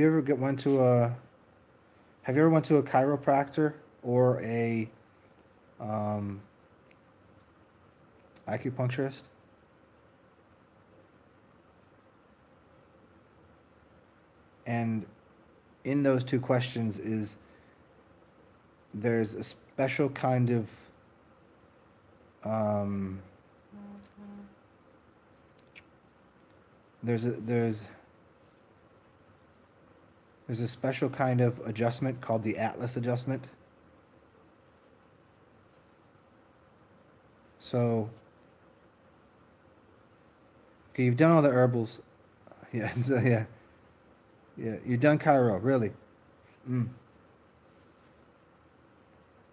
ever went to a chiropractor or a um, acupuncturist? And in those two questions there's a special kind of um, there's a special kind of adjustment called the Atlas adjustment. So, okay, you've done all the herbals. Yeah, so yeah, you've done chiro, really. Mm.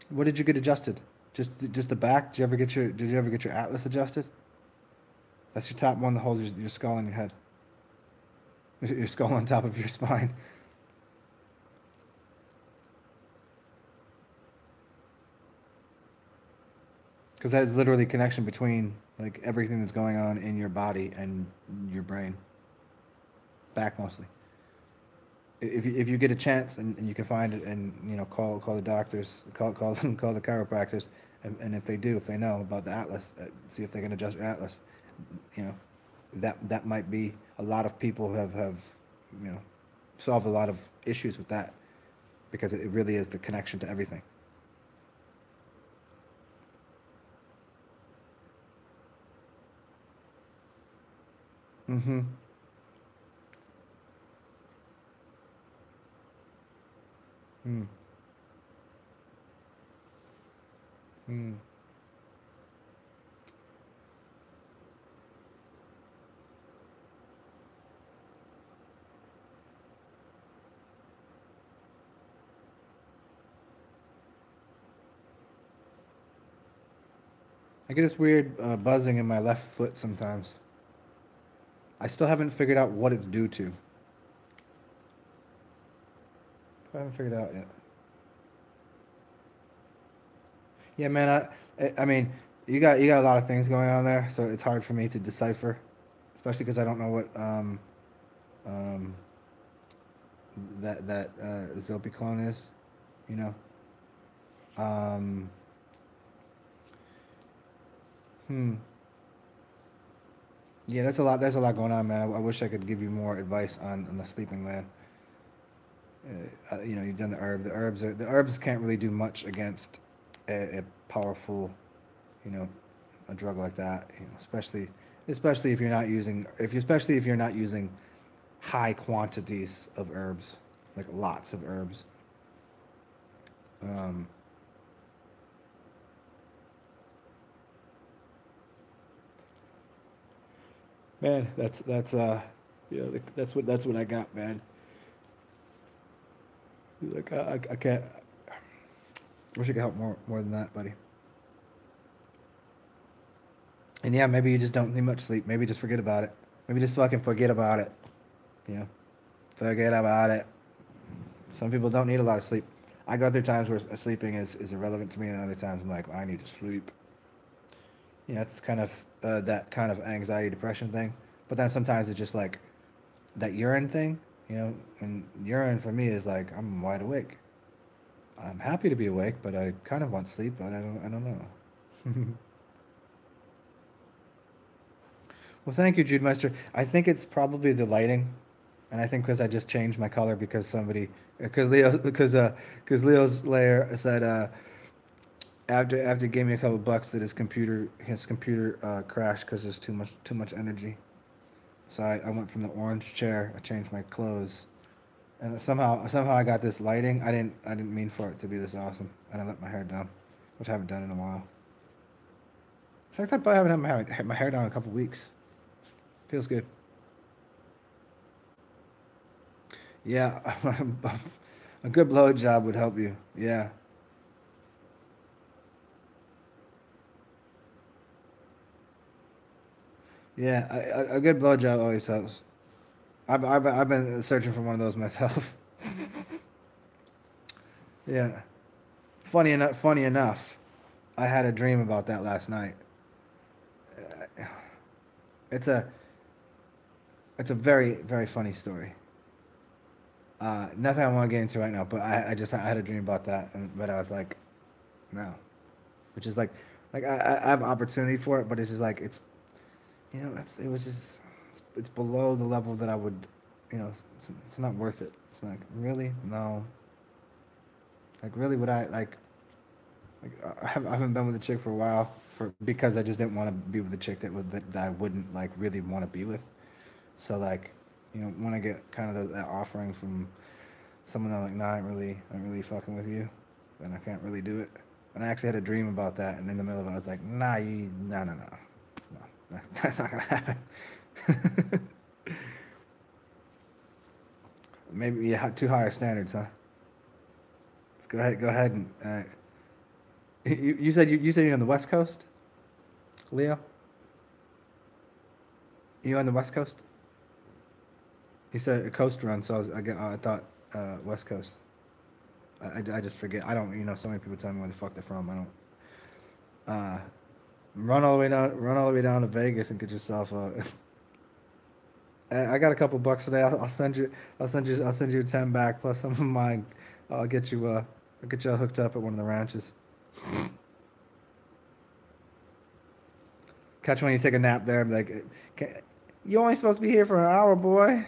What did you get adjusted? Just the back? Did you ever get your Atlas adjusted? That's your top one that holds your skull on your head. Your skull on top of your spine. Because that is literally connection between like everything that's going on in your body and your brain. Back mostly. If you get a chance and you can find it and call the doctors, call them, call the chiropractors, and if they know about the Atlas, see if they can adjust your Atlas. You know, that might be a lot of people have solved a lot of issues with that because it really is the connection to everything. Mm-hmm. Mm. Mm. I get this weird buzzing in my left foot sometimes. I still haven't figured out what it's due to. I haven't figured it out yet. Yeah, man. I mean, you got a lot of things going on there, so it's hard for me to decipher, especially because I don't know what um, that Zopiclone is. You know. Um, hmm. Yeah, that's a lot. There's a lot going on, man. I wish I could give you more advice on the sleeping man. You've done the herb. The herbs can't really do much against a powerful, you know, a drug like that. Especially if you're not using especially if you're not using high quantities of herbs, like lots of herbs. Um, Man, that's what I got, man. Like I can't. Wish I could help more than that, buddy. And yeah, maybe you just don't need much sleep. Maybe just forget about it. Maybe just fucking forget about it. You know, forget about it. Some people don't need a lot of sleep. I go through times where sleeping is irrelevant to me, and other times I'm like, I need to sleep. You know, it's kind of that kind of anxiety, depression thing. But then sometimes it's just like that urine thing, you know, and urine for me is like I'm wide awake. I'm happy to be awake, but I kind of want sleep, but I don't know. Well, thank you, Jude Meister. I think it's probably the lighting, and I think because I just changed my color because somebody, because Leo's layer said after he gave me a couple bucks that his computer crashed because there's too much energy. So I went from the orange chair. I changed my clothes, and somehow I got this lighting. I didn't mean for it to be this awesome, and I let my hair down, which I haven't done in a while. In fact, I probably haven't had my hair down in a couple weeks. Feels good. Yeah, a good blow job would help you. Yeah, yeah, a good blow job always helps. I've been searching for one of those myself. Yeah, funny enough, I had a dream about that last night. It's a it's a very funny story. Nothing I want to get into right now, but I had a dream about that, but I was like, no, which is like I have opportunity for it, but it's just like it was just it's below the level that I would, it's not worth it. It's like really no, like really would I like I haven't been with a chick for a while because I just didn't want to be with a chick that I wouldn't like really want to be with. So like, when I get kind of that offering from someone that I'm like, nah, I ain't really fucking with you, then I can't really do it. And I actually had a dream about that, and in the middle of it, I was like, nah, no, that's not gonna happen. Maybe yeah, too high standards, huh? Let's go ahead and you said you're on the West Coast, Leo. You on the West Coast? You said a coast run, so I thought West Coast. I just forget. I don't. So many people tell me where the fuck they're from. I don't. Uh, run all the way down to Vegas and get yourself a. I got a couple bucks today. I'll send you 10 back plus some of mine. I'll get you. I'll get you hooked up at one of the ranches. Catch when you take a nap there. And be like, you only supposed to be here for an hour, boy."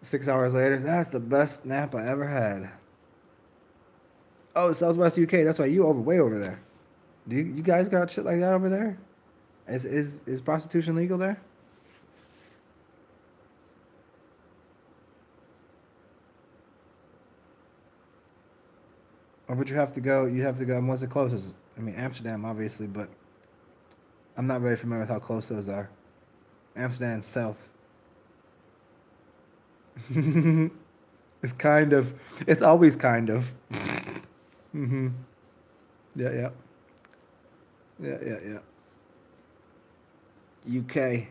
6 hours later, that's the best nap I ever had. Oh, Southwest UK. That's why you way over there. Do you guys got shit like that over there? Is prostitution legal there? Or would you have to go? You have to go. And what's the closest? I mean, Amsterdam, obviously, but I'm not very familiar with how close those are. Amsterdam south. It's kind of. It's always kind of. Mm-hmm. Yeah, yeah, yeah. UK,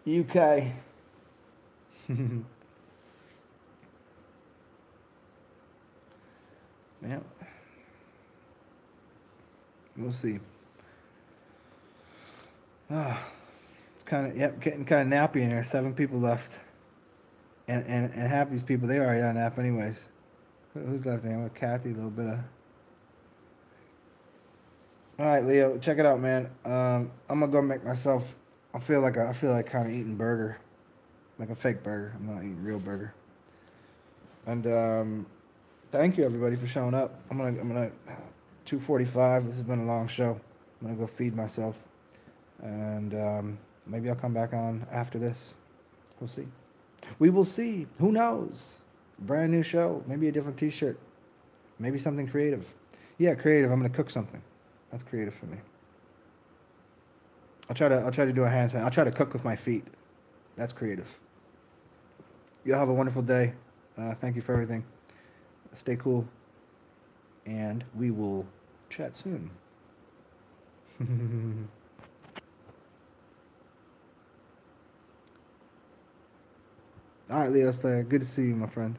UK. Yeah, we'll see. Ah, it's kind of getting kind of nappy in here. 7 people left, and half these people they already on nap anyways. Who's left? I'm with Kathy. A little bit of. All right, Leo, check it out, man. I'm gonna go make myself. I feel like kind of eating burger, like a fake burger. I'm not eating real burger. And thank you everybody for showing up. I'm gonna 2:45. This has been a long show. I'm gonna go feed myself, and maybe I'll come back on after this. We'll see. We will see. Who knows? Brand new show. Maybe a different T-shirt. Maybe something creative. Yeah, creative. I'm gonna cook something. That's creative for me. I'll try to do a handstand. I'll try to cook with my feet. That's creative. Y'all have a wonderful day. Thank you for everything. Stay cool. And we will chat soon. All right, Leo Slayer. Good to see you, my friend.